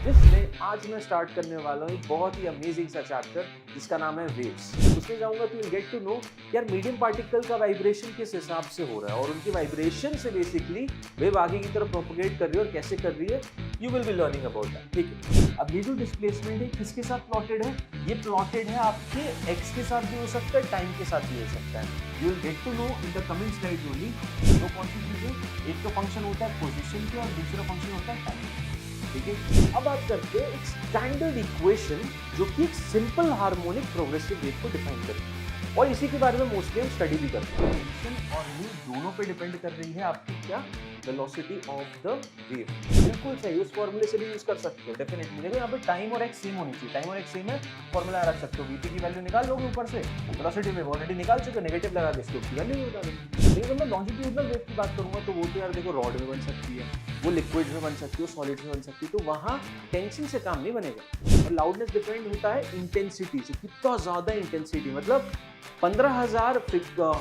जिसमें आज मैं स्टार्ट करने वाला हूँ एक बहुत ही अमेजिंग सा चैप्टर जिसका नाम है वेव्स। उसमें जाऊंगा तो यू गेट टू नो यार मीडियम पार्टिकल का वाइब्रेशन किस हिसाब से हो रहा है और उनकी वाइब्रेशन से बेसिकली वेव आगे की तरफ प्रोपोगेट कर रही है और कैसे कर रही है। You will be learning about that. ठीक है, अब ये जो डिस्प्लेसमेंट है किसके साथ प्लॉटेड है? ये प्लॉटेड है आपके एक्स के साथ भी हो सकता है, टाइम के साथ भी हो सकता है। You will get to know in the coming slide only. दो कौन सी चीजें, एक तो फंक्शन होता है पोजिशन के और दूसरा फंक्शन होता है टाइम। ठीक है, अब बात करते हैं एक स्टैंडर्ड इक्वेशन जो कि एक सिंपल हार्मोनिक प्रोग्रेसिव वेव को डिफाइन करती है और इसी के बारे में मोस्टली हम स्टडी भी करते हैं। मोशन और मूव दोनों पे डिपेंड कर रही है आपकी क्या, वेलोसिटी ऑफ द वेव। बिल्कुल सही, उस फॉर्मूले से भी यूज कर सकते हो डेफिनेटली। देखो यहाँ पे टाइम और एक्स सेम होनी चाहिए, टाइम और एक्स सेम है, फॉर्मूला रख सकते हो। वीपी की वैल्यू निकाल लोगे ऊपर से, वेलोसिटी वेव ऑलरेडी निकाल चुके, नेगेटिव लगा के स्लोप की वैल्यू बता दो। लेकिन जब मैं लॉन्जिट्यूडनल वेव की बात करूंगा तो वो तो यार देखो रॉड में बन सकती है, वो लिक्विड में बन सकती है, सॉलिड में बन सकती है, तो वहां टेंशन से काम नहीं बनेगा। और लाउडनेस डिपेंड होता है इंटेंसिटी से, कितना ज्यादा इंटेंसिटी, मतलब 15,000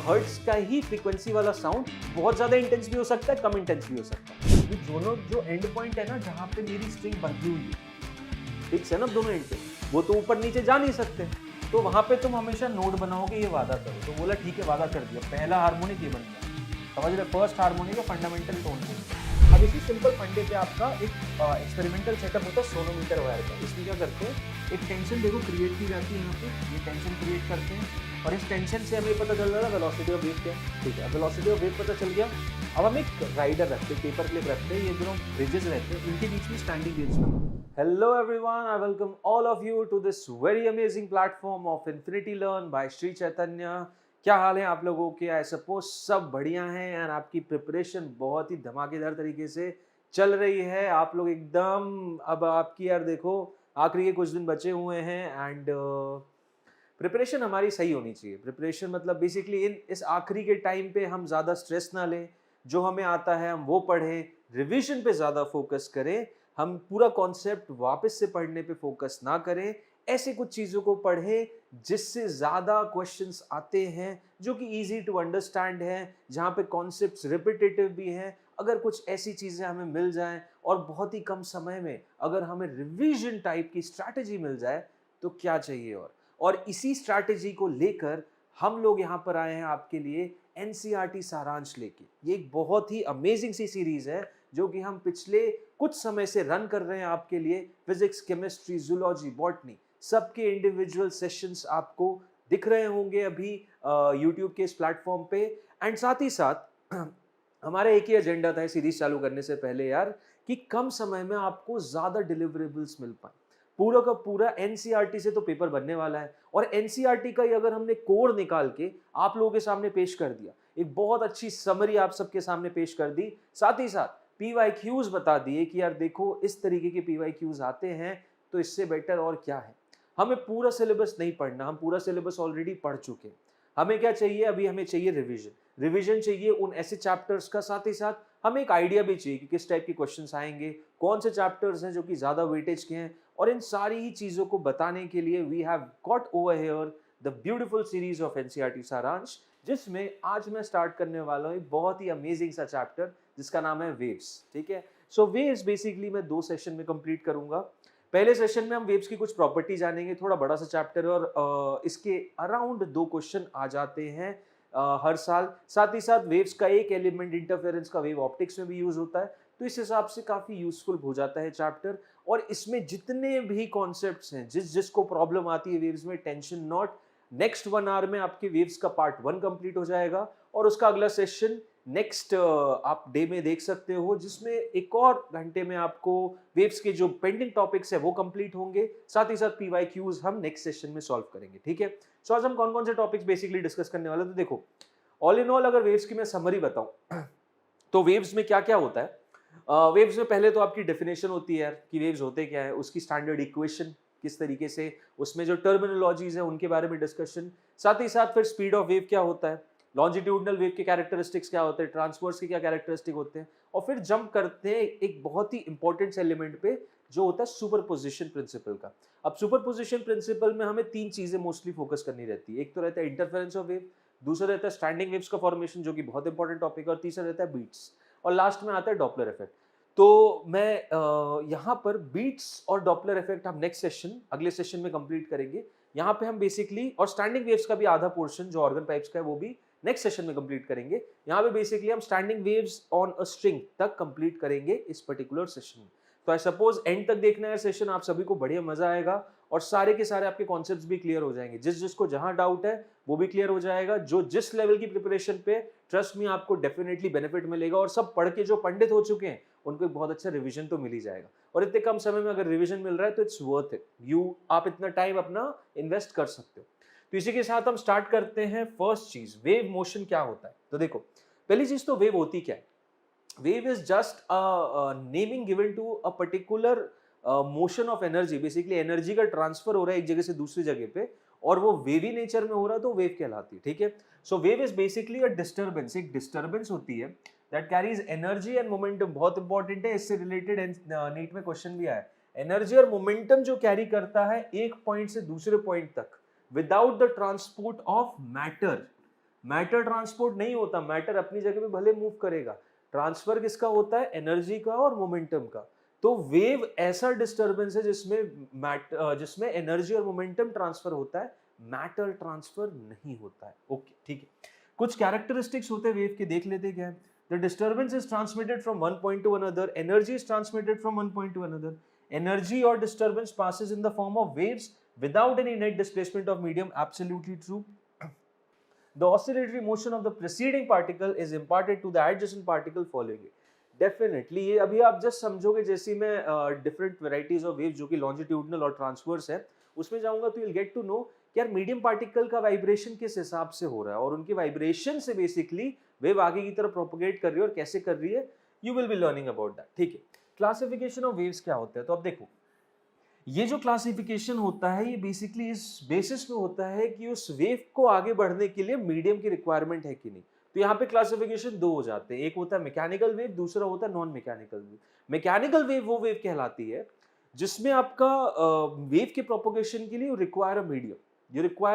हर्ट्ज का ही फ्रीक्वेंसी वाला साउंड बहुत ज्यादा इंटेंस भी हो सकता है, कम इंटेंस भी हो सकता है। ये दोनों जो एंड पॉइंट है ना जहां पे मेरी स्ट्रिंग बंधी हुई है, ठीक है ना, दोनों एंड पे, वो तो ऊपर नीचे जा नहीं सकते, तो वहां पे तुम हमेशा नोट बनाओगे, ये वादा करो। तो बोला ठीक है, वादा कर दिया, पहला हार्मोनिक ये बन गया, समझ रहे, फर्स्ट हार्मोनिक है फंडामेंटल टोन को। अब इसी सिंपल फंडे पे आपका एक एक्सपेरिमेंटल सेटअप होता है सोनोमीटर वायर का। इसमें क्या करते हैं, एक टेंशन देखो क्रिएट की जाती है यहाँ पे, ये टेंशन क्रिएट करते हैं और इस टेंशन से हमें पता चल रहा है वेलोसिटी ऑफ वेव क्या है। ठीक है, वेलोसिटी ऑफ वेव पता चल गया। अब हम एक राइडर रखते हैं, पेपर क्लिप रखते हैं, ये दोनों ब्रिजेस रहते हैं, इनके बीच में स्टैंडिंग वेव्स बनते हैं। Hello everyone, I welcome all of you to this very amazing platform of infinity learn by Shri Chaitanya. क्या हाल है आप लोगों के? आई सपोज सब बढ़िया हैं एंड आपकी प्रिपरेशन बहुत ही धमाकेदार तरीके से चल रही है। आप लोग एकदम, अब आपकी यार देखो आखिरी के कुछ दिन बचे हुए हैं एंड प्रिपरेशन हमारी सही होनी चाहिए। प्रिपरेशन मतलब बेसिकली इस आखिरी के टाइम पे हम ज़्यादा स्ट्रेस ना लें, जो हमें आता है हम वो पढ़ें, रिवीजन पे ज़्यादा फोकस करें, हम पूरा कॉन्सेप्ट वापस से पढ़ने पे फोकस ना करें, ऐसे कुछ चीज़ों को पढ़ें जिससे ज़्यादा क्वेश्चंस आते हैं, जो कि इजी टू अंडरस्टैंड हैं, जहाँ पे कॉन्सेप्ट्स रिपीटेटिव भी हैं। अगर कुछ ऐसी चीज़ें हमें मिल जाएं और बहुत ही कम समय में अगर हमें रिवीजन टाइप की स्ट्रैटेजी मिल जाए तो क्या चाहिए। और इसी स्ट्रैटेजी को लेकर हम लोग यहाँ पर आए हैं आपके लिए एनसीईआरटी सारांश लेके। ये एक बहुत ही अमेजिंग सी सीरीज है जो कि हम पिछले कुछ समय से रन कर रहे हैं आपके लिए। फिजिक्स, केमिस्ट्री, जूलॉजी, बॉटनी, सबके इंडिविजुअल सेशंस आपको दिख रहे होंगे अभी यूट्यूब के इस प्लेटफॉर्म पे। एंड साथ ही साथ हमारा एक ही एजेंडा था सीरीज चालू करने से पहले यार, कि कम समय में आपको ज्यादा डिलीवरेबल्स मिल पाए। पूरा का पूरा एनसीईआरटी से तो पेपर बनने वाला है और एनसीईआरटी का ही अगर हमने कोड निकाल के आप लोगों के सामने पेश कर दिया, एक बहुत अच्छी समरी आप सबके सामने पेश कर दी, साथ ही साथ पीवाईक्यूज बता दिए कि यार देखो इस तरीके के पीवाईक्यूज आते हैं, तो इससे बेटर और क्या है। हमें पूरा सिलेबस नहीं पढ़ना, हम पूरा सिलेबस ऑलरेडी पढ़ चुके हैं। हमें क्या चाहिए अभी? हमें चाहिए रिवीजन चाहिए उन ऐसे चैप्टर्स का, साथ ही साथ हमें एक आइडिया भी चाहिए कि किस टाइप के क्वेश्चंस आएंगे, कौन से चैप्टर्स हैं जो कि ज्यादा वेटेज के हैं। और इन सारी ही चीजों को बताने के लिए we have got over here the beautiful series of NCERT सारांश, जिसमें आज मैं स्टार्ट करने वाला हूँ एक बहुत ही अमेजिंग सा चैप्टर जिसका नाम है वेव्स। ठीक है, सो वेव्स बेसिकली मैं 2 सेशन में कंप्लीट करूंगा। पहले सेशन में हम वेव्स की कुछ प्रॉपर्टी जानेंगे, थोड़ा बड़ा सा चैप्टर है और इसके अराउंड 2 क्वेश्चन आ जाते हैं हर साल। साथ ही साथ वेव्स का एक एलिमेंट इंटरफेरेंस का वेव ऑप्टिक्स में भी यूज होता है, तो इस हिसाब से काफी यूजफुल हो जाता है चैप्टर। और इसमें जितने भी कॉन्सेप्ट्स हैं, जिसको प्रॉब्लम आती है वेव्स में, टेंशन नॉट, नेक्स्ट 1 आवर में आपके वेव्स का पार्ट 1 कंप्लीट हो जाएगा और उसका अगला सेशन नेक्स्ट आप डे में देख सकते हो, जिसमें एक और घंटे में आपको वेव्स के जो पेंडिंग टॉपिक्स है वो कंप्लीट होंगे। साथ ही साथ पीवाईक्यूज हम नेक्स्ट सेशन में सॉल्व करेंगे। ठीक है, सो आज हम कौन कौन से टॉपिक्स बेसिकली डिस्कस करने वाले हैं, तो देखो ऑल इन ऑल अगर वेव्स की मैं समरी बताऊं तो वेव्स में क्या क्या होता है। वेव्स में पहले तो आपकी डेफिनेशन होती है यार कि वेव्स होते क्या है, उसकी स्टैंडर्ड इक्वेशन किस तरीके से, उसमें जो टर्मिनोलॉजीज है उनके बारे में डिस्कशन, साथ ही साथ फिर स्पीड ऑफ वेव क्या होता है, लॉन्जिट्यूडनल वेव के कैरेक्टरिस्टिक्स क्या होते हैं, ट्रांसवर्स के क्या कैरेक्टरिस्टिक होते हैं, और फिर जंप करते हैं एक बहुत ही इंपॉर्टेंट एलिमेंट पे जो होता है सुपरपोजिशन प्रिंसिपल का। अब सुपरपोजिशन प्रिंसिपल में हमें 3 चीजें मोस्टली फोकस करनी रहती है। एक तो रहता है इंटरफेरेंस ऑफ वेव, दूसरा रहता है स्टैंडिंग वेव्स का फॉर्मेशन जो कि बहुत इंपॉर्टेंट टॉपिक है, और तीसरा रहता है बीट्स, और लास्ट में आता है डॉपलर इफेक्ट। तो मैं यहाँ पर बीट्स और डॉपलर इफेक्ट हम नेक्स्ट सेशन अगले सेशन में कंप्लीट करेंगे। यहाँ पे हम बेसिकली और स्टैंडिंग वेव्स का भी आधा पोर्शन जो ऑर्गन पाइप्स का है वो भी नेक्स्ट सेशन में कंप्लीट करेंगे। यहाँ पे बेसिकली हम standing waves on a string तक कंप्लीट करेंगे इस पर्टिकुलर सेशन में। तो आई सपोज एंड तक देखना है सेशन, आप सभी को बढ़िया मजा आएगा और सारे के सारे आपके कॉन्सेप्ट्स भी क्लियर हो जाएंगे। जिसको जहां डाउट है वो भी क्लियर हो जाएगा। जो जिस लेवल की प्रिपरेशन पे, ट्रस्ट मी आपको डेफिनेटली बेनिफिट मिलेगा। और सब पढ़ के जो पंडित हो चुके हैं उनको एक बहुत अच्छा रिवीजन तो मिल ही जाएगा। और इतने कम समय में अगर रिवीजन मिल रहा है तो इट्स वर्थ इट। आप इतना टाइम अपना इन्वेस्ट कर सकते हो। तो इसी के साथ हम स्टार्ट करते हैं। फर्स्ट चीज, वेव मोशन क्या होता है। तो देखो, पहली चीज तो वेव होती क्या है। Wave is just a naming given to a particular motion of energy। Basically energy का ट्रांसफर हो रहा है एक जगह से दूसरी जगह पे और वो वेवी नेचर में हो रहा है तो वेव कहलाती है। ठीक है, so wave is basically a disturbance. एक डिस्टर्बेंस होती है that carries energy and momentum. बहुत इंपॉर्टेंट है, इससे रिलेटेड नीट में क्वेश्चन भी आया है। एनर्जी और मोमेंटम जो कैरी करता है एक पॉइंट से दूसरे पॉइंट तक without the transport of matter. Matter transport नहीं होता, मैटर अपनी जगह पे भले मूव करेगा। ट्रांसफर किसका होता है, एनर्जी का और मोमेंटम का। तो वेव ऐसा डिस्टरबेंस है जिसमें एनर्जी और मोमेंटम ट्रांसफर होता है, मैटर ट्रांसफर नहीं होता है। ओके, ठीक है। कुछ कैरेक्टरिस्टिक्स होते हैं वेव के, देख लेते क्या है। The disturbance is transmitted from one point two another, energy is transmitted from one point two another. Energy और disturbance passes in the form of waves without any net displacement of medium, absolutely true। The oscillatory motion of the preceding particle is imparted to the adjacent particle following it। Definitely ये अभी आप just समझोगे। जैसे मैं different varieties of wave जो कि longitudinal और transverse है उसमें जाऊंगा तो you will get to know कि यार मीडियम पार्टिकल का वाइब्रेशन किस हिसाब से हो रहा है और उनकी वाइब्रेशन से बेसिकली वेव आगे की तरफ प्रोपोगेट कर रही है और कैसे कर रही है। You will be learning about that. ठीक है, क्लासिफिकेशन ऑफ वेव्स क्या होता है। तो अब देखो, ये जो क्लासिफिकेशन होता है ये बेसिकली इस बेसिस पे होता है कि उस वेव को आगे बढ़ने के लिए मीडियम की रिक्वायरमेंट है कि नहीं। तो यहाँ पे क्लासिफिकेशन दो हो जाते हैं, एक होता है मैकेनिकल वेव, दूसरा होता है non mechanical wave. Mechanical wave वो वेव कहलाती है जिसमें आपका वेव के प्रोपोगेशन के लिए you require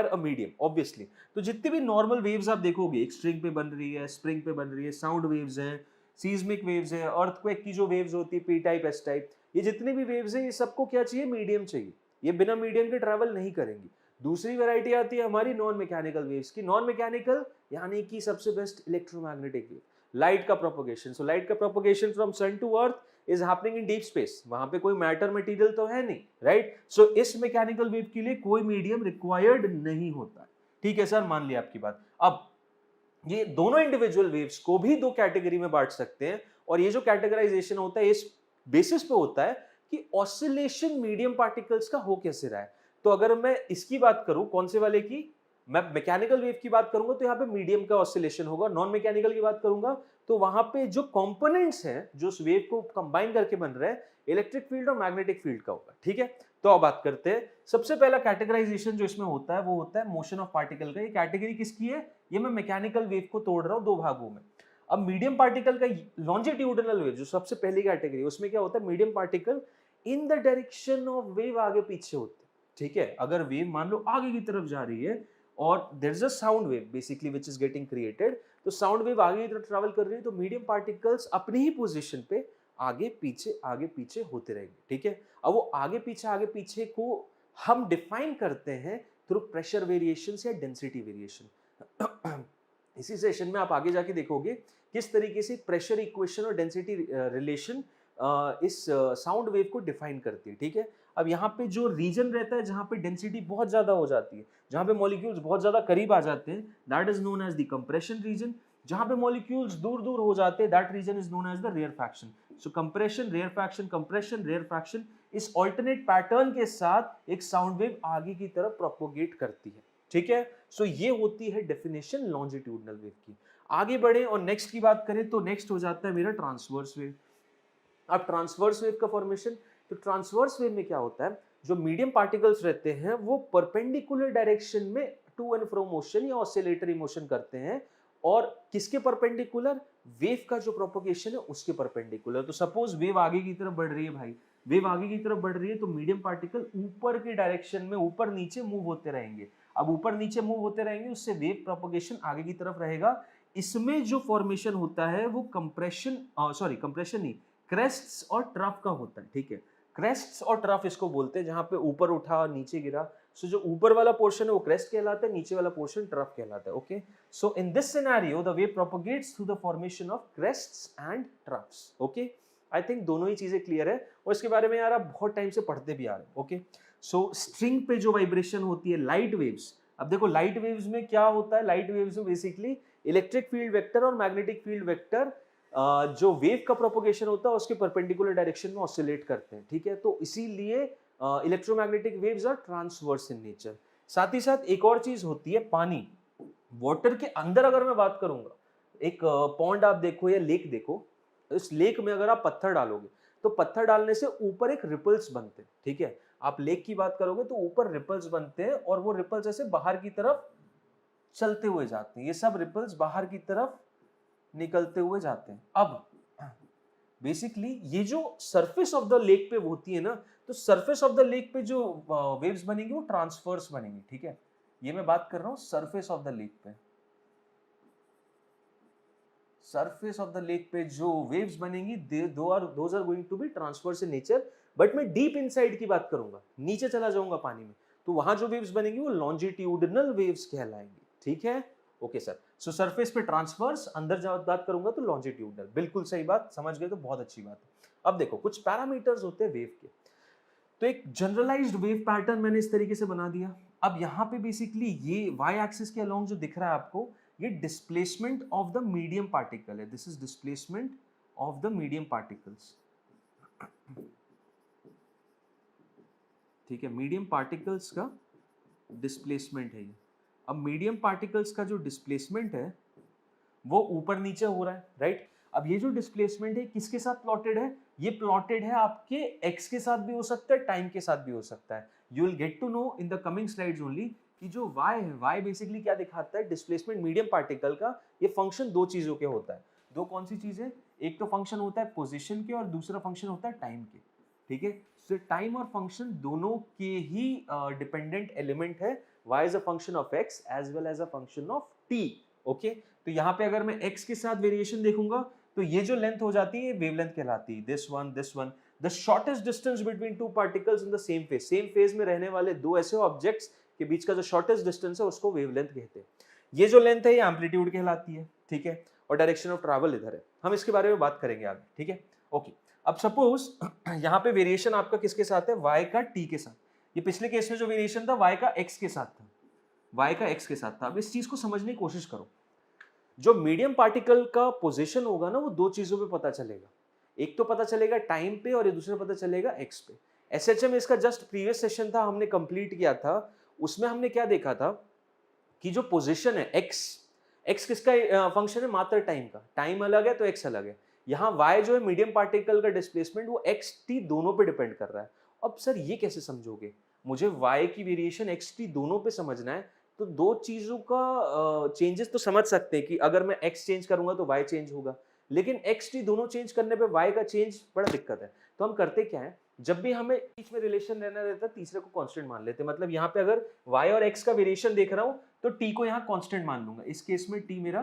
a medium obviously. तो जितने भी नॉर्मल वेव्स आप देखोगे, एक स्ट्रिंग पे बन रही है, स्प्रिंग पे बन रही है, साउंड वेव्स हैं, सीज्मिक वेव्स है, अर्थक्वेक की जो वेव्स होती है पी टाइप एस टाइप, ये जितने भी वेव्स हैं ये सबको क्या चाहिए, मीडियम चाहिए। ये बिना मीडियम के ट्रैवल नहीं करेंगी। दूसरी वैरायटी आती है हमारी नॉन मैकेनिकल वेव्स की। नॉन मैकेनिकल यानी कि सबसे बेस्ट इलेक्ट्रोमैग्नेटिक वेव, लाइट का प्रोपोगेशन। सो लाइट का propagation from sun to earth is happening in deep space. वहां पे कोई मैटर मटेरियल तो है नहीं, राइट। सो इस मैकेनिकल वेव के लिए कोई मीडियम रिक्वायर्ड नहीं होता। ठीक है सर, मान लिया आपकी बात। अब ये दोनों इंडिविजुअल वेव्स को भी दो कैटेगरी में बांट सकते हैं और ये जो कैटेगराइजेशन होता है इस बेसिस पे होता है कि ऑसिलेशन मीडियम पार्टिकल्स का हो कैसे रहा है। तो अगर मैं इसकी बात करूं, कौन से वाले की, मैं मैकेनिकल वेव की बात करूंगा तो यहाँ पे मीडियम का ऑसिलेशन होगा। नॉन मैकेनिकल की बात करूंगा तो वहां पे जो कंपोनेंट्स हैं जो उस वेव को कंबाइन करके बन रहे हैं, इलेक्ट्रिक फील्ड और मैग्नेटिक फील्ड का होगा। ठीक है, तो अब बात करते हैं। सबसे पहला कैटेगराइजेशन जो इसमें होता है वो होता है मोशन ऑफ पार्टिकल का। ये कैटेगरी किसकी है, ये मैं मैकेनिकल वेव को तोड़ रहा हूं दो भागों में। अब मीडियम पार्टिकल का लॉन्जिट्यूडिनल वेव जो सबसे पहली कैटेगरी, उसमें क्या होता है, medium particle in the direction of wave आगे पीछे होते हैं। ठीक है, अगर वेव मान लो आगे की तरफ जा रही है और there is a sound wave basically which is getting created, तो साउंड वेव आगे की तरफ ट्रैवल कर रही है तो मीडियम पार्टिकल्स अपनी ही पोजीशन पे आगे पीछे होते रहेंगे। ठीक है, अब वो आगे पीछे को हम डिफाइन करते हैं थ्रू प्रेशर वेरिएशन या डेंसिटी वेरिएशन। इसी सेशन में आप आगे जाके देखोगे किस तरीके से प्रेशर इक्वेशन और डेंसिटी रिलेशन इस साउंड वेव को डिफाइन करती है। ठीक है, अब यहाँ पे जो रीजन रहता है जहाँ पे डेंसिटी बहुत ज्यादा हो जाती है, जहाँ पे मॉलिक्यूल्स बहुत ज्यादा करीब आ जाते हैं, that is known as the compression region. जहाँ पे मॉलिक्यूल्स दूर दूर हो जाते हैं, that region is known as the rarefaction. So compression, rarefaction, compression, rarefaction, इस ऑल्टरनेट पैटर्न के साथ एक साउंड वेव आगे की तरफ प्रोपोगेट करती है। ठीक है, सो ये होती है डेफिनेशन लॉन्जिट्यूडिनल वेव की। आगे बढ़े और नेक्स्ट की बात करें तो नेक्स्ट हो जाता है मेरा ट्रांसवर्स वेव। अब ट्रांसवर्स वेव का फॉर्मेशन, तो ट्रांसवर्स वेव में क्या होता है, जो मीडियम पार्टिकल्स रहते हैं वो परपेंडिकुलर डायरेक्शन में टू एंड फ्रो मोशन या ऑसिलेटरी मोशन करते हैं। और किसके परपेंडिकुलर, वेव का जो प्रोपोगेशन है उसके परपेंडिकुलर। तो सपोज वेव आगे की तरफ बढ़ रही है भाई, वेव आगे की तरफ बढ़ रही है तो मीडियम पार्टिकल ऊपर की डायरेक्शन में ऊपर नीचे मूव होते रहेंगे। अब ऊपर नीचे मूव होते रहेंगे, उससे वेव प्रोपोगेशन आगे की तरफ रहेगा। इसमें जो फॉर्मेशन होता है वो कंप्रेशन नहीं, क्रेस्ट्स और ट्रफ का होता है, ठीक है। क्रेस्ट्स और ट्रफ इसको बोलते हैं, जहां पे ऊपर उठा और नीचे गिरा। सो जो ऊपर वाला पोर्शन है वो क्रेस्ट कहलाता है, नीचे वाला पोर्शन ट्रफ कहलाता है, okay. So in this scenario the wave propagates through the formation of crests and troughs, okay. I think दोनों ही चीजें क्लियर है, और इसके बारे में यार आप बहुत टाइम से पढ़ते भी आ रहे हैं, ओके। सो स्ट्रिंग पे जो वाइब्रेशन होती है, लाइट वेव्स, अब देखो लाइट वेव्स में क्या होता है, लाइट वेव्स में बेसिकली इलेक्ट्रिक फील्ड वेक्टर और मैग्नेटिक फील्ड वेक्टर जो वेव का प्रोपोगेशन होता है उसके परपेंडिकुलर डायरेक्शन में ऑसिलेट करते हैं, ठीक है। तो इसीलिए electromagnetic waves are transverse in nature. साथ ही साथ एक और चीज होती है, पानी। वाटर के अंदर अगर मैं बात करूंगा, एक पॉन्ड आप देखो या लेक देखो, इस लेक में अगर आप पत्थर डालोगे तो पत्थर डालने से ऊपर एक रिपल्स बनते हैं, ठीक है। आप लेक की बात करोगे तो ऊपर रिपल्स बनते हैं और वो रिपल्स ऐसे बाहर की तरफ चलते हुए जाते हैं, ये सब रिपल्स बाहर की तरफ निकलते हुए जाते हैं। अब बेसिकली ये जो सरफेस ऑफ द लेक पे होती है ना, तो सरफेस ऑफ द लेक पे जो वेव्स बनेंगी वो ट्रांसवर्स बनेंगी, ठीक है। ये मैं बात कर रहा हूं सरफेस ऑफ द लेक पे। सरफेस ऑफ द लेक पे जो वेव्स बनेंगी those are going to be transverse in nature. But मैं डीप इनसाइड की बात करूंगा, नीचे चला जाऊंगा पानी में, तो वहां जो वेव्स बनेंगी वो लॉन्जिट्यूडिनल वेव्स कहलाएंगी, ठीक है। ओके सर, सो सरफेस पे ट्रांसवर्स, अंदर जब बात करूंगा तो लॉन्जिट्यूडिनल। बिल्कुल सही बात, समझ गए तो बहुत अच्छी बात है। अब देखो कुछ पैरामीटर्स होते हैं वेव के। तो एक जनरलाइज्ड वेव पैटर्न मैंने इस तरीके से बना दिया। अब यहाँ पे बेसिकली ये वाई एक्सिस के अलोंग जो दिख रहा है आपको, ये displacement of the medium particle है। This is displacement of the medium particles, ठीक है। मीडियम पार्टिकल्स का डिस्प्लेसमेंट है ये। अब मीडियम पार्टिकल्स का जो डिस्प्लेसमेंट है वो ऊपर नीचे हो रहा है, राइट। अब ये जो डिस्प्लेसमेंट है किसके साथ प्लॉटेड है, ये प्लॉटेड है आपके एक्स के साथ भी हो सकता है, टाइम के साथ भी हो सकता है। You will get to know in the coming slides only कि जो y है, y बेसिकली क्या दिखाता है, डिस्प्लेसमेंट मीडियम पार्टिकल का। ये फंक्शन दो चीजों के होता है। दो कौन सी चीजें, एक तो फंक्शन होता है पोजीशन के और दूसरा फंक्शन होता है टाइम के, ठीक है। सो टाइम और फंक्शन दोनों के ही डिपेंडेंट एलिमेंट है। y is a function of x as well as a function of t, okay. तो यहाँ पे अगर मैं x के साथ वेरिएशन देखूंगा तो ये जो लेंथ हो जाती है वेवलेंथ कहलाती है, this one. The shortest distance between two particles in the same phase में रहने वाले दो ऐसे ऑब्जेक्ट्स के बीच का जो शॉर्टेस्ट डिस्टेंस है उसको वेवलेंथ कहते हैं। ये जो लेंथ है ये एम्पलीट्यूड कहलाती है, ठीक है। और डायरेक्शन ऑफ ट्रैवल इधर है, हम इसके बारे में बात करेंगे आगे, ठीक है। ओके, अब सपोज यहाँ पे वेरिएशन आपका किसके साथ है, y का t के साथ। ये पिछले केस में जो वेरिएशन था y का x के साथ था, y का x के साथ था। अब इस चीज को समझने की कोशिश करो। जो मीडियम पार्टिकल का पोजीशन होगा ना वो दो चीजों पे पता चलेगा, एक तो पता चलेगा टाइम पे और ये दूसरा पता चलेगा एक्स पे। एसएचएम इसका जस्ट प्रीवियस सेशन था, हमने कंप्लीट किया था। उसमें हमने क्या देखा था कि जो पोजीशन है एक्स किसका फंक्शन है, मात्र टाइम का। टाइम अलग है तो एक्स अलग है। यहाँ वाई जो है मीडियम पार्टिकल का डिस्प्लेसमेंट, वो एक्स टी दोनों पे डिपेंड कर रहा है। अब सर ये कैसे समझोगे, मुझे वाई की वेरिएशन एक्स टी दोनों पे समझना है। तो दो चीजों का चेंजेस तो समझ सकते हैं कि अगर मैं एक्स चेंज करूंगा तो वाई चेंज होगा, लेकिन एक्स टी दोनों चेंज करने पे वाई का चेंज बड़ा दिक्कत है। तो हम करते क्या है, जब भी हमें बीच में रिलेशन रहना रहता है तीसरे को कांस्टेंट मान लेते हैं। मतलब यहाँ पे अगर y और x का वेरिएशन देख रहा हूं तो t को यहाँ कांस्टेंट मान लूंगा। इस केस में t मेरा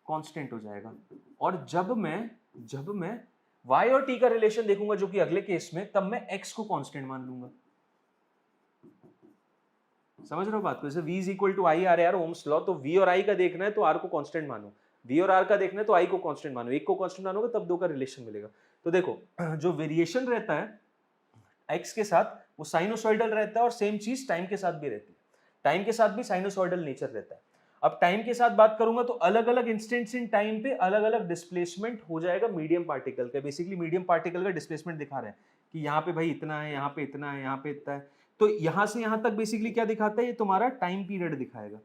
कांस्टेंट हो जाएगा। और जब मैं y और t का रिलेशन देखूंगा जो कि अगले केस में, तब मैं x को कांस्टेंट मान लूंगा। समझ रहे हो बात को, जैसे v is equal to I R Ohm's law, तो v और i का देखना है तो r को कांस्टेंट मानो, v और r का देखना है तो i को कांस्टेंट मानो। एक को कांस्टेंट मानोगे तब दो का रिलेशन मिलेगा। तो देखो जो वेरिएशन रहता है x के साथ वो साइनोसॉइडल रहता है, और सेम चीज टाइम के साथ भी रहती है। टाइम के साथ भी साइनोसॉइडल नेचर रहता है। अब टाइम के साथ बात करूंगा तो अलग अलग इंस्टेंट्स इन टाइम पे अलग अलग डिस्प्लेसमेंट हो जाएगा मीडियम पार्टिकल का। बेसिकली मीडियम पार्टिकल का डिस्प्लेसमेंट दिखा रहे हैं कि यहाँ पे भाई इतना है, यहाँ पे इतना है, यहाँ पे इतना है। तो यहाँ से यहाँ तक बेसिकली क्या दिखाता है, ये तुम्हारा टाइम पीरियड दिखाएगा।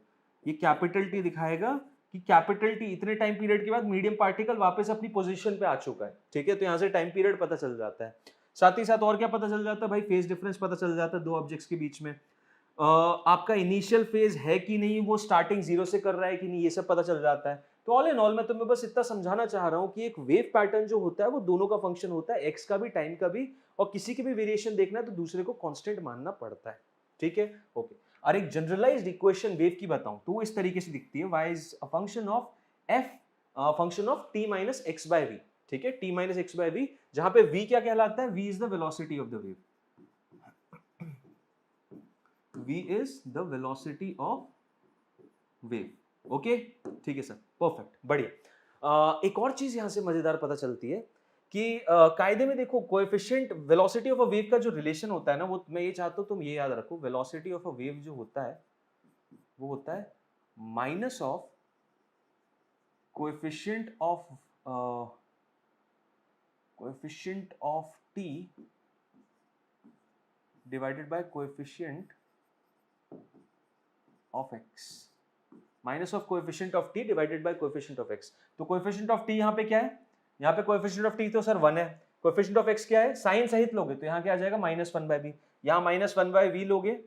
ये कैपिटल टी दिखाएगा कि कैपिटल टी इतने टाइम पीरियड के बाद मीडियम पार्टिकल वापस अपनी पोजीशन पे आ चुका है, ठीक है। तो यहाँ से टाइम पीरियड पता चल जाता है। साथ ही साथ और क्या पता चल जाता है भाई, फेज डिफरेंस पता चल जाता है दो ऑब्जेक्ट्स के बीच में। आपका इनिशियल फेज है कि नहीं, वो स्टार्टिंग जीरो से कर रहा है कि नहीं, ये सब पता चल जाता है। तो ऑल इन ऑल मैं तुम्हें बस इतना समझाना चाह रहा हूँ कि एक वेव पैटर्न जो होता है वो दोनों का फंक्शन होता है, एक्स का भी टाइम का भी। और किसी की भी वेरिएशन देखना है तो दूसरे को कांस्टेंट मानना पड़ता है, ठीक है। ओके, और एक जनरलाइज्ड इक्वेशन वेव की बताऊं तो वो इस तरीके से दिखती है, y is a function of f function of t minus x by v, ठीक है, t minus x by v, जहां पे v क्या कहलाता है, v is the velocity of the wave, v is the velocity of wave, okay, ठीक है sir, perfect, बढ़िया। एक और चीज यहां से मजेदार पता चलती है कि कायदे में देखो coefficient velocity of a wave का जो रिलेशन होता है ना, वो मैं ये चाहता हूं तुम ये याद रखो, वेलोसिटी ऑफ अ वेव जो होता है वो होता है minus of coefficient of t divided by coefficient of x, minus of coefficient of t divided by coefficient of x। तो कोएफिशिएंट ऑफ t यहाँ पे क्या है, यहाँ पे कोएफिशिएंट ऑफ t तो सर 1 है, कोएफिशिएंट ऑफ x क्या है, साइन सहित लोगे तो यहाँ क्या आ जाएगा -1/v, यहाँ -1/v लोगे,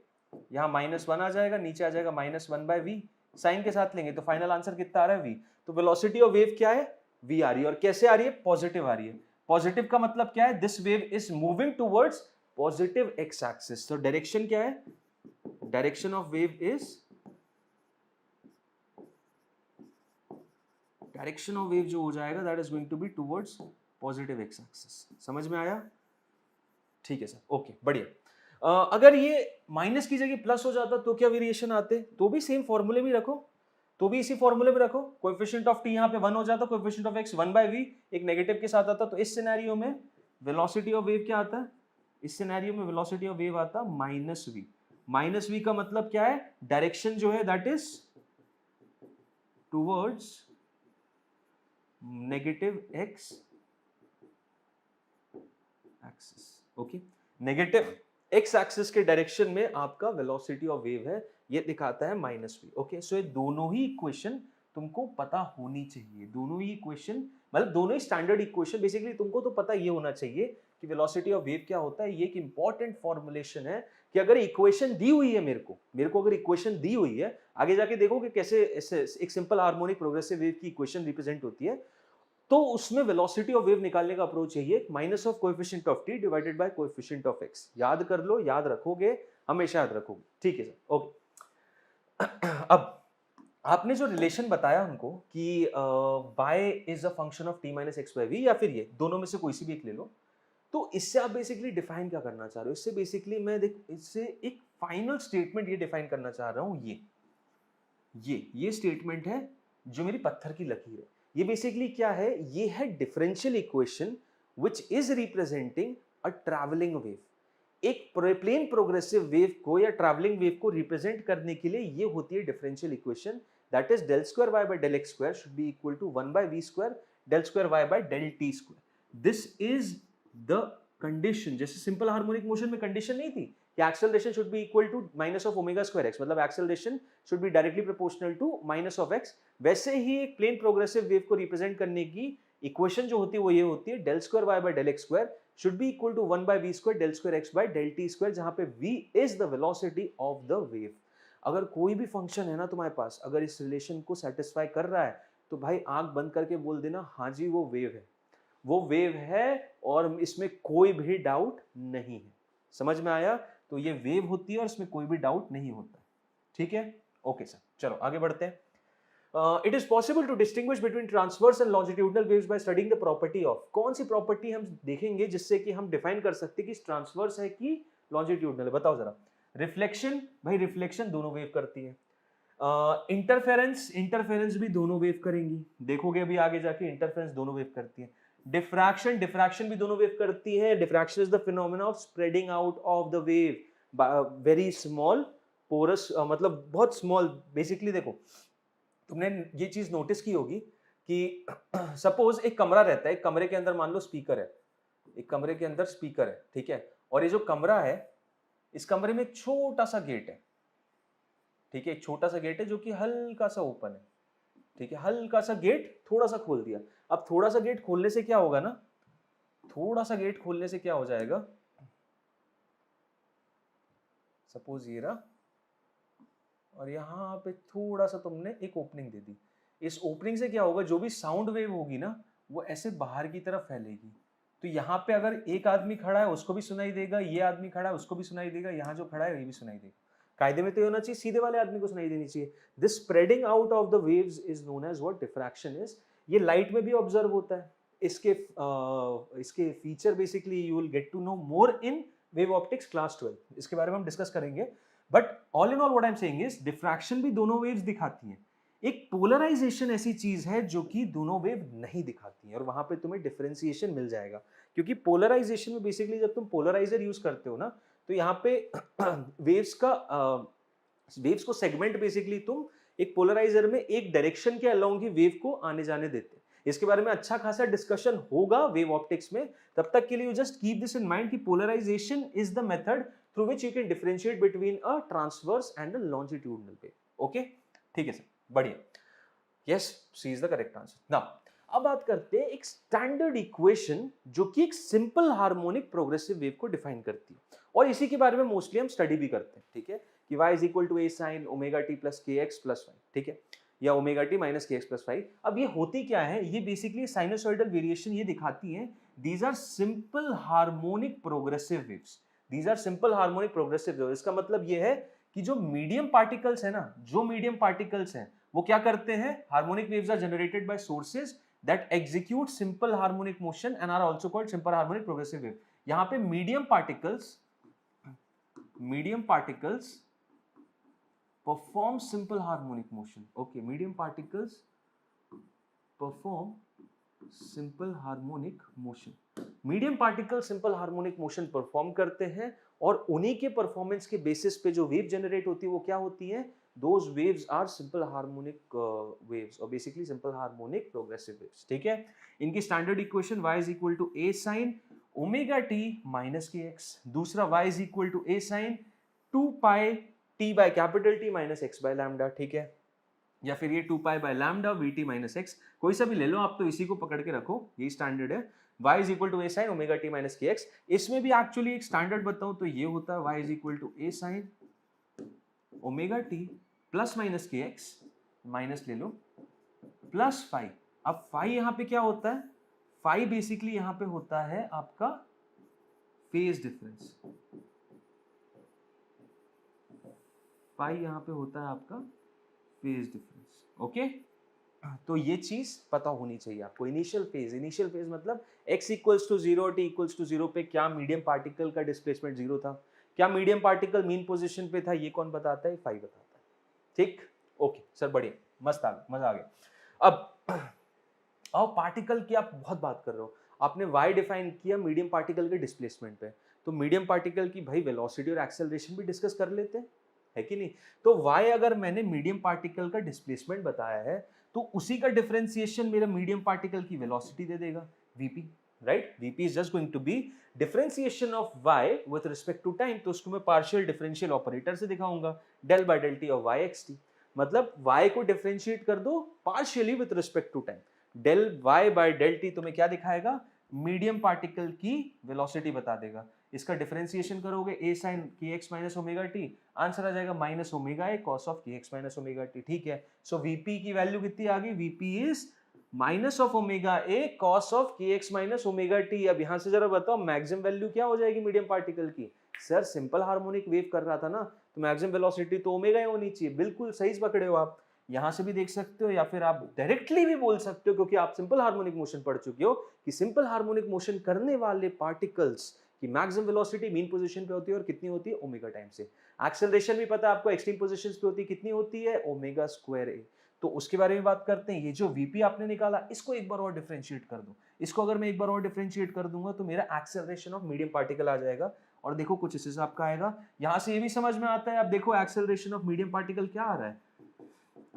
यहाँ -1 आ जाएगा, नीचे आ जाएगा -1/v, साइन के साथ लेंगे तो फाइनल आंसर कितना आ रहा है v। तो वेलोसिटी ऑफ वेव क्या है, v आ रही है, और कैसे आ रही है, पॉजिटिव आ रही है। पॉजिटिव का मतलब क्या है, this wave is moving towards positive x axis. तो डायरेक्शन क्या है, direction of wave is, direction of wave जो हो जाएगा that is going to be towards positive x axis. समझ में आया, ठीक है सर, ओके, बढ़िया। अगर ये माइनस की जगह प्लस हो जाता तो क्या वेरिएशन आते, तो भी सेम फॉर्मूले में रखो, तो भी इसी फॉर्मूले में रखो, कोएफिशिएंट ऑफ t यहाँ पे 1 हो जाता, कोएफिशिएंट ऑफ x 1/v एक नेगेटिव के साथ आता, तो इस सिनेरियो में वेलोसिटी ऑफ वेव क्या आता है, इस सिनेरियो में वेलोसिटी ऑफ वेव आता -v। -v का मतलब क्या है, डायरेक्शन जो है that is towards negative x axis, okay, negative x axis के डायरेक्शन में आपका वेलोसिटी ऑफ वेव है, ये दिखाता है -v, ओके। सो ये दोनों ही इक्वेशन तुमको पता होनी चाहिए, दोनों ही इक्वेशन मतलब दोनों ही स्टैंडर्ड इक्वेशन, बेसिकली तुमको तो पता ये होना चाहिए कि वेलोसिटी ऑफ वेव क्या होता है। ये एक इंपॉर्टेंट फॉर्मुलेशन है कि अगर इक्वेशन दी हुई है मेरे को अगर इक्वेशन दी हुई है, आगे जाके देखो कि कैसे एक सिंपल हार्मोनिक प्रोग्रेसिव वेव की इक्वेशन रिप्रेजेंट होती है, तो उसमें वेलोसिटी ऑफ वेव निकालने का अप्रोच यही है, minus of coefficient of t divided by coefficient of x। याद कर लो, याद रखोगे, हमेशा याद रखोगे, ठीक है सर, ओके। अब आपने जो रिलेशन बताया हमको कि y is a function of t minus x by v, या फिर ये दोनों में से कोई सी भी एक ले लो, तो इससे आप बेसिकली डिफाइन क्या करना चाह रहे हो, इससे बेसिकली मैं इससे एक फाइनल स्टेटमेंट ये डिफाइन करना चाह रहा हूं, ये स्टेटमेंट है जो मेरी पत्थर की लकीर है। ये बेसिकली क्या है, ये है differential equation which is representing a travelling wave. एक प्लेन प्रोग्रेसिव वेव को या ट्रैवलिंग वेव को रिप्रेजेंट करने के लिए ये होती है differential equation, that is del square y by del x square should be equal to 1 by v square del square y by del t square। This is the condition, जैसे simple harmonic motion में condition नहीं थी कि acceleration should be equal to minus of omega square X, मतलब acceleration should be directly proportional to minus of X, वैसे ही एक plane progressive wave को रिप्रेजेंट करने की इक्वेशन जो होती है वो ये होती है del square y by del x square should be equal to 1 by v square del square x by del t square, जहां पे v is the velocity of the wave। अगर कोई भी फंक्शन है ना तुम्हारे पास, अगर इस रिलेशन को सेटिस्फाई कर रहा है तो भाई आंख बंद करके बोल देना हाँ जी वो वेव है, वो वेव है और इसमें कोई भी डाउट नहीं है। समझ में आया, तो ये वेव होती है और इसमें कोई भी डाउट नहीं होता, ठीक है, ओके सर, चलो आगे बढ़ते हैं। It is possible to distinguish between transverse and longitudinal waves by studying the property of, कौन सी प्रॉपर्टी हम देखेंगे जिससे कि हम डिफाइन कर सकते हैं कि ट्रांसवर्स है कि लॉन्जिट्यूडनल है, बताओ जरा। रिफ्लेक्शन, भाई रिफ्लेक्शन दोनों वेव करती है। इंटरफेरेंस भी दोनों वेव करेंगी, देखोगे अभी आगे जाके इंटरफेरेंस दोनों वेव करती है। डिफ्रैक्शन भी दोनों वेव करती है। Diffraction is the phenomena of spreading out of the wave, very small pores, मतलब बहुत स्मॉल। बेसिकली देखो तुमने ये चीज नोटिस की होगी कि सपोज एक कमरा रहता है, एक कमरे के अंदर मान लो स्पीकर है, एक कमरे के अंदर स्पीकर है, ठीक है, और ये जो कमरा है इस कमरे में एक छोटा सा गेट है, ठीक है, एक छोटा सा गेट है जो कि हल्का सा ओपन है, ठीक है, हल्का सा गेट थोड़ा सा खोल दिया। अब थोड़ा सा गेट खोलने से क्या होगा ना, थोड़ा सा गेट खोलने से क्या हो जाएगा, सपोज ये रहा और यहां पे थोड़ा सा तुमने एक ओपनिंग दे दी, इस ओपनिंग से क्या होगा, जो भी साउंड वेव होगी ना वो ऐसे बाहर की तरफ फैलेगी। तो यहाँ पे अगर एक आदमी खड़ा है उसको भी सुनाई देगा, ये आदमी खड़ा है उसको भी सुनाई देगा, यहाँ जो खड़ा है ये भी सुनाई देगा। कायदे में तो होना चाहिए सीधे वाले आदमी को सुनाई देनी चाहिए। This spreading out of the waves is known as what diffraction is. ये लाइट में भी ऑब्जर्व होता है, इसके feature basically you will get to know more in wave optics class 12, इसके बारे में हम डिस्कस करेंगे। But all in all what I am saying is diffraction भी दोनों वेव्स दिखाती हैं। एक पोलराइजेशन ऐसी चीज है जो कि दोनों वेव नहीं दिखाती है, और वहां पे तुम्हें डिफरेंशिएशन मिल जाएगा, क्योंकि पोलराइजेशन में बेसिकली जब तुम पोलराइजर यूज करते हो ना, तो यहाँ पे वेव्स को सेगमेंट बेसिकली तुम एक पोलराइजर में एक डायरेक्शन के अलोंग ही वेव को आने जाने देते हैं। इसके बारे में अच्छा खासा डिस्कशन होगा वेव ऑप्टिक्स में, तब तक के लिए you just keep this in mind कि polarisation is the method through which you can differentiate between a transverse and a longitudinal wave. Okay, ठीक है सर, बढ़िया। Yes, C is the correct answer. Now अब बात करते हैं एक standard equation जो कि एक सिंपल हार्मोनिक प्रोग्रेसिव वेव को डिफाइन करती है, और इसी के बारे में मोस्टली हम स्टडी भी करते हैं, ठीक है, कि y is equal to a sin omega t plus kx plus y, ठीक है, या ओमेगा टी माइनस के एक्स प्लस वाई। अब ये होती क्या है, ये बेसिकली साइनोसॉइडल वेरिएशन ये दिखाती है। These are simple harmonic progressive waves, these are simple harmonic progressive waves. इसका मतलब ये है कि जो मीडियम पार्टिकल्स है ना, जो मीडियम पार्टिकल्स हैं वो क्या करते हैं, harmonic waves are generated by sources that execute simple harmonic motion and are also called simple harmonic progressive wave. यहाँ पे medium particles perform simple harmonic motion. Okay, medium particles perform simple harmonic motion. Medium particle simple harmonic motion perform करते हैं, और उन्हीं के performance के basis पे जो वेव जनरेट होती है वो क्या होती है, those waves are simple harmonic waves, और basically simple harmonic progressive waves, ठीक है। इनकी standard equation y is equal to a sin omega t minus के एक्स, दूसरा y is equal to a sin 2 pi t by capital T minus x by lambda, ठीक है, या फिर ये 2 pi by lambda V minus X, कोई सा भी ले लो आप, तो इसी को पकड़ के रखो, यही स्टैंडर्ड है। y is equal to a sin omega t minus के एक्स। इसमें भी एक्चुअली एक स्टैंडर्ड बताऊं तो ये होता है y is equal to a sin omega t plus minus के एक्स, माइनस ले लो, प्लस फाई। अब फाई यहाँ पे क्या होता है, फाई बेसिकली यहाँ पे होता है आपका फेज डिफरेंस, पाई यहाँ पे होता है आपका फेज डिफरेंस। ओके, तो ये चीज पता होनी चाहिए आपको। इनिशियल फेज मतलब x equals to 0 t equals to 0 पे क्या मीडियम पार्टिकल का डिस्प्लेसमेंट 0 था, क्या मीडियम पार्टिकल मीन पोजीशन पे था, ये कौन बताता है, फाई बताता है, ठीक। ओके सर, बढ़िया, मस्त आ गया, मजा आ गया। अब पार्टिकल की आप बहुत बात कर रहे हो, आपने y डिफाइन किया मीडियम पार्टिकल के डिस्प्लेसमेंट पे, तो मीडियम पार्टिकल की भाई वेलोसिटी और एक्सेलरेशन भी डिस्कस कर लेते हैं, है कि नहीं। तो y अगर मैंने मीडियम पार्टिकल का डिस्प्लेसमेंट बताया है, तो उसी का डिफरेंशिएशन मेरा मीडियम पार्टिकल की वेलोसिटी दे देगा, vp, right. vp is just going to be differentiation of y with respect to time, तो उसको मैं पार्शियल डिफरेंशियल ऑपरेटर से दिखाऊंगा, del by del t of y x t, मतलब y को डिफरेंशिएट कर दो partially with respect to time, del y by del t तुम्हें क्या दिखाएगा, मीडियम पार्टिकल की वेलोसिटी बता देगा। इसका डिफरेंशिएशन करोगे a sin kx minus omega T, answer आ जाएगा minus omega A cos of kx minus omega T, ठीक है। सो vp की वैल्यू कितनी आ गई, vp is minus of omega A cos of kx minus omega T. अब यहां से जरा बताओ मैक्सिमम वैल्यू क्या हो जाएगी मीडियम पार्टिकल की, सर सिंपल हार्मोनिक वेव कर रहा था ना, तो मैक्सिमम वेलोसिटी तो ओमेगा ए होनी चाहिए, बिल्कुल सही पकड़े हो आप। यहां से भी देख सकते हो, या फिर आप डायरेक्टली भी बोल सकते हो, क्योंकि आप सिंपल हार्मोनिक मोशन पढ़ चुके हो, कि सिंपल हार्मोनिक मोशन करने वाले पार्टिकल्स की मैक्सिमम वेलोसिटी मीन पोजीशन पे होती है, और कितनी होती है, ओमेगा टाइम से। एक्सेलरेशन भी पता है आपको, एक्सट्रीम पोजीशंस पे होती है, कितनी होती है, ओमेगा स्क्वायर ए। तो उसके बारे में बात करते हैं। ये जो वीपी आपने निकाला, इसको एक बार और डिफरेंशिएट कर दो, इसको अगर मैं एक बार और डिफरेंशिएट कर दूंगा तो मेरा एक्सेलरेशन ऑफ मीडियम पार्टिकल आ जाएगा, और देखो कुछ इस हिसाब का आएगा। यहां से ये भी समझ में आता है, आप देखो एक्सेलरेशन ऑफ मीडियम पार्टिकल क्या आ रहा है,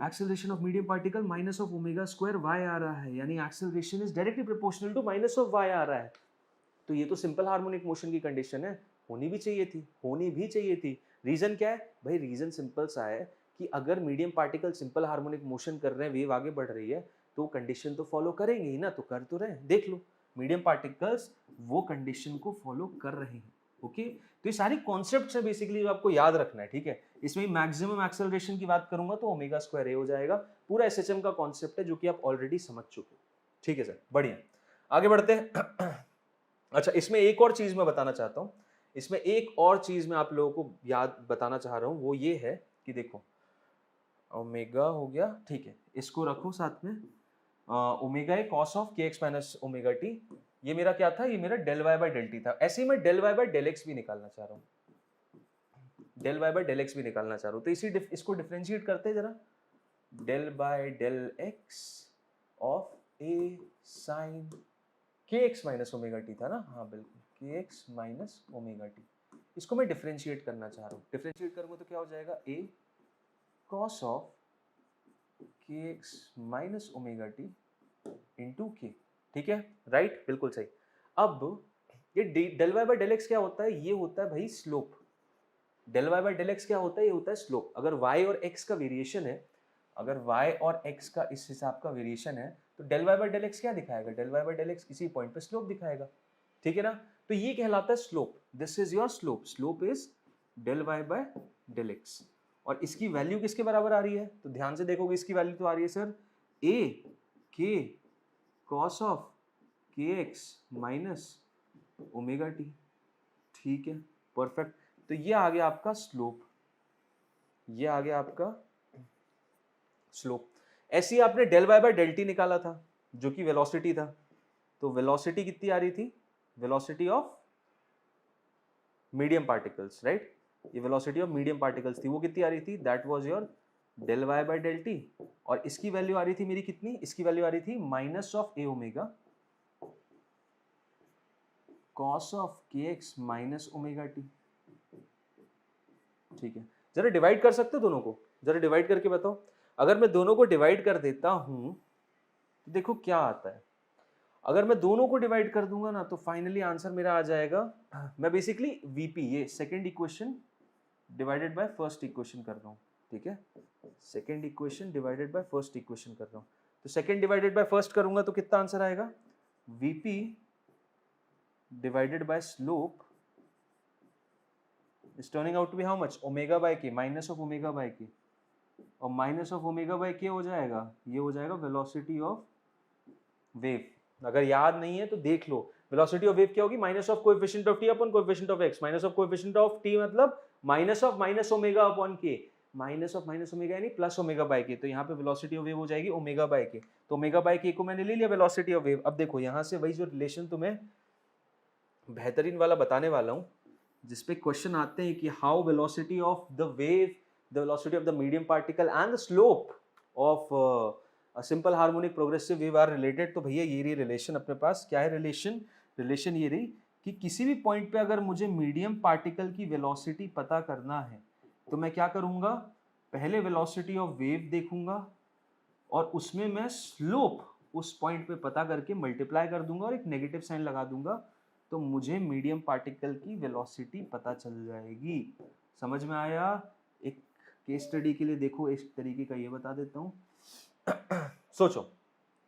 acceleration of medium particle minus of omega square Y आ रहा है, यानी acceleration is directly proportional to minus of Y आ रहा है। तो ये तो सिंपल हार्मोनिक मोशन की कंडीशन है, होनी भी चाहिए थी। रीजन क्या है भाई, रीजन सिंपल सा है कि अगर medium particle simple harmonic motion कर रहे हैं, वेव आगे बढ़ रही है, तो कंडीशन तो फॉलो करेंगे ही ना, तो कर तो रहे हैं, देख लो मीडियम पार्टिकल्स वो कंडीशन को फॉलो कर रहे हैं। ओके, तो ये सारी कॉन्सेप्ट्स है बेसिकली जो आपको याद रखना है, ठीक है। इसमें मैक्सिमम एक्सेलरेशन की बात करूंगा तो ओमेगा स्क्वायर ए हो जाएगा, पूरा एसएचएम का कॉन्सेप्ट है जो कि आप ऑलरेडी समझ चुके हो, ठीक है सर, बढ़िया, आगे बढ़ते हैं। अच्छा, इसमें एक और चीज मैं बताना चाहता हूँ, इसमें एक और चीज मैं आप लोगों को याद बताना चाह रहा हूँ, वो ये है कि देखो ओमेगा हो गया, ठीक है, इसको रखो साथ में, ओमेगा ए कॉस ऑफ के एक्स माइनस ओमेगा टी, ये मेरा क्या था, ये मेरा del y by del t था। ऐसे ही मैं del y by del x भी निकालना चाह रहा हूँ, del y by del x भी निकालना चाह रहा हूँ। तो इसको डिफरेंशिएट करते हैं जरा, del by del x of a sine k x minus omega t था ना, हाँ बिल्कुल, के एक्स माइनस ओमेगा टी, इसको मैं डिफरेंशिएट करना चाह रहा हूँ। डिफरेंशिएट करूँगा तो क्या हो जाएगा, ए कॉस ऑफ के x minus omega t into k, ठीक है, राइट, बिल्कुल सही। अब ये del y by del x क्या होता है, ये होता है भाई slope. Del y by del x क्या होता है, ये होता है स्लोप। अगर y और x का वेरिएशन है, अगर y और x का इस हिसाब का वेरिएशन है, तो del y by del x क्या दिखाएगा, del y by del x किसी पॉइंट पे स्लोप दिखाएगा, ठीक है ना। तो ये कहलाता है slope, this is your slope, slope is del y by del x. और इसकी वैल्यू किसके बराबर आ रही है, तो ध्यान से देखोगे इसकी वैल्यू तो आ रही है sir a k cos of के एक्स माइनस ओमेगा टी, ठीक है, परफेक्ट। तो ये आ गया आपका स्लोप, ये आ गया आपका स्लोप। ऐसे ही आपने del y by del t निकाला था जो कि वेलोसिटी था, तो वेलोसिटी कितनी आ रही थी, velocity of medium particles, right, ये वेलोसिटी ऑफ मीडियम पार्टिकल्स थी, वो कितनी आ रही थी, that was your del y by del t. और इसकी वैल्यू आ रही थी मेरी कितनी, इसकी वैल्यू आ रही थी minus of A omega cos of के एक्स माइनस ओमेगा टी, ठीक है। जरा डिवाइड कर सकते हो दोनों को, जरा डिवाइड करके बताओ। अगर मैं दोनों को डिवाइड कर देता हूं तो देखो क्या आता है। अगर मैं दोनों को डिवाइड कर दूंगा ना तो फाइनली आंसर मेरा आ जाएगा, मैं बेसिकली वीपी ये second equation divided by first equation कर रहा हूँ, ठीक है, second equation divided by first equation कर रहा हूँ। तो सेकंड डिवाइडेड बाय फर्स्ट करूंगा तो कितना आंसर आएगा, VP divided by slope is turning out to be how much, omega by के माइनस ऑफ ओमेगा बाय के, और माइनस ऑफ ओमेगा बाय के हो जाएगा, ये हो जाएगा वेलोसिटी ऑफ वेव। अगर याद नहीं है तो देख लो, वेलोसिटी ऑफ वेव क्या होगी, minus of coefficient of T upon coefficient of X, minus of coefficient of T मतलब minus of minus omega upon K, minus of minus omega यानी प्लस ओमेगा बाय के। तो यहाँ पे velocity of wave हो जाएगी omega by K, तो omega by के को मैंने ले लिया वेलोसिटी ऑफ वेव। अब देखो यहाँ से वही जो रिलेशन तुम्हें बेहतरीन वाला बताने वाला हूँ, जिसपे क्वेश्चन आते हैं कि how velocity of the wave, the velocity of the medium particle and the slope of a simple harmonic progressive wave are related. तो भैया ये रही रिलेशन अपने पास, क्या है रिलेशन, रिलेशन ये रही कि किसी भी पॉइंट पे अगर मुझे मीडियम पार्टिकल की वेलोसिटी पता करना है तो मैं क्या करूँगा, पहले वेलोसिटी ऑफ वेव देखूंगा और उसमें मैं स्लोप उस पॉइंट पे पता करके मल्टीप्लाई कर दूंगा और एक नेगेटिव साइन लगा दूंगा, तो मुझे मीडियम पार्टिकल की वेलोसिटी पता चल जाएगी। समझ में आया। एक केस स्टडी के लिए देखो इस तरीके का, ये बता देता हूँ। सोचो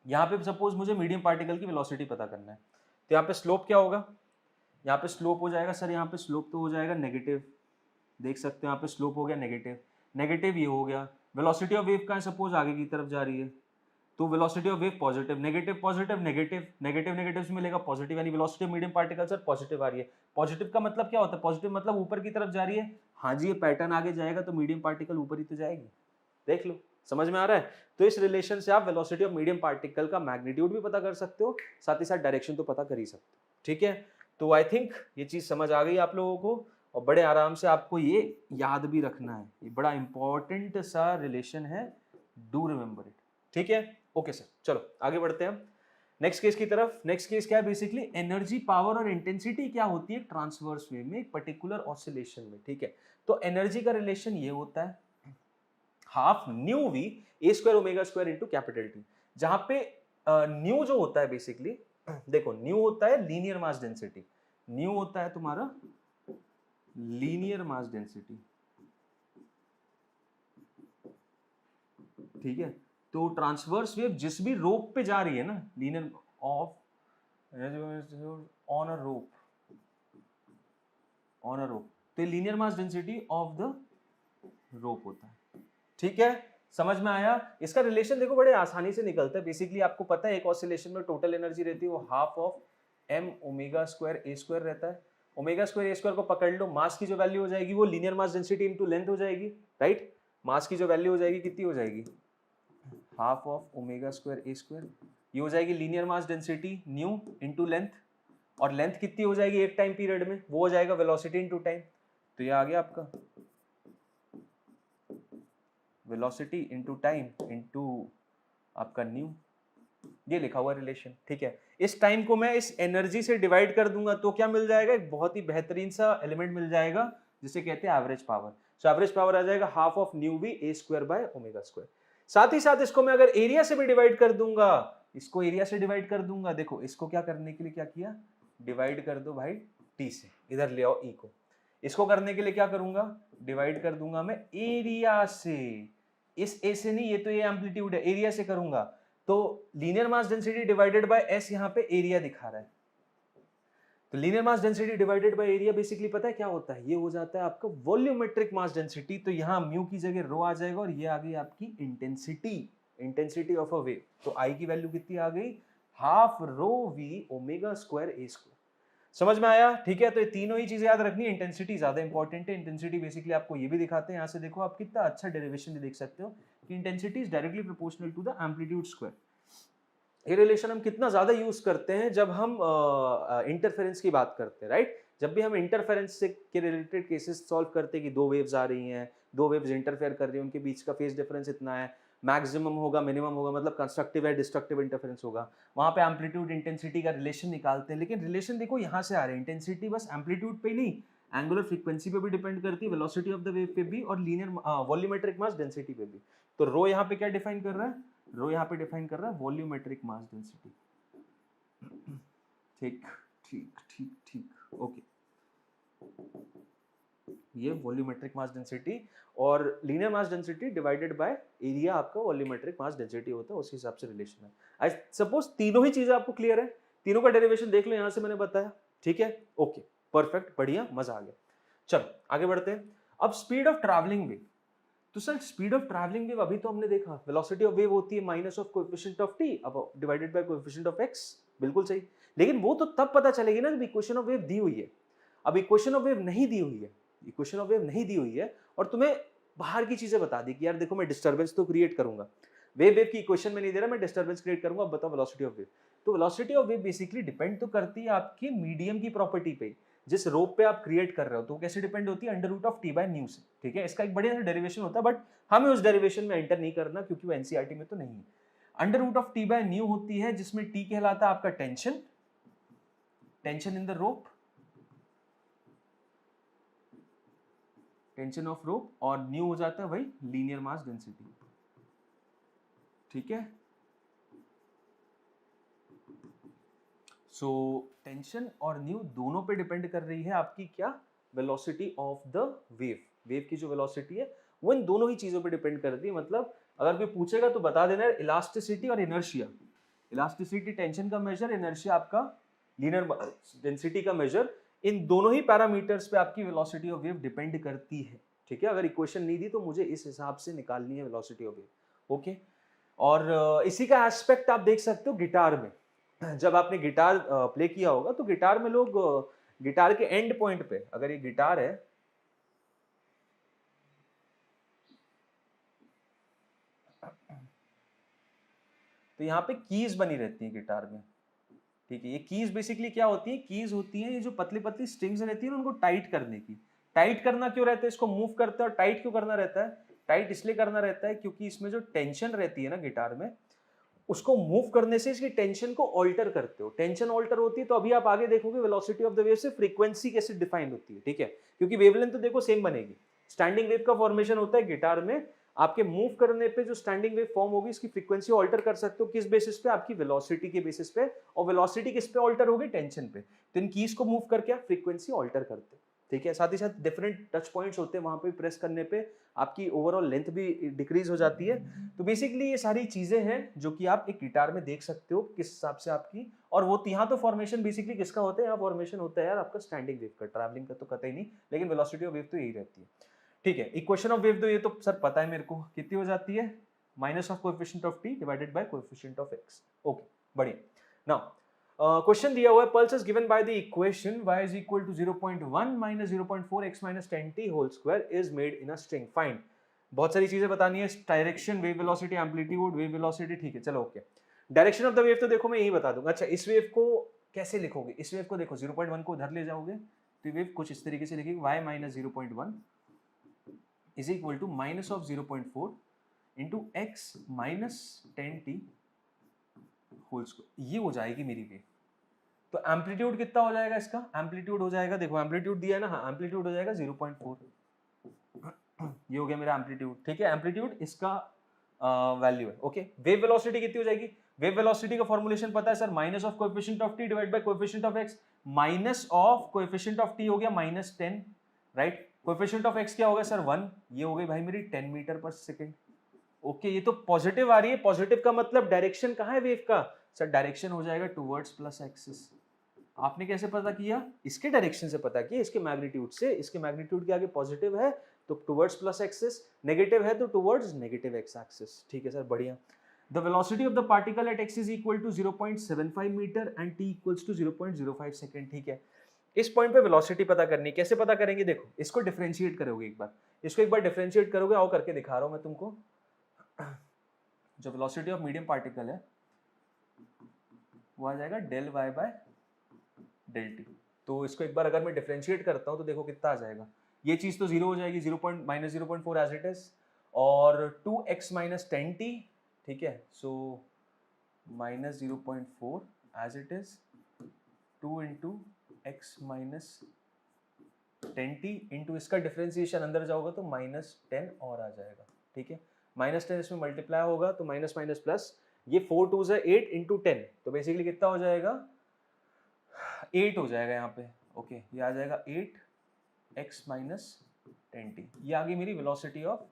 यहाँ पे सपोज मुझे मीडियम पार्टिकल की वेलोसिटी पता करना है, तो यहाँ पे स्लोप क्या होगा, यहाँ पे स्लोप हो जाएगा सर, यहाँ पे स्लोप तो हो जाएगा नेगेटिव, देख सकते हो यहाँ पे स्लोप हो गया नेगेटिव, नेगेटिव ये हो गया। वेलोसिटी ऑफ वेव का है सपोज आगे की तरफ जा रही है, तो velocity of wave positive, negative positive negative, negative negative से मिलेगा पॉजिटिव, यानी velocity of medium particle sir positive आ रही है। पॉजिटिव का मतलब क्या होता है, पॉजिटिव मतलब ऊपर की तरफ जा रही है, हाँ जी, ये पैटर्न आगे जाएगा तो मीडियम पार्टिकल ऊपर ही तो जाएगी, देख लो, समझ में आ रहा है। तो इस रिलेशन से आप वेलोसिटी ऑफ मीडियम पार्टिकल का मैग्नीट्यूड भी पता कर सकते हो, साथ ही साथ डायरेक्शन तो पता कर ही सकते हो, ठीक है। तो आई थिंक ये चीज समझ आ गई आप लोगों को, और बड़े आराम से आपको ये याद भी रखना है, ये बड़ा इंपॉर्टेंट सा रिलेशन है, डू रिमेंबर इट, ठीक है। ओके सर, चलो आगे बढ़ते हैं नेक्स्ट केस की तरफ। नेक्स्ट केस क्या है, बेसिकली एनर्जी, पावर और इंटेंसिटी क्या होती है ट्रांसवर्स वेव में, एक पर्टिकुलर ऑसिलेशन में, ठीक है। तो एनर्जी का रिलेशन ये होता है half new V A square omega square into capital T, जहां पे न्यू जो होता है बेसिकली, देखो न्यू होता है लीनियर मास डेंसिटी, न्यू होता है तुम्हारा लीनियर मास डेंसिटी, ठीक है। तो ट्रांसवर्स वेव जिस भी रोप पे जा रही है ना, linear of on a rope, on a rope, तो linear mass density of the rope होता है, ठीक है। समझ में आया। इसका रिलेशन देखो बड़े आसानी से निकलता है, बेसिकली आपको पता है एक ऑसिलेशन में टोटल एनर्जी रहती है वो half of m omega square a square रहता है। ओमेगा स्क्वायर ए स्क्वायर को पकड़ लो, मास की जो वैल्यू हो जाएगी वो linear mass density into length हो जाएगी, राइट। मास की जो वैल्यू हो जाएगी कितनी हो जाएगी, half of omega square a square, ये हो जाएगी linear mass density new into length, और लेंथ कितनी हो जाएगी एक टाइम पीरियड में, वो हो जाएगा वेलोसिटी इनटू टाइम। तो ये आ गया आपका वेलोसिटी इनटू टाइम इनटू आपका न्यू, ये लिखा हुआ रिलेशन, ठीक है। इस टाइम को मैं इस एनर्जी से डिवाइड कर दूंगा तो क्या मिल जाएगा, एक बहुत ही बेहतरीन सा एलिमेंट मिल जाएगा जिसे कहते हैं average power. So average power आ जाएगा half of nu B A square by omega square. साथ ही साथ इसको मैं अगर एरिया से भी डिवाइड कर दूंगा, इसको एरिया से डिवाइड कर दूंगा, देखो इसको क्या करने के लिए क्या किया, डिवाइड कर दो भाई टी से, इधर ले आओ ई को। इसको करने के लिए क्या करूंगा, डिवाइड कर दूंगा मैं एरिया से, इस ए से नहीं, ये तो ये एम्पलीट्यूड है, एरिया से करूंगा। तो linear mass density divided by S, यहाँ पे एरिया दिखा रहा है, तो linear mass density divided by area basically पता है क्या होता है, ये हो जाता है आपका वॉल्यूमेट्रिक मास डेंसिटी। तो यहाँ म्यू की जगह रो आ जाएगा और ये आ गई आपकी intensity, intensity of a wave. तो आई की वैल्यू कितनी आ गई, half rho v omega square a square. समझ में आया, ठीक है। तो ये तीनों ही चीजें याद रखनी है, इंटेंसिटी ज्यादा इंपॉर्टेंट है। इंटेंसिटी बेसिकली आपको ये भी दिखाते हैं, यहाँ से देखो आप कितना अच्छा डेरिवेशन भी देख सकते हो कि intensity is directly proportional to the amplitude square. ये रिलेशन हम कितना ज्यादा यूज करते हैं जब हम इंटरफेरेंस की बात करते हैं, राइट। जब भी हम इंटरफेरेंस से के रिलेटेड केसेस सॉल्व करते हैं कि दो वेव्स आ रही हैं, दो वेव्स इंटरफेयर कर रही हैं, उनके बीच का फेज डिफरेंस इतना है, मैक्सिमम होगा मिनिमम होगा, मतलब कंस्ट्रक्टिव है डिस्ट्रक्टिव इंटरफेरेंस होगा, वहां पे एम्पलीट्यूड इंटेंसिटी का रिलेशन निकालते हैं। लेकिन रिलेशन देखो यहाँ से आ रहा है, इंटेंसिटी बस एम्पलीट्यूड पे नहीं, एंगुलर फ्रीक्वेंसी पे भी डिपेंड करती है, वेलोसिटी ऑफ द वेव पे भी, और लीनियर वॉल्यूमेट्रिक मास डेंसिटी पे भी। तो रो यहाँ पे क्या डिफाइन कर रहा है, रो यहाँ पे डिफाइन कर रहा है वॉल्यूमेट्रिक मास डेंसिटी। ठीक ठीक ठीक ठीक, ओके, ये वॉल्यूमेट्रिक मास डेंसिटी, और linear mass density divided by area आपका वॉल्यूमेट्रिक मास डेंसिटी होता है, उसी हिसाब से रिलेशन है। आई सपोज तीनों ही चीजें आपको क्लियर है, तीनों का डेरिवेशन देख लो, यहां से मैंने बताया, ठीक है, ओके, परफेक्ट, बढ़िया, मजा आ गया। चलो आगे बढ़ते हैं। अब स्पीड ऑफ ट्रैवलिंग वेव, तो sir speed of travelling wave अभी तो हमने देखा, वेलोसिटी ऑफ वेव होती है minus of coefficient of T अब divided by coefficient of X, बिल्कुल सही। लेकिन वो तो तब पता चलेगी ना जब इक्वेशन ऑफ वेव दी हुई है। अब इक्वेशन ऑफ वेव नहीं दी हुई है, इक्वेशन ऑफ वेव नहीं दी हुई है, और तुम्हें बाहर की चीजें बता दी कि यार देखो मैं डिस्टर्बेंस तो क्रिएट करूंगा, वेव की इक्वेशन में नहीं दे रहा, मैं डिस्टर्बेंस क्रिएट करूंगा, अब बताओ वेलोसिटी ऑफ वेव। तो velocity of wave basically depend तो करती है आपके मीडियम की प्रॉपर्टी पे, जिस रोप पे आप क्रिएट कर रहे हो, तो कैसे डिपेंड होती है, under root of T by nu से, ठीक है। इसका एक बढ़िया सा डेरिवेशन होता है, बट हमें उस डेरिवेशन में एंटर नहीं करना क्योंकि वो एनसीईआरटी में तो नहीं है। Under root of T by nu होती है जिसमें टी कहलाता है आपका tension, tension in the rope, tension of rope, और न्यू हो जाता है वही लीनियर मास डेंसिटी, ठीक है। सो टेंशन और न्यू दोनों पे डिपेंड कर रही है आपकी क्या, velocity of the wave, wave की जो वेलोसिटी है वो इन दोनों ही चीजों पे डिपेंड करती है। मतलब अगर कोई पूछेगा तो बता देना इलास्टिसिटी और इनर्शिया, इलास्टिसिटी टेंशन का मेजर, इनर्शिया आपका लीनियर डेंसिटी का मेजर, इन दोनों ही पैरामीटर्स पे आपकी वेलोसिटी ऑफ वेव डिपेंड करती है, ठीक है। अगर इक्वेशन नहीं दी तो मुझे इस हिसाब से निकालनी है वेलोसिटी ऑफ वेव, ओके। और इसी का एस्पेक्ट आप देख सकते हो गिटार में, जब आपने गिटार प्ले किया होगा तो गिटार में लोग गिटार के एंड पॉइंट पे, अगर ये गिटार है तो यहाँ पे कीज बनी रहती है गिटार में, ठीक है। ये कीज बेसिकली क्या होती है, कीज होती है ये जो पतली पतली स्ट्रिंग्स रहती है उनको टाइट करने की। टाइट करना क्यों रहता है, इसको मूव करते हैं, और टाइट क्यों करना रहता है, टाइट इसलिए करना रहता है क्योंकि इसमें जो टेंशन रहती है ना गिटार में, उसको मूव करने से इसकी टेंशन को ऑल्टर करते हो, टेंशन ऑल्टर होती है तो अभी आप आगे देखोगे वेलोसिटी ऑफ द वेव से फ्रीक्वेंसी कैसे डिफाइन होती है, ठीक है। क्योंकि वेवलेंथ तो देखो सेम बनेगी, स्टैंडिंग वेव का फॉर्मेशन होता है गिटार में, आपके मूव करने पे जो स्टैंडिंग वेव फॉर्म होगी इसकी फ्रीक्वेंसी ऑल्टर कर सकते हो, किस बेसिस पे, आपकी वेलोसिटी के बेसिस पे, और वेलोसिटी किस पे ऑल्टर होगी, टेंशन पे। तो इन कीज को मूव करके आप फ्रीक्वेंसी ऑल्टर करते हो, ठीक है। साथ ही साथ डिफरेंट टच पॉइंट्स होते हैं, वहां पे प्रेस करने पे आपकी ओवरऑल लेंथ भी डिक्रीज हो जाती है। तो बेसिकली ये सारी चीजें हैं जो कि आप एक गिटार में देख सकते हो किस हिसाब से आपकी, और वो यहाँ तो फॉर्मेशन बेसिकली किसका होता है, यहाँ फॉर्मेशन होता है यार आपका स्टैंडिंग वेव का, ट्रैवलिंग का तो कतई नहीं, लेकिन वेलोसिटी ऑफ वेव तो यही रहती है, ठीक है। इक्वेशन ऑफ वेव तो ये तो सर पता है मेरे को, कितनी हो जाती है, minus of coefficient of T divided by coefficient of x, okay, बढ़िया। नाउ क्वेश्चन दिया हुआ है, pulse is given by the equation y is equal to 0.1 minus 0.4 x minus 10t whole square is made in a string, find बहुत सारी चीजें बतानी है, direction, wave velocity, amplitude, wave velocity, ठीक है चलो okay. Direction of the wave तो देखो मैं यही बता दूंगा। अच्छा इस वेव को कैसे लिखोगे, इस वेव को देखो 0.1 को उधर ले जाओगे तो ये वेव कुछ इस तरीके से लिखेगी, y minus 0.1 is equal to minus of 0.4 into x minus 10t whole square, ये हो जाएगी मेरी वेव। तो एम्पलीट्यूड कितना हो जाएगा इसका, एम्पलीट्यूड हो जाएगा, देखो एम्पलीट्यूड दिया है ना, हाँ एम्पलीट्यूड हो जाएगा 0.4, ये हो गया मेरा एम्पलीट्यूड, ठीक है, एम्पलीट्यूड इसका वैल्यू है, ओके। वेव वेलोसिटी कितनी हो जाएगी, वेव वेलोसिटी का फॉर्मुलेशन पता है sir, minus of coefficient of t divide by coefficient of x, minus of coefficient of t हो गया -10, राइट, कोएफिशिएंट ऑफ x क्या होगा सर 1, ये हो गई भाई मेरी 10 मीटर पर सेकंड, ओके। ये तो पॉजिटिव आ रही है, पॉजिटिव का मतलब डायरेक्शन कहाँ है वेव का, सर डायरेक्शन हो जाएगा टुवर्ड्स प्लस एक्सिस। आपने कैसे पता किया, इसके डायरेक्शन से पता किया, इसके मैग्नीट्यूड से, इसके मैग्नीट्यूड के आगे पॉजिटिव है तो टुवर्ड्स प्लस एक्सिस, नेगेटिव है तो टुवर्ड्स नेगेटिव एक्स एक्सिस, ठीक है सर बढ़िया। The velocity of the particle at x is equal to 0.75 metre and t equals to 0.05 second, ठीक है। इस पॉइंट पे वेलोसिटी पता करनी, कैसे पता करेंगे, देखो इसको डिफरेंशिएट करोगे एक बार, इसको एक बार डिफरेंशिएट करोगे, आओ करके दिखा रहा हूं मैं तुमको। जो वेलोसिटी ऑफ मीडियम पार्टिकल है वो आ जाएगा del y by del t. तो इसको एक बार अगर मैं डिफरेंशिएट करता हूं तो देखो कितना आ जाएगा, ये चीज तो जीरो हो जाएगी, माइनस 0.4 एज इट इज, और 2x माइनस 10t, ठीक है, so minus 0.4 as it is, 2 into x minus 10t into इसका डिफरेंशिएशन अंदर जाओगा तो -10 और आ जाएगा, ठीक है, -10 इसमें मल्टीप्लाई होगा तो माइनस माइनस प्लस, ये 4 2 से 8 इंटू 10, तो बेसिकली कितना हो जाएगा 8 हो जाएगा यहाँ पे, ओके, ये आ जाएगा 8x माइनस 10t, ये आ गई मेरी वेलोसिटी ऑफ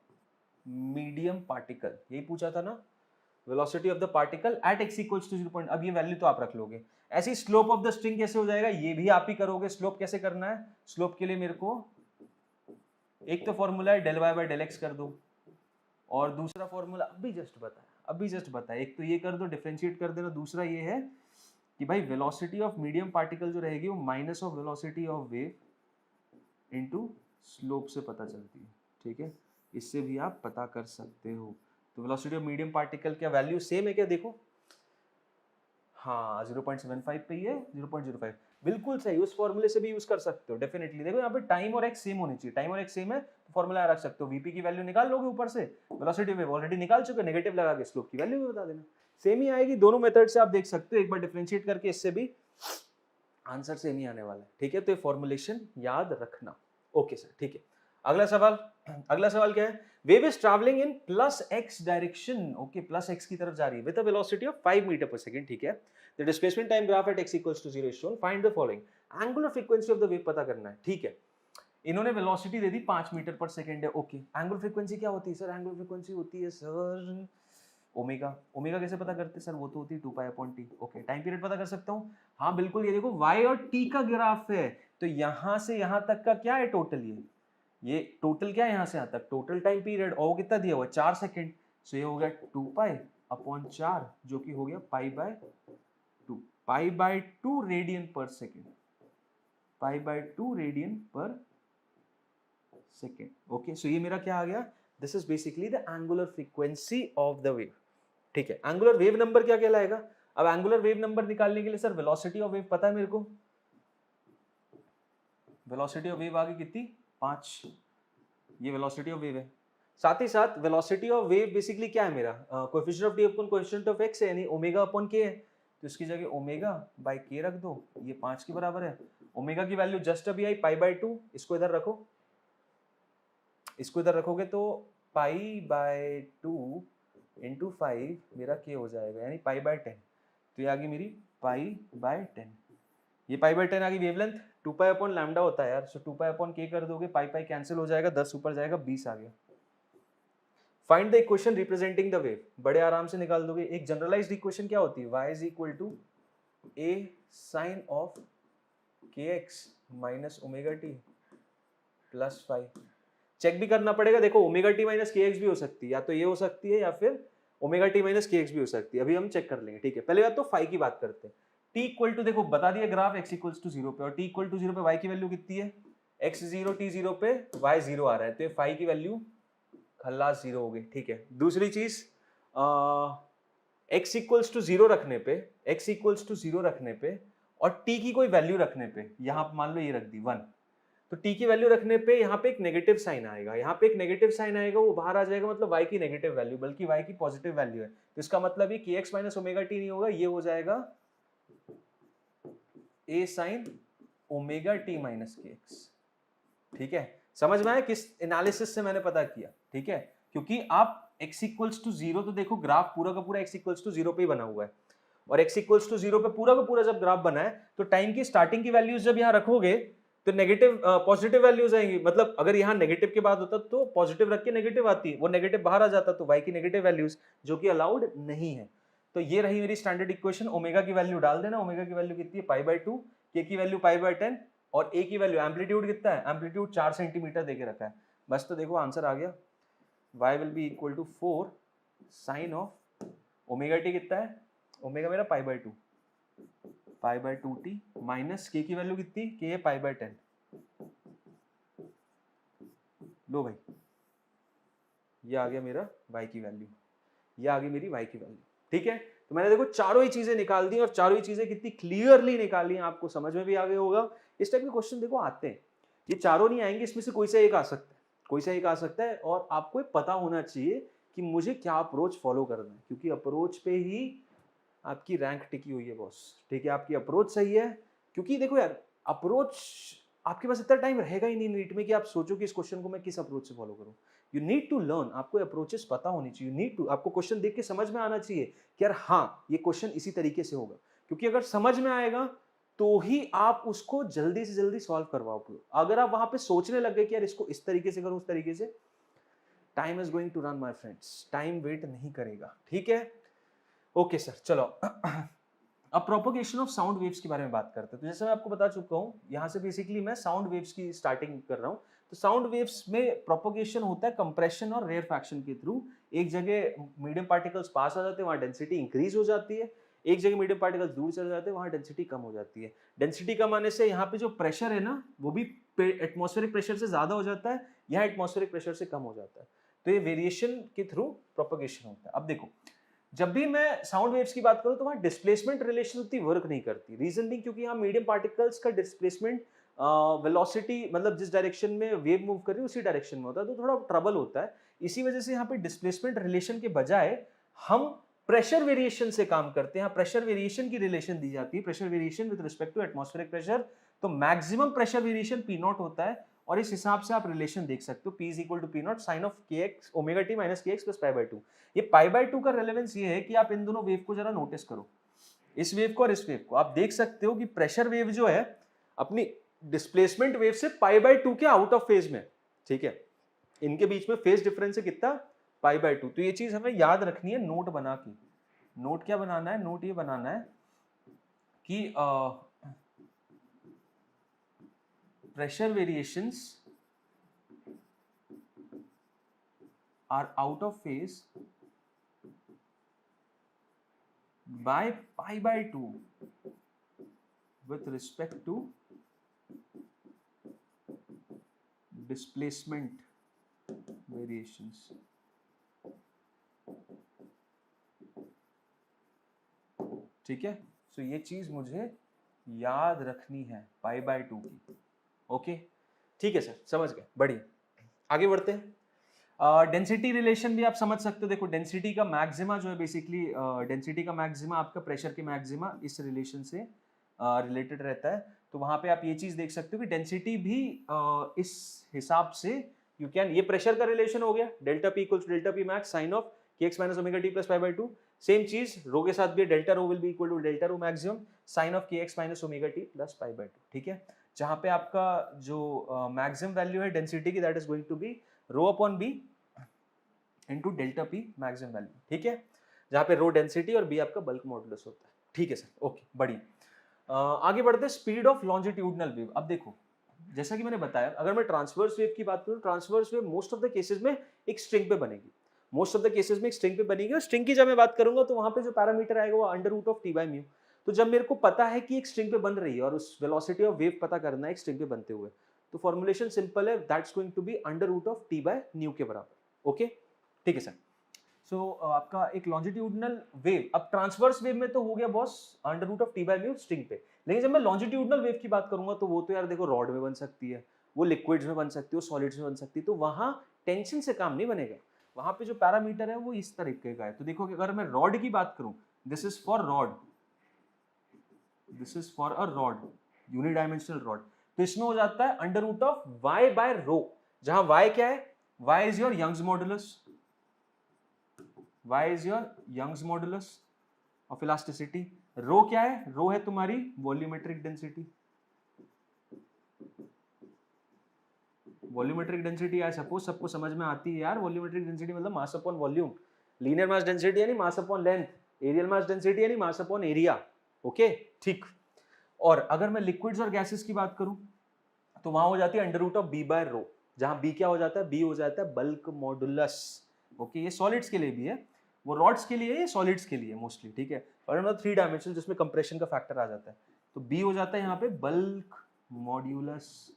मीडियम पार्टिकल, यही पूछा था ना, velocity of the particle at x equals to 0. अब ये वैल्यू तो आप रख लोगे। ऐसी स्लोप ऑफ द स्ट्रिंग कैसे हो जाएगा, ये भी आप ही करोगे। स्लोप कैसे करना है, स्लोप के लिए मेरे को एक तो फॉर्मूला है del y by del x कर दो, और दूसरा फॉर्मूला अभी जस्ट बताया, एक तो ये कर दो डिफरेंशिएट कर देना, दूसरा ये है कि भाई वेलोसिटी ऑफ मीडियम पार्टिकल जो रहेगी वो minus of velocity of wave into slope से पता चलती है, ठीक है, इससे भी आप पता कर सकते हो। तो वेलोसिटी ऑफ मीडियम पार्टिकल क्या वैल्यू सेम है क्या, देखो हाँ 0.75 पे ही है, 0.05 बिल्कुल सही, उस फॉर्मूले से भी यूज कर सकते हो डेफिनेटली। देखो यहाँ पे टाइम और एक्स सेम होनी चाहिए, टाइम और एक्स सेम है तो फॉर्मूला रख सकते हो, वीपी की वैल्यू निकाल लोगे ऊपर से, वेलोसिटी वेव ऑलरेडी निकाल चुके, नेगेटिव लगा के स्लोप की वैल्यू भी बता देना, सेम ही आएगी। दोनों मेथड से आप देख सकते हो, एक बार डिफरेंशिएट करके इससे भी आंसर सेम ही आने वाला है, ठीक है। तो ये फॉर्मुलेशन याद रखना, ओके सर, ठीक है। अगला सवाल क्या है, wave is travelling in plus x direction, okay, plus x की तरफ जा रही है with a velocity of 5 metre per second, ठीक है। The displacement time graph at x equals to 0 is shown, find the following, angular frequency of the wave पता करना है, ठीक है। इन्होंने वेलोसिटी दे दी 5 मीटर पर सेकंड है, ओके। एंगुलर फ्रीक्वेंसी क्या होती है सर, एंगुलर फ्रीक्वेंसी होती है सर ओमेगा। ओमेगा कैसे पता करते हैं सर, वो तो होती है 2π/t, ओके। टाइम पीरियड पता कर सकता हूँ, हाँ बिल्कुल, ये देखो y और t का ग्राफ है, तो यहां से यहां तक का क्या है टोटल, ये टोटल क्या है यहाँ से यहाँ तक, टोटल टाइम पीरियड, और कितना दिया हुआ 4 सेकंड, सो ये हो गया 2π/4 जो कि हो गया π/2 रेडियन पर सेकंड, π/2 रेडियन पर सेकंड, ओके। सो ये मेरा क्या आ गया, this is basically the angular frequency of the wave, ठीक है। एंगुलर वेव नंबर क्या कहलाएगा, अब एंगुलर वेव नंबर निकालने के लिए सर वेलोसिटी ऑफ वेव पता है मेरे को, वेलोसिटी ऑफ वेव आ गई कितनी 5, ये वेलोसिटी ऑफ वेव है। साथ ही साथ वेलोसिटी ऑफ वेव बेसिकली क्या है मेरा, coefficient of T upon coefficient of x है, यानी ओमेगा अपॉन के है, तो इसकी जगह ओमेगा बाय के रख दो, ये 5 के बराबर है। ओमेगा की वैल्यू जस्ट अभी आई π/2, इसको इधर रखो, इसको इधर रखोगे तो π/2 इंटू 5 मेरा के हो जाएगा, यानी π/10, तो ये आ गई मेरी π/10, ये π/10 आ गई वेवलेंथ, 2π/λ होता है यार, सो 2π/k कर दोगे, पाई कैंसिल हो जाएगा, 10 ऊपर जाएगा 20 आ गया। Find the equation representing the wave, बड़े आराम से निकाल दोगे। एक जनरलाइज्ड इक्वेशन क्या होती है, y is equal to a sine of kx minus omega T plus 5। Check भी करना पड़ेगा, देखो ओमेगा टी माइनस के एक्स भी हो सकती है, या तो ये हो सकती है या फिर ओमेगा टी माइनस के एक्स भी हो सकती है, अभी हम चेक कर लेंगे, ठीक है। पहले बात तो फाई की बात करते हैं। t इक्वल टू, देखो बता दिया ग्राफ x इक्वल्स टू 0 पे, और t इक्वल टू 0 पे y की वैल्यू कितनी है, x 0 t 0 पे y 0 आ रहा है, तो ये फाई की वैल्यू खल्लास 0 हो गई, ठीक है। दूसरी चीज x इक्वल्स टू 0 रखने पे, x इक्वल्स टू 0 रखने पे और t की कोई वैल्यू रखने पे, यहाँ मान लो ये रख दी 1, तो t की वैल्यू रखने पे यहाँ पे एक नेगेटिव साइन आएगा, यहाँ पे एक नेगेटिव साइन आएगा, वो बाहर आ जाएगा, मतलब y की नेगेटिव वैल्यू, बल्कि y की पॉजिटिव वैल्यू है, तो इसका मतलब ये kx माइनस ओमेगा टी नहीं होगा, ये हो जाएगा a sine omega t minus kx। ठीक है, समझ में आया किस एनालिसिस से मैंने पता किया, ठीक है, क्योंकि आप x इक्वल्स टू 0, तो देखो ग्राफ पूरा का पूरा x इक्वल्स टू 0 पे ही बना हुआ है, और x इक्वल्स टू 0 पे पूरा का पूरा जब ग्राफ बना है, तो टाइम की स्टार्टिंग की वैल्यूज जब यहाँ रखोगे तो नेगेटिव पॉजिटिव वैल्यूज आएंगी, मतलब अगर यहाँ नेगेटिव के बाद होता तो पॉजिटिव रख के नेगेटिव आती, वो नेगेटिव बाहर आ जाता तो y की नेगेटिव वैल्यूज, जो कि अलाउड नहीं है। तो ये रही मेरी स्टैंडर्ड इक्वेशन, ओमेगा की वैल्यू डाल देना, ओमेगा की वैल्यू कितनी है π/2, k की वैल्यू π/10 और a की वैल्यू एम्पलीट्यूड कितना है, एम्पलीट्यूड 4 सेंटीमीटर देके रखा है, बस तो देखो आंसर आ गया, y will be equal to 4 sine of omega t कितना है, ओमेगा मेरा π/2 π/2t माइनस k की वैल्यू कितनी, k है π/10, लो भाई ये आ गया मेरा y की वैल्यू, ये आ गई मेरी y की वैल्यू, ठीक है। तो मैंने देखो चारों ही चीजें निकाल दी और चारों ही चीजें कितनी क्लियरली निकाली हैं, आपको समझ में भी आ गया होगा। इस टाइप के क्वेश्चन देखो आते हैं, ये चारों नहीं आएंगे, इसमें से कोई सा एक आ सकता है, कोई सा एक आ सकता है, और आपको पता होना चाहिए कि मुझे क्या अप्रोच फॉलो करना है, क्योंकि अप्रोच पे ही आपकी रैंक टिकी हुई है बॉस, ठीक है, आपकी अप्रोच सही है, क्योंकि देखो यार अप्रोच, आपके पास इतना टाइम रहेगा ही नहीं नीट में कि आप सोचो कि इस क्वेश्चन को मैं किस अप्रोच से फॉलो करूं। यू नीड टू लर्न, आपको अप्रोचेस पता होनी चाहिए, नीड टू, आपको क्वेश्चन देख के समझ में आना चाहिए कि यार हाँ ये क्वेश्चन इसी तरीके से होगा, क्योंकि अगर समझ में आएगा तो ही आप उसको जल्दी से जल्दी सॉल्व करवाओगे। अगर आप वहां पे सोचने लग गए कि यार इसको इस तरीके से करूं उस तरीके से, time is going to run my friends, time wait नहीं करेगा, ठीक है। ओके सर, चलो अब प्रोपोगेशन ऑफ साउंड वेव्स के बारे में बात करते हैं। तो जैसे मैं आपको बता चुका हूँ, यहाँ से बेसिकली मैं साउंड वेव्स की स्टार्टिंग कर रहा हूँ। तो साउंड वेव्स में प्रोपोगेशन होता है कंप्रेशन और रेयरफैक्शन के थ्रू। एक जगह मीडियम पार्टिकल्स पास आ जाते हैं, वहाँ डेंसिटी इंक्रीज हो जाती है, एक जगह मीडियम पार्टिकल्स दूर चले जाते हैं, वहाँ डेंसिटी कम हो जाती है। डेंसिटी कम आने से यहाँ पे जो प्रेशर है ना, वो भी एटमॉस्फेरिक प्रेशर से ज्यादा हो जाता है, यहाँ एटमॉस्फेरिक प्रेशर से कम हो जाता है। तो ये वेरिएशन के थ्रू प्रोपोगेशन होता है। अब देखो, जब भी मैं साउंड वेव्स की बात करूं तो वहां डिस्प्लेसमेंट रिलेशन उतनी वर्क नहीं करती। रीजन भी क्योंकि यहाँ मीडियम पार्टिकल्स का डिस्प्लेसमेंट वेलोसिटी, मतलब जिस डायरेक्शन में वेव मूव कर रही है उसी डायरेक्शन में होता है, तो थोड़ा ट्रबल होता है। इसी वजह से यहाँ पे डिस्प्लेसमेंट रिलेशन के बजाय हम प्रेशर वेरिएशन से काम करते हैं। यहाँ प्रेशर वेरिएशन की रिलेशन दी जाती है, pressure variation with respect to atmospheric pressure. तो maximum pressure variation P naught होता है, और इस हिसाब से आप रिलेशन देख सकते हो, P is equal to P not sine of के एक्स ओमेगा टी माइनस के एक्स प्लस π/2। ये π/2 का रेलेवेंस ये है कि आप इन दोनों वेव को जरा नोटिस करो, इस वेव को और इस वेव को। आप देख सकते हो कि प्रेशर वेव जो है अपनी डिस्प्लेसमेंट वेव से π/2 के आउट ऑफ फेज में, ठीक है, इनके बीच में फेज डिफरेंस है कितना, π/2। तो ये चीज हमें याद रखनी है, नोट बना के। नोट क्या बनाना है, नोट ये बनाना है कि pressure variations are out of phase by π/2 with respect to displacement variations। ठीक है, तो ये चीज मुझे याद रखनी है, π/2 की। ओके, ठीक है सर, समझ गए, बढ़िया। आगे बढ़ते हैं। डेंसिटी रिलेशन भी आप समझ सकते हो। देखो डेंसिटी का मैक्सिमा जो है, बेसिकली डेंसिटी का मैक्सिमा आपका प्रेशर के मैक्सिमा इस रिलेशन से रिलेटेड रहता है। तो वहां पे आप ये चीज देख सकते हो कि डेंसिटी भी इस हिसाब से यू कैन, ये प्रेशर का रिलेशन हो गया, delta P equals to delta P max sine of के x minus omega T plus π/2। Same चीज रो के साथ भी, delta rho will be equal to delta rho maximum sine of के x minus omega T plus π/2। ठीक है, जहां पे आपका जो मैक्सिमम वैल्यू है डेंसिटी की, that is going to be rho upon B into delta P maximum value. ठीक है, जहां पे रो डेंसिटी और बी आपका बल्क मॉडुलस होता है। ठीक है सर, ओके, बढ़िया। आगे बढ़ते हैं, स्पीड ऑफ लॉन्जिट्यूडनल वेव। अब देखो, जैसा कि मैंने बताया, अगर मैं ट्रांसवर्स वेव की बात करूं, transverse wave most of the cases में एक स्ट्रिंग पे बनेगी, मोस्ट ऑफ द केसेस में एक स्ट्रिंग पे बनेगी। और स्ट्रिंग की जब मैं बात करूंगा तो वहां पे जो पैरामीटर आएगा वो under root of T by mu. तो जब मेरे को पता है कि एक स्ट्रिंग पे बन रही है और उस वेलोसिटी ऑफ वेव पता करना है एक स्ट्रिंग पे बनते हुए, तो फॉर्मुलेशन सिंपल है, that's going to be under root of T by nu के बराबर। ओके ठीक है सर। सो आपका एक लॉन्जिट्यूडनल वेव, अब ट्रांसवर्स वेव में तो हो गया boss under root of T by mu string पे, लेकिन जब मैं लॉन्जिट्यूडनल वेव की बात करूंगा तो वो तो यार देखो रॉड में बन सकती है, वो लिक्विड्स में बन सकती है, वो सॉलिड्स में बन सकती है, तो वहां टेंशन से काम नहीं बनेगा। वहां पे जो पैरामीटर है वो इस तरीके का है। तो देखो कि अगर मैं रॉड की बात करूं, this is for rod, this is for a rod, unidimensional rod, तो इसमें हो जाता है under root of y by rho, जहां y क्या है, y is your Young's modulus, y is your Young's modulus of elasticity, rho क्या है, रो है तुम्हारी volumetric density, volumetric density I suppose सबको समझ में आती है यार, वॉल्यूमेट्रिक डेंसिटी मतलब mass upon volume, linear mass density यानी mass upon length, areal mass density यानी मास अपॉन एरिया, ओके ठीक। और अगर मैं लिक्विड्स और गैसेस की बात करूं तो वहां हो जाती है under root of B by rho, जहां बी क्या हो जाता है, बी हो जाता है बल्क मॉडुलस, ओके ये सॉलिड्स के लिए भी है, वो रॉड्स के लिए है, ये सॉलिड्स के लिए मोस्टली, ठीक है। और मतलब 3 डायमेंशन जिसमें कंप्रेशन का फैक्टर आ जाता है, तो बी हो जाता है यहाँ पे बल्क मॉड्यूलस,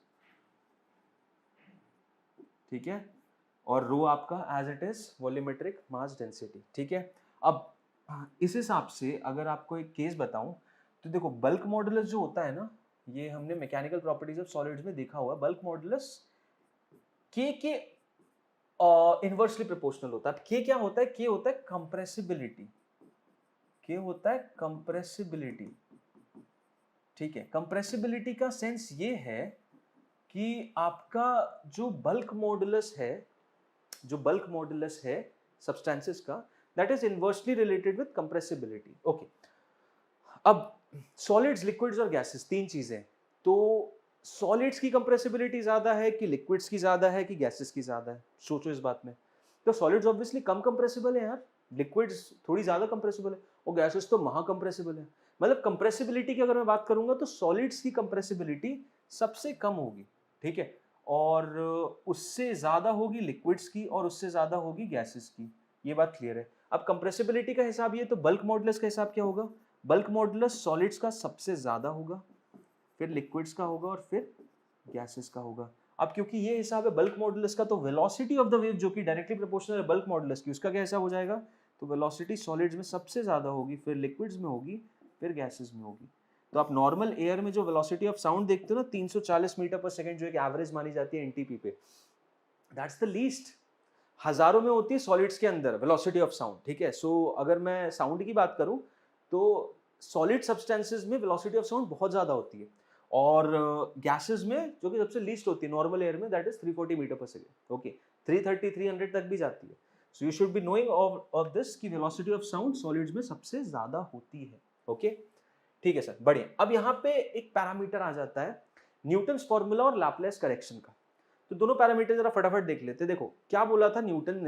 ठीक है, और रो आपका as it is volumetric mass density, ठीक है। अब इस हिसाब से अगर आपको एक केस बताऊं तो देखो बल्क मॉडुलस जो होता है ना, ये हमने मैकेनिकल प्रॉपर्टीज ऑफ सॉलिड्स में देखा हुआ, बल्क मॉडुलस के इनवर्सली प्रोपोर्शनल होता है। के क्या होता है, के होता है कंप्रेसिबिलिटी, के होता है कंप्रेसिबिलिटी, ठीक है। कंप्रेसिबिलिटी का सेंस ये है कि आपका जो बल्क मॉडुलस है, जो बल्क मॉडुलस है सब्सटेंसेस का, that is inversely related with compressibility, okay. अब सॉलिड्स, लिक्विड्स और गैसेस, तीन चीजें, तो सॉलिड्स की कंप्रेसिबिलिटी ज्यादा है कि लिक्विड्स की ज्यादा है कि गैसेस की ज्यादा है, सोचो इस बात में। तो सॉलिड्स ऑब्वियसली कम कंप्रेसिबल है यार, लिक्विड्स थोड़ी ज्यादा कंप्रेसिबल है, और गैसेस तो महा कंप्रेसिबल है। मतलब कंप्रेसिबिलिटी की अगर मैं बात करूंगा तो सॉलिड्स की कंप्रेसिबिलिटी सबसे कम होगी, ठीक है, और उससे ज्यादा होगी लिक्विड्स की, और उससे ज्यादा होगी गैसेस की, ये बात क्लियर है। अब कंप्रेसिबिलिटी का हिसाब ये, तो बल्क मॉडुलस का हिसाब क्या होगा, बल्क मॉडुलस सॉलिड्स का सबसे ज्यादा होगा, फिर लिक्विड्स का होगा और फिर गैसेस का होगा। अब क्योंकि ये हिसाब है बल्क मॉडुलस का, तो वेलोसिटी ऑफ द वेव जो कि डायरेक्टली प्रोपोर्शनल है बल्क मॉडुलस की, उसका क्या हिसाब हो जाएगा, तो वेलोसिटी सॉलिड्स में सबसे ज्यादा होगी, फिर लिक्विड्स में होगी, फिर गैसेस में होगी। तो आप नॉर्मल एयर में जो वेलोसिटी ऑफ साउंड देखते हो ना 340 मीटर पर सेकंड, जो एक एवरेज मानी जाती है एनटीपी पे, दैट्स द लीस्ट। हजारों में होती है सॉलिड्स के अंदर वेलोसिटी ऑफ साउंड, ठीक है। सो अगर मैं साउंड की बात करूं तो सॉलिड सब्सटेंसेस में वेलोसिटी ऑफ साउंड बहुत ज्यादा होती है, और गैसेस में जो कि सबसे लीस्ट होती है नॉर्मल एयर में, that is 340 metre per second, okay, 330 300 तक भी जाती है। So you should be knowing of this कि वेलोसिटी ऑफ साउंड सॉलिड्स में सबसे ज्यादा होती है, ओके ठीक है सर, बढ़िया। अब यहाँ पे एक पैरामीटर आ जाता है न्यूटन्स फॉर्मूला और लैपलेस करेक्शन का, तो दोनों पैरामीटर जरा फटाफट देख लेते हैं। देखो क्या बोला था न्यूटन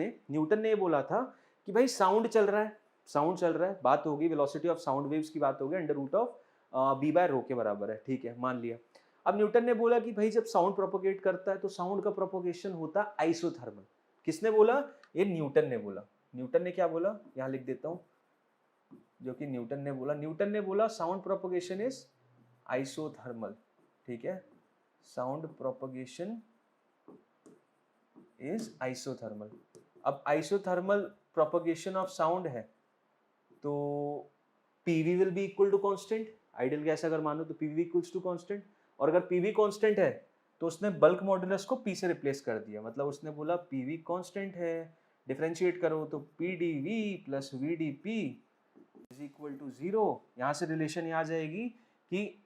ने ये बोला था कि भाई साउंड चल रहा है, साउंड चल रहा है, बात होगी वेलोसिटी ऑफ साउंड वेव्स की बात होगी, under root of B by rho के बराबर है, ठीक है, मान लिया। अब न्यूटन ने बोला कि भाई जब साउंड प्रोपोगेट करता है तो साउंड का प्रोपोगेशन होता है आइसोथर्मल। किसने बोला, ये न्यूटन ने बोला। न्यूटन ने क्या बोला, यहां लिख देता हूं, जो कि न्यूटन ने बोला साउंड प्रोपोगेशन इज आइसोथर्मल, ठीक है, साउंड प्रोपोगेशन इज आइसोथर्मल। अब आइसोथर्मल प्रोपोगेशन ऑफ साउंड है तो PV will be equal to constant, ideal gas अगर मानो तो PV इक्वल्स टू कांस्टेंट, और अगर PV कांस्टेंट है तो उसने बल्क मॉडुलस को P से रिप्लेस कर दिया, मतलब उसने बोला PV कांस्टेंट है, डिफरेंशिएट करो तो PdV plus VdP is equal to 0। यहां से रिलेशन आ जाएगी कि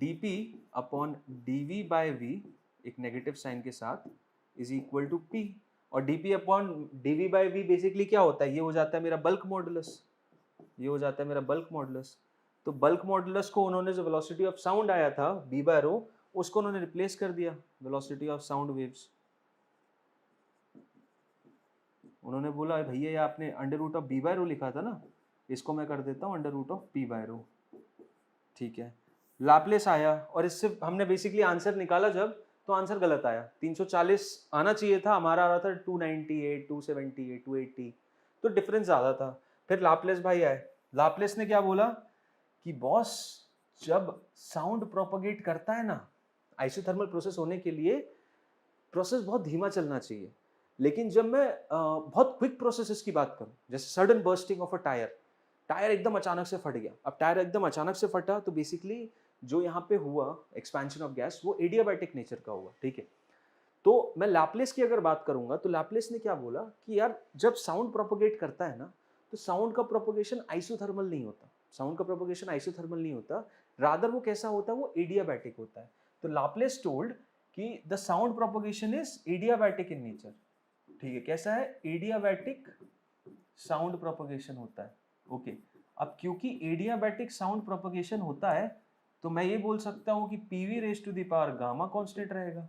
dP upon dV by V एक नेगेटिव साइन के साथ इज इक्वल टू P, और dP upon dV by V basically क्या होता है, ये हो जाता है मेरा बल्क मॉडुलस, ये हो जाता है मेरा बल्क मॉडुलस। तो बल्क मॉडुलस को उन्होंने जो वेलोसिटी ऑफ साउंड आया था B बाय रो, उसको उन्होंने रिप्लेस कर दिया वेलोसिटी ऑफ साउंड वेव्स। उन्होंने बोला भैया ये आपने under root of B by rho लिखा था ना, इसको मैं कर देता हूँ under root of P by rho, ठीक है। लाप्लेस आया और इससे हमने बेसिकली आंसर निकाला जब, तो आंसर गलत आया, 340 आना चाहिए था, हमारा आ रहा था 298 278 280, तो डिफरेंस ज्यादा था। फिर लाप्लेस भाई आए, लाप्लेस ने क्या बोला कि बॉस जब साउंड प्रोपोगेट करता है ना, आइसोथर्मल प्रोसेस होने के लिए प्रोसेस बहुत धीमा चलना चाहिए। लेकिन जब मैं बहुत क्विक प्रोसेसेस की बात करूँ, जैसे sudden bursting of a tyre, tyre एकदम अचानक से फट गया। अब टायर एकदम अचानक से फटा तो बेसिकली जो यहाँ पे हुआ एक्सपेंशन ऑफ गैस वो एडियाबैटिक नेचर का हुआ, ठीक है। तो मैं लैपलेस की अगर बात करूंगा तो लैपलेस ने क्या बोला कि यार जब साउंड प्रोपोगेट करता है ना तो साउंड का प्रोपोगेशन आइसोथर्मल नहीं होता, साउंड का प्रोपोगेशन आइसोथर्मल नहीं होता, रादर वो कैसा होता है, वो एडियाबैटिक होता है। तो लैपलेस टोल्ड कि the sound propagation is adiabatic in nature, ठीक है। कैसा है, एडियाबैटिक साउंड प्रोपोगेशन होता है, ओके। अब क्योंकि एडियाबैटिक साउंड प्रोपोगेशन होता है तो मैं ये बोल सकता हूं कि PV raise to the power gamma constant रहेगा,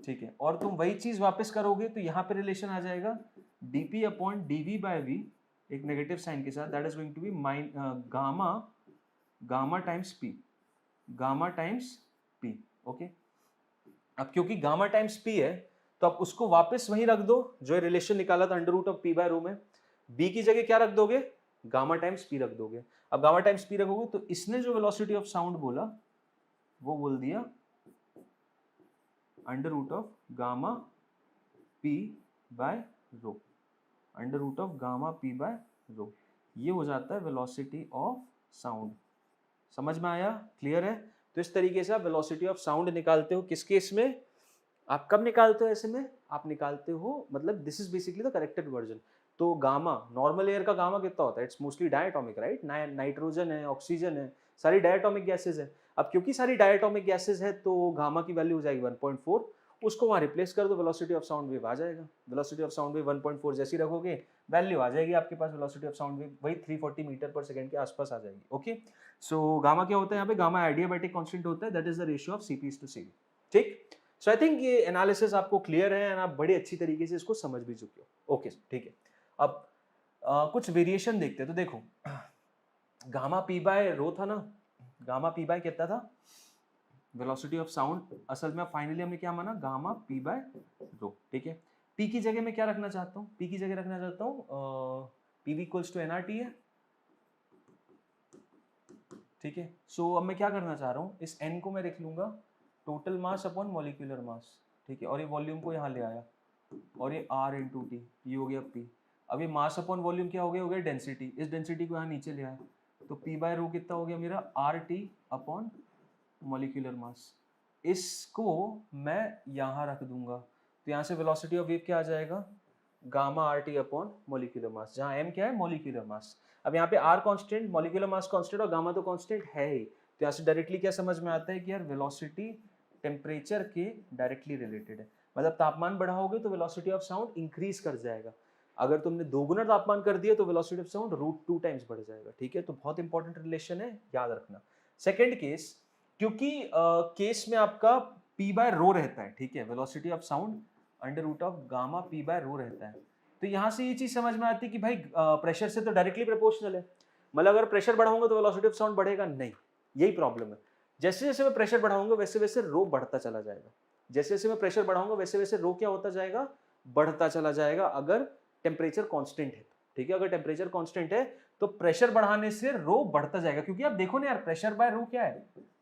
ठीक है। और तुम वही चीज वापस करोगे तो यहाँ पे रिलेशन आ जाएगा dp upon dv by v, एक नेगेटिव साइन के साथ, that is going to be gamma times P, gamma times P, okay. अब क्योंकि गामा टाइम्स पी है तो आप उसको वापस वहीं रख दो जो रिलेशन निकाला था under root of P by rho में। बी की जगह क्या रख दोगे, गामा टाइम्स पी रख दोगे। अब गामा टाइम्स पी रखोगे तो इसने जो वेलोसिटी ऑफ साउंड बोला वो बोल दिया under root of gamma P by rho, under root of gamma P by rho, ये हो जाता है वेलोसिटी ऑफ साउंड। समझ में आया, क्लियर है। तो इस तरीके से आप वेलोसिटी ऑफ साउंड निकालते हो किस केस में, आप कब निकालते हो ऐसे में, आप निकालते हो मतलब this is basically the corrected version. तो गामा, नॉर्मल एयर का गामा कितना होता है, it's mostly diatomic, right. Nitrogen है, ऑक्सीजन है, सारी डायटोमिक गैसेज है। अब क्योंकि सारी डायटोमिक गैसेज है तो गामा की वैल्यू हो जाएगी 1.4, उसको वहां रिप्लेस कर दो, वेलोसिटी ऑफ साउंड वेव आ जाएगा। वेलोसिटी ऑफ साउंड वेव 1.4 जैसी रखोगे वैल्यू आ जाएगी आपके पास, वेलोसिटी ऑफ साउंड वेव वही 340 मीटर पर सेकंड के आसपास आ जाएगी, ओके। सो गामा क्या होता है यहाँ पे, गामा एडियाबैटिक कांस्टेंट होता है, that is the ratio of CP/CV, ठीक। सो आई थिंक ये एनालिसिस आपको क्लियर है एंड आप बड़ी अच्छी तरीके से इसको समझ भी चुके हो, ओके, ठीक है। अब कुछ वेरिएशन देखते हैं। तो देखो गामा पी बाय रो था ना, गामा पी बाय कितना था, वेलोसिटी ऑफ साउंड, असल में फाइनली हमने क्या माना, गामा पी बाय रो, ठीक है। पी की जगह मैं क्या रखना चाहता हूँ, पी की जगह रखना चाहता हूँ P V equals to NRT है, ठीक है। सो अब मैं क्या करना चाह रहा हूँ, इस एन को मैं लिख लूंगा टोटल मास अपॉन मॉलिक्यूलर मास, ठीक है। और ये वॉल्यूम को यहाँ ले आया और ये आर इंटू टी, ये हो गया पी। अब ये मास अपॉन वॉल्यूम क्या हो गया डेंसिटी, इस डेंसिटी को यहाँ नीचे ले आया तो पी बाय रो कितना हो गया मेरा, आर टी अपॉन मॉलिक्यूलर मास। इसको मैं यहाँ रख दूंगा तो यहाँ से वेलोसिटी ऑफ वेव क्या आ जाएगा, gamma R T upon molecular mass, जहाँ एम क्या है, मॉलिक्यूलर मास। अब यहाँ पे R constant, molecular mass constant और गामा तो कांस्टेंट है ही, तो यहाँ से डायरेक्टली क्या समझ में आता है कि यार वेलोसिटी टेम्परेचर के डायरेक्टली रिलेटेड है। मतलब तापमान बढ़ाओगे तो वेलोसिटी ऑफ साउंड इंक्रीज कर जाएगा, अगर तुमने दोगुना तापमान कर दिया तो वेलोसिटी ऑफ साउंड √2 टाइम्स बढ़ जाएगा, ठीक है। तो बहुत इंपॉर्टेंट रिलेशन है, याद रखना। सेकेंड केस, क्योंकि केस में आपका पी बाय रो रहता है, ठीक है, velocity of sound under root of gamma P by rho रहता है, तो यहाँ से ये चीज समझ में आती है कि भाई प्रेशर से तो डायरेक्टली प्रोपोर्शनल है, मतलब अगर प्रेशर बढ़ाऊंगा तो वेलोसिटी ऑफ साउंड बढ़ेगा नहीं, यही प्रॉब्लम है। जैसे जैसे मैं प्रेशर बढ़ाऊंगा वैसे वैसे रो बढ़ता चला जाएगा, जैसे जैसे मैं प्रेशर बढ़ाऊंगा वैसे वैसे रो क्या होता जाएगा, बढ़ता चला जाएगा, अगर टेम्परेचर कांस्टेंट है, ठीक है। अगर टेम्परेचर कांस्टेंट है तो प्रेशर बढ़ाने से रो बढ़ता जाएगा, क्योंकि आप देखो ना यार, प्रेशर बाय रो क्या है,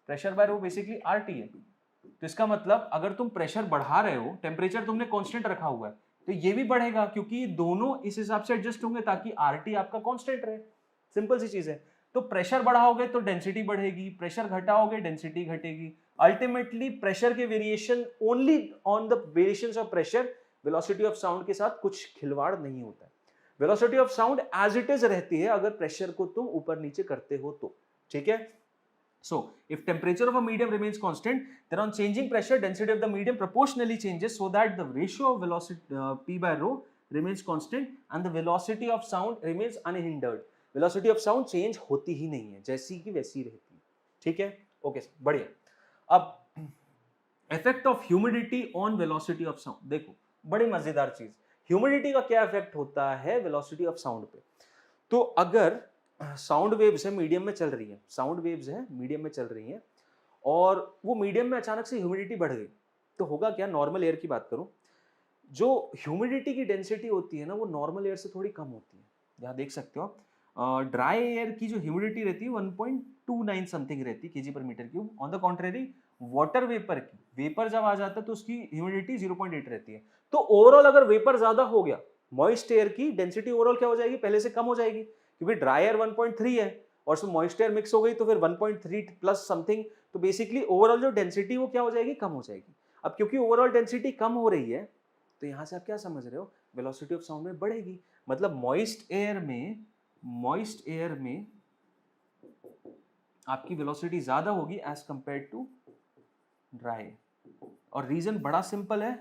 pressure by rho basically RT है। तो इसका मतलब अगर तुम प्रेशर बढ़ा रहे हो, टेम्परेचर तुमने कांस्टेंट रखा हुआ है, तो ये भी बढ़ेगा, क्योंकि दोनों इस हिसाब से एडजस्ट होंगे ताकि आरटी आपका कांस्टेंट रहे, सिंपल सी चीज है। तो प्रेशर बढ़ाओगे तो डेंसिटी बढ़ेगी, प्रेशर घटाओगे डेंसिटी घटेगी, अल्टीमेटली प्रेशर के variation only on the variations of pressure, velocity of sound के साथ कुछ खिलवाड़ नहीं होता है। Velocity of sound as it is रहती है अगर प्रेशर को तुम ऊपर नीचे करते हो तो, ठीक है। So, if temperature of a medium remains constant, then on changing pressure, density of the medium proportionally changes so that the ratio of velocity P by rho remains constant and the velocity of sound remains unhindered. Velocity of sound change होती ही नहीं है, जैसी की वैसी रहती है, ठीक है। ओके, बढ़िया। अब effect of humidity on velocity of sound, देखो बड़ी मजेदार चीज, ह्यूमिडिटी का क्या इफेक्ट होता है वेलोसिटी ऑफ साउंड पे। तो अगर साउंड वेव्स है मीडियम में चल रही है, साउंड वेव्स है मीडियम में चल रही हैं और वो मीडियम में अचानक से ह्यूमिडिटी बढ़ गई, तो होगा क्या, नॉर्मल एयर की बात करूं, जो ह्यूमिडिटी की डेंसिटी होती है ना वो नॉर्मल एयर से थोड़ी कम होती है। यहाँ देख सकते हो ड्राई एयर की जो ह्यूमिडिटी रहती है 1.29 समथिंग रहती है kg/m3, on the contrary water vapour की, वेपर जब आ जाता है तो उसकी ह्यूमिडिटी 0.8 रहती है। तो ओवरऑल अगर वेपर ज्यादा हो गया, मॉइस्ट एयर की डेंसिटी ओवरऑल क्या हो जाएगी, पहले से कम हो जाएगी, क्योंकि ड्राई एयर 1.3 है और उसमें मॉइस्ट एयर मिक्स हो गई तो फिर 1.3 प्लस समथिंग, तो बेसिकली ओवरऑल जो डेंसिटी वो क्या हो जाएगी, कम हो जाएगी। अब क्योंकि ओवरऑल डेंसिटी कम हो रही है तो यहां से आप क्या समझ रहे हो, वेलोसिटी ऑफ साउंड में बढ़ेगी। मतलब मॉइस्ट एयर में आपकी वेलोसिटी ज्यादा होगी एज कंपेयर टू ड्राई। और रीजन बड़ा सिंपल है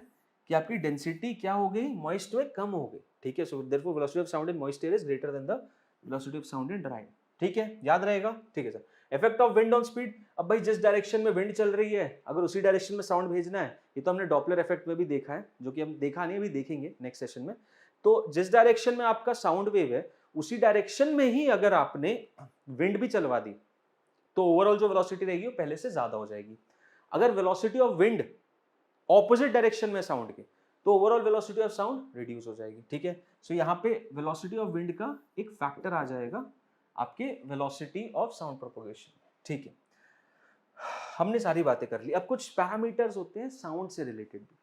कि आपकी डेंसिटी क्या हो गई, मॉइस्ट में कम हो गई, ठीक है। So therefore velocity of sound in moist air is greater than the velocity of sound in dry, ठीक है, याद रहेगा, ठीक है sir. Effect of wind on speed, अब भाई जिस डायरेक्शन में विंड चल रही है अगर उसी डायरेक्शन में साउंड भेजना है, ये तो हमने डॉपलर इफेक्ट में भी देखा है, जो कि हम देखा नहीं अभी देखेंगे नेक्स्ट सेशन में। तो जिस डायरेक्शन में आपका साउंड वेव है उसी डायरेक्शन में ही अगर आपने विंड भी चलवा दी तो ओवरऑल जो वेलोसिटी रहेगी वो पहले से ज्यादा हो जाएगी। अगर velocity of wind opposite direction में साउंड के तो overall velocity of sound reduce हो जाएगी, ठीक है। सो यहाँ पे वेलोसिटी ऑफ विंड का एक फैक्टर आ जाएगा आपके वेलोसिटी ऑफ साउंड प्रोपगेशन, ठीक है। हमने सारी बातें कर ली। अब कुछ पैरामीटर्स होते हैं साउंड से रिलेटेड भी,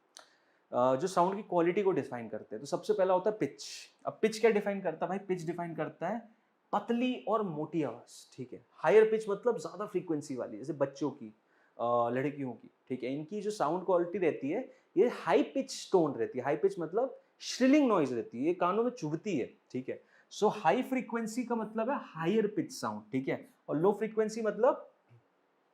जो साउंड की क्वालिटी को डिफाइन करते हैं। तो सबसे पहला होता है पिच। अब पिच क्या डिफाइन करता है भाई, पिच डिफाइन करता है पतली और मोटी आवाज, ठीक है। हायर पिच मतलब ज्यादा फ्रीक्वेंसी वाली, जैसे बच्चों की, लड़कियों की, ठीक है। इनकी जो साउंड क्वालिटी रहती है ये हाई पिच टोन रहती है। हाई पिच मतलब श्रिलिंग नॉइज रहती है, ये कानों में चुभती है, ठीक है। सो हाई फ्रीक्वेंसी का मतलब है हायर पिच साउंड, ठीक है। और लो फ्रीक्वेंसी मतलब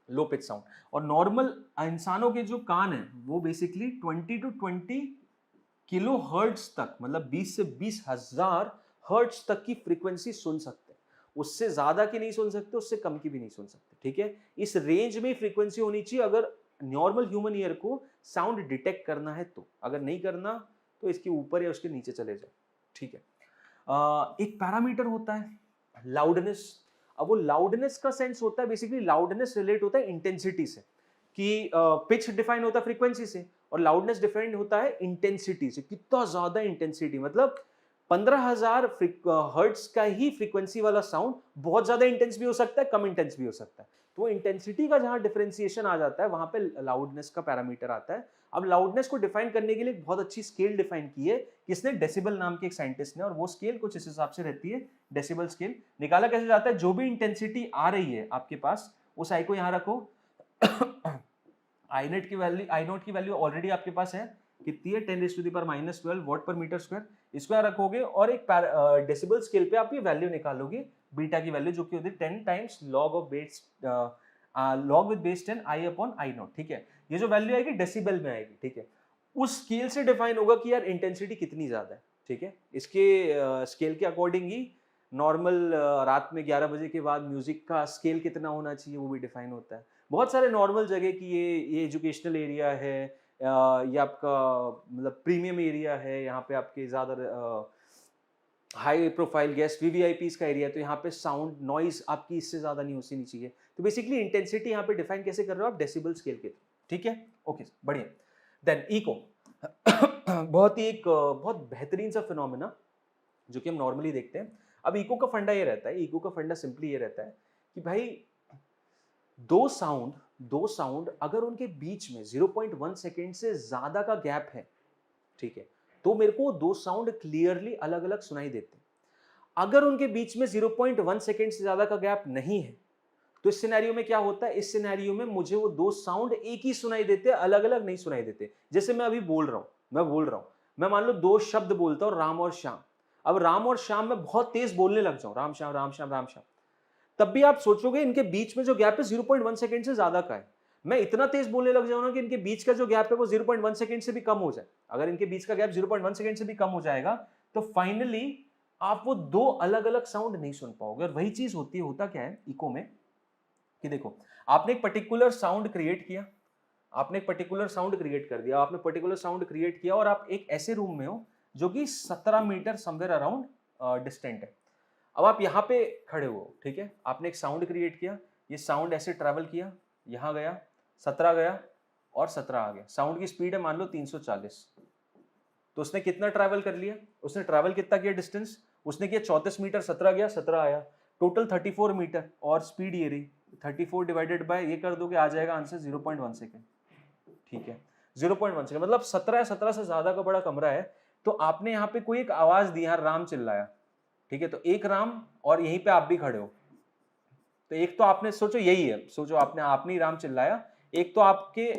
लो पिच साउंड। और नॉर्मल इंसानों के जो कान है वो बेसिकली 20 to 20 किलो हर्ट्ज तक, मतलब 20 से 20,000 हर्ट्ज तक की फ्रीक्वेंसी सुन सकते हैं। उससे ज्यादा की नहीं सुन सकते, उससे कम की भी नहीं सुन सकते, ठीक है। इस रेंज में फ्रीक्वेंसी होनी चाहिए अगर नॉर्मल ह्यूमन ईयर को साउंड डिटेक्ट करना है तो। अगर नहीं करना तो इसके ऊपर या उसके नीचे चले जाए, ठीक है। एक पैरामीटर होता है लाउडनेस। अब वो लाउडनेस का सेंस होता है, बेसिकली लाउडनेस रिलेट होता है इंटेंसिटी से, कि पिच डिफाइन होता है फ्रीक्वेंसी से और लाउडनेस डिफाइन होता है इंटेंसिटी से। कितना ज्यादा इंटेंसिटी, मतलब 15,000 हर्ट्ज का ही फ्रीक्वेंसी वाला साउंड बहुत ज्यादा इंटेंस भी हो सकता है, कम इंटेंस भी हो सकता है। तो इंटेंसिटी का जहां डिफरेंशिएशन आ जाता है वहां पे लाउडनेस का पैरामीटर आता है। अब लाउडनेस को डिफाइन करने के लिए एक बहुत अच्छी स्केल डिफाइन की है किसने, डेसिबल नाम के एक साइंटिस्ट ने। और वो स्केल कुछ इस हिसाब से रहती है, डेसिबल स्केल। निकाला कैसे जाता है, जो भी इंटेंसिटी आ रही है आपके पास उस आई को यहां रखो। आई नोट की वैल्यू ऑलरेडी आपके पास है, कितनी है, 10⁻⁻12 वॉट पर मीटर स्क्वायर। इसको यहां रखोगे और एक डेसिबल स्केल पे आप ये वैल्यू निकालोगे, बीटा की वैल्यू, जो कि होती है 10 times log of base log with base 10 I upon I not, ठीक है। ये जो वैल्यू आएगी डेसिबल में आएगी, ठीक है। उस स्केल से डिफाइन होगा कि यार इंटेंसिटी कितनी ज्यादा है, ठीक है। इसके स्केल के अकॉर्डिंग ही नॉर्मल रात में 11 बजे के बाद म्यूजिक का स्केल कितना होना चाहिए वो भी डिफाइन होता है। बहुत सारे नॉर्मल जगह की ये एजुकेशनल एरिया है, ये आपका मतलब प्रीमियम एरिया है, यहाँ पे आपके ज़्यादा हाई प्रोफाइल गेस्ट वीवीआईपीज का एरिया है, तो यहाँ पे साउंड नॉइज आपकी इससे ज़्यादा नहीं होनी चाहिए। तो बेसिकली इंटेंसिटी यहाँ पे डिफाइन कैसे कर रहे हो आप, डेसिबल स्केल के थ्रू, ठीक है। ओके बढ़िया। देन इको बहुत ही एक बहुत बेहतरीन सा फिनोमेना जो कि हम नॉर्मली देखते हैं। अब इको का फंडा ये रहता है, इको का फंडा सिंपली ये रहता है कि भाई दो साउंड अगर उनके बीच में 0.1 सेकेंड से ज्यादा का गैप है, ठीक है, तो मेरे को दो साउंड क्लियरली अलग अलग सुनाई देते हैं। अगर उनके बीच में 0.1 सेकेंड से ज्यादा का गैप नहीं है तो इस सिनेरियो में क्या होता है, इस सिनेरियो में मुझे वो दो साउंड एक ही सुनाई देते, अलग अलग नहीं सुनाई देते। जैसे मैं अभी बोल रहा हूं, मैं मान लो दो शब्द बोलता हूं, राम और श्याम। अब राम और श्याम में बहुत तेज बोलने लग जाऊं, राम श्याम राम श्याम राम श्याम, तब भी आप सोचोगे इनके बीच में जो गैप है 0.1 सेकंड से ज्यादा का है। मैं इतना तेज बोलने लग जाऊं ना कि इनके बीच का जो गैप है वो 0.1 सेकंड से भी कम हो जाए। अगर इनके बीच का गैप 0.1 सेकंड से भी कम हो जाएगा तो फाइनली आप वो दो अलग अलग साउंड नहीं सुन पाओगे। और वही चीज होती है, होता क्या है इको में कि देखो आपने एक पर्टिकुलर साउंड क्रिएट किया, आपने एक पर्टिकुलर साउंड क्रिएट कर दिया, आपने पर्टिकुलर साउंड क्रिएट किया और आप एक ऐसे रूम में हो जो कि 17 मीटर समवेयर अराउंड डिस्टेंट है। अब आप यहाँ पे खड़े हो, ठीक है, आपने एक साउंड क्रिएट किया, ये साउंड ऐसे ट्रैवल किया, यहाँ गया 17 गया और 17 आ गया। साउंड की स्पीड है मान लो 340, तो उसने कितना ट्रैवल कर लिया, उसने ट्रैवल कितना किया डिस्टेंस, उसने किया 34 मीटर, 17 गया 17 आया, टोटल 34 मीटर और स्पीड ये रही। 34 डिवाइडेड बाय ये कर दोगे, आ जाएगा आंसर 0.1 सेकेंड। ठीक है, 0.1 सेकेंड, मतलब 17 से ज्यादा का बड़ा कमरा है। तो आपने यहाँ पे कोई एक आवाज दी, यहाँ राम चिल्लाया, ठीक है, तो एक राम और यहीं पे आप भी खड़े हो, तो एक तो आपने सोचो यही है, सोचो आपने ही राम चिल्लाया, एक तो आपके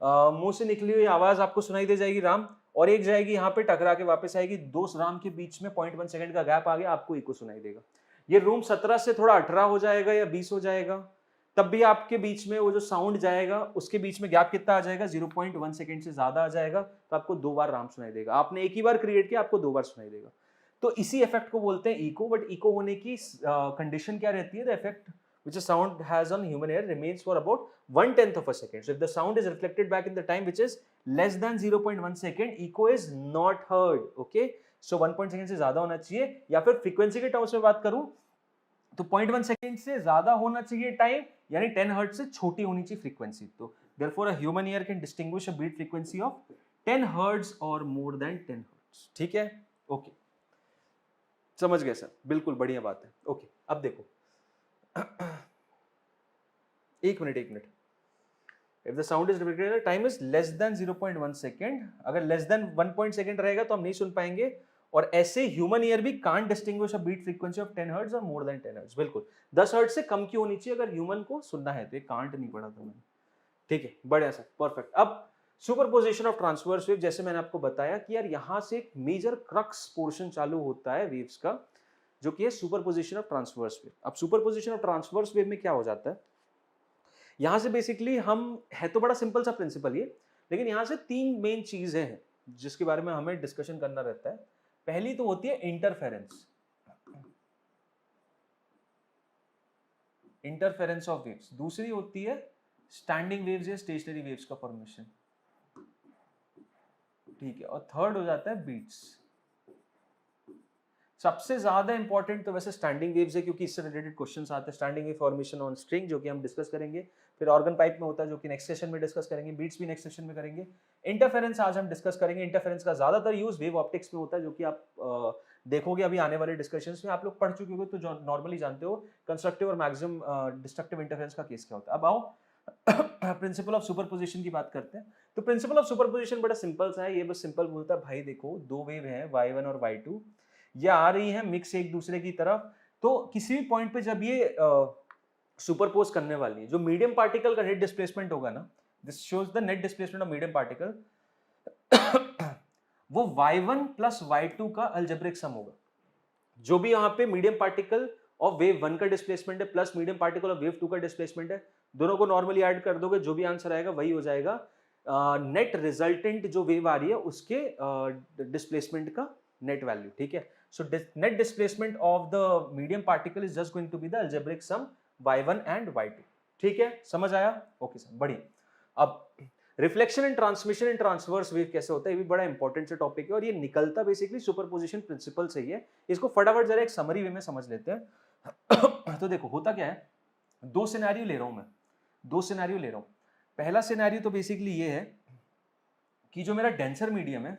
मुंह से निकली हुई आवाज आपको सुनाई दे जाएगी राम, और एक जाएगी यहाँ पे टकरा के वापस आएगी, दो राम के बीच में 0.1 सेकंड का गैप आ गया, आपको इको सुनाई देगा। ये रूम 17 से थोड़ा 18 हो जाएगा या 20 हो जाएगा, तब भी आपके बीच में वो जो साउंड जाएगा उसके बीच में गैप कितना आ जाएगा, 0.1 सेकंड से ज्यादा आ जाएगा, तो आपको 2 बार राम सुनाई देगा। आपने एक ही बार क्रिएट किया, आपको 2 बार सुनाई देगा। तो इसी इफेक्ट को बोलते हैं इको। बट इको होने की कंडीशन क्या रहती है, the effect which a sound has on human ear remains for about 1/10 of a second. So if the sound is reflected back in the time which is less than 0.1 second, echo is not heard. Okay, so 1 second से ज्यादा होना चाहिए, या फिर frequency के terms में बात करूं तो 0.1 सेकेंड से ज्यादा होना चाहिए टाइम, यानी 10 हर्ट्ज से छोटी होनी चाहिए फ्रीक्वेंसी। तो therefore a human ear can distinguish a beat frequency of 10 hertz or more than 10 hertz. ठीक है, ओके, समझ गए सर, बिल्कुल बढ़िया बात है। ओके, अब देखो एक minute, if the sound is reflected time is less than 0.1 second, अगर less than 1 second रहेगा तो हम नहीं सुन पाएंगे, और ऐसे ह्यूमन ईयर भी can't distinguish a beat frequency of 10 hertz or more than 10 hertz। बिल्कुल 10 hertz से कम की होनी चाहिए अगर ह्यूमन को सुनना है, तो ये can't नहीं पढ़ा था मैंने। ठीक है, बढ़िया सर, परफेक्ट। अब सुपरपोजिशन ऑफ ट्रांसवर्स वेव, जैसे मैंने आपको बताया कि यार यहाँ से एक मेजर क्रक्स पोर्शन चालू होता है वेव्स का, जो कि है सुपरपोजिशन ऑफ ट्रांसवर्स वेव। अब सुपरपोजिशन ऑफ ट्रांसवर्स वेव में क्या हो जाता है, यहां से बेसिकली हम, है तो बड़ा सिंपल सा प्रिंसिपल ये, लेकिन यहां से 3 मेन चीजें हैं जिसके बारे में हमें डिस्कशन करना रहता है। पहली तो होती है इंटरफेरेंस ऑफ वेव्स, दूसरी होती है स्टैंडिंग वेव्स या स्टेशनरी वेव्स का फॉर्मेशन, ठीक है, और थर्ड हो जाता है बीट्स। सबसे ज्यादा इंपॉर्टेंट तो वैसे स्टैंडिंग वेव्स है, क्योंकि इससे रिलेटेड क्वेश्चंस आते हैं। Standing wave formation on string, जो कि हम डिस्कस करेंगे, फिर ऑर्गन पाइप में होता है, जो कि नेक्स्ट सेशन में डिस्कस करेंगे, बीट्स भी नेक्स्ट सेशन में करेंगे। इंटरफेरेंस आज हम डिस्कस करेंगे। इंटरफेरेंस का ज्यादातर यूज वेव ऑप्टिक्स में होता है, जो कि आप देखोगे अभी आने वाले डिस्कशंस में। आप लोग पढ़ चुके हो तो नॉर्मली जानते हो कंस्ट्रक्टिव और मैक्सिमम डिस्ट्रक्टिव इंटरफेरेंस का केस क्या होता है। अब आओ प्रिंसिपल ऑफ सुपरपोजिशन की बात करते हैं। तो प्रिंसिपल ऑफ सुपरपोजिशन बड़ा सिंपल सा है, ये बस सिंपल बोलता है भाई देखो, दो वेव हैं y1 और y2, ये आ रही है मिक्स एक दूसरे की तरफ, तो किसी भी पॉइंट पे जब ये सुपरपोज करने वाली है, जो मीडियम पार्टिकल का नेट डिस्प्लेसमेंट होगा ना, this shows the net displacement of medium particle, वो y1 प्लस y2 का अलजेब्रिक सम होगा। जो भी यहाँ पे मीडियम पार्टिकल ऑफ वेव 1 का डिस्प्लेसमेंट है plus medium particle of wave 2 का डिस्प्लेसमेंट है, दोनों को नॉर्मली ऐड कर दोगे, जो भी आंसर आएगा वही हो जाएगा नेट रिजल्टेंट जो वेव आ रही है उसके डिस्प्लेसमेंट का नेट वैल्यू। ठीक है, so net displacement of the medium particle is just going to be the algebraic sum y1 and y2। ठीक है, समझ आया? ओके सर, बढ़िया। अब reflection and transmission and transverse wave कैसे होता है, ये भी बड़ा इंपॉर्टेंट सा टॉपिक है, और ये निकलता बेसिकली सुपरपोजिशन प्रिंसिपल से ही है। इसको फटाफट जरा एक समरी वे में समझ लेते हैं। तो देखो होता क्या है, दो सिनेरियो ले रहा हूं मैं, पहला सिनेरियो तो बेसिकली ये है कि जो मेरा डेंसर मीडियम है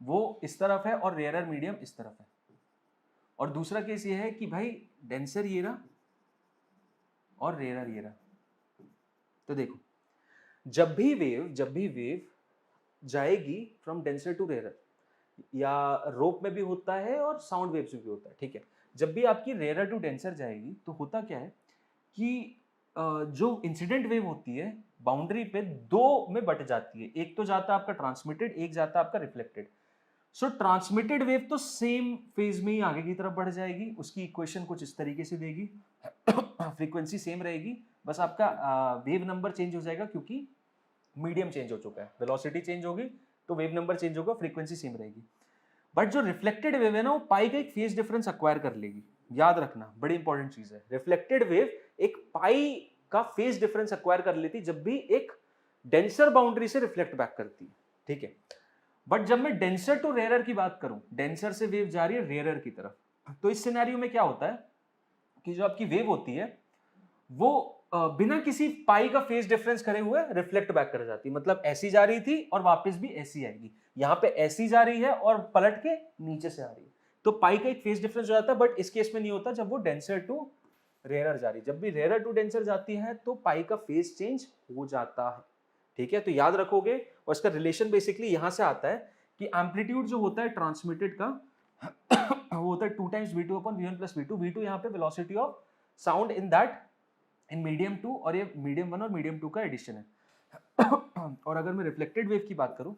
वो इस तरफ है और रेयरर मीडियम इस तरफ है, और दूसरा केस ये है कि भाई डेंसर ये रहा और रेयरर ये रहा। तो देखो जब भी वेव जाएगी फ्रॉम डेंसर टू रेयरर, या रोप में भी होता है और साउंड वेव्स में भी होता है, ठीक है, जब भी आपकी रेयरर टू डेंसर जाएगी तो होता क्या है कि जो इंसिडेंट वेव होती है बाउंड्री पे दो में बट जाती है, एक तो जाता है आपका ट्रांसमिटेड, एक जाता है आपका रिफ्लेक्टेड। सो ट्रांसमिटेड वेव तो सेम फेज में ही आगे की तरफ बढ़ जाएगी, उसकी इक्वेशन कुछ इस तरीके से देगी, फ्रीक्वेंसी सेम रहेगी, बस आपका वेव नंबर चेंज हो जाएगा क्योंकि मीडियम चेंज हो चुका है, वेलोसिटी चेंज होगी तो वेव नंबर चेंज होगा, फ्रीक्वेंसी सेम रहेगी। बट जो रिफ्लेक्टेड वेव है ना, वो पाई का एक फेज डिफरेंस अक्वायर कर लेगी, याद रखना बड़ी इंपॉर्टेंट चीज है। रिफ्लेक्टेड वेव एक पाई का फेज डिफरेंस अक्वायर कर लेती जब भी एक डेंसर बाउंड्री से रिफ्लेक्ट बैक करती है, ठीक है। बट जब मैं डेंसर टू रेयरर की बात करूं, डेंसर से वेव जा रही है रेयरर की तरफ, तो इस सिनेरियो में क्या होता है कि जो आपकी वेव होती है वो बिना किसी पाई का फेज डिफरेंस करे हुए रिफ्लेक्ट बैक कर जाती है, मतलब ऐसी जा रही थी और वापस भी ऐसी आएगी, यहां पे ऐसी जा रही है और पलट के नीचे से आ रही है, तो पाई का एक फेज डिफरेंस हो जाता है। बट इस केस में नहीं होता जब वो डेंसर टू रेयरर जा रही है। जब भी रेयरर टू डेंसर जाती है तो पाई का फेज चेंज हो जाता है, ठीक है। तो याद रखोगे, और इसका रिलेशन बेसिकली यहां से आता है कि एम्पलीट्यूड जो होता है ट्रांसमिटेड का वो होता है 2 times v2 upon v1 plus v2। v2 यहाँ पे velocity of sound in that in medium 2, और ये मीडियम 1 और मीडियम 2 का एडिशन है। और अगर मैं रिफ्लेक्टेड वेव की बात करूं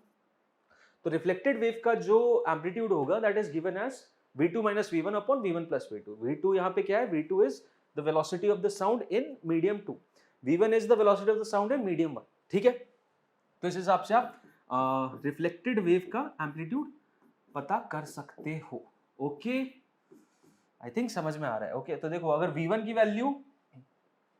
तो रिफ्लेक्टेड वेव का जो एम्पलीट्यूड होगा that is given as v2 minus v1 upon v1 plus v2। v2 यहाँ पे क्या है, v2 is the velocity of the sound in medium 2, v1 is the velocity of the sound in medium 1, ठीक है। तो इस हिसाब से आप रिफ्लेक्टेड वेव का एम्पलीट्यूड पता कर सकते हो। ओके, आई थिंक समझ में आ रहा है। ओके, तो देखो अगर v1 की वैल्यू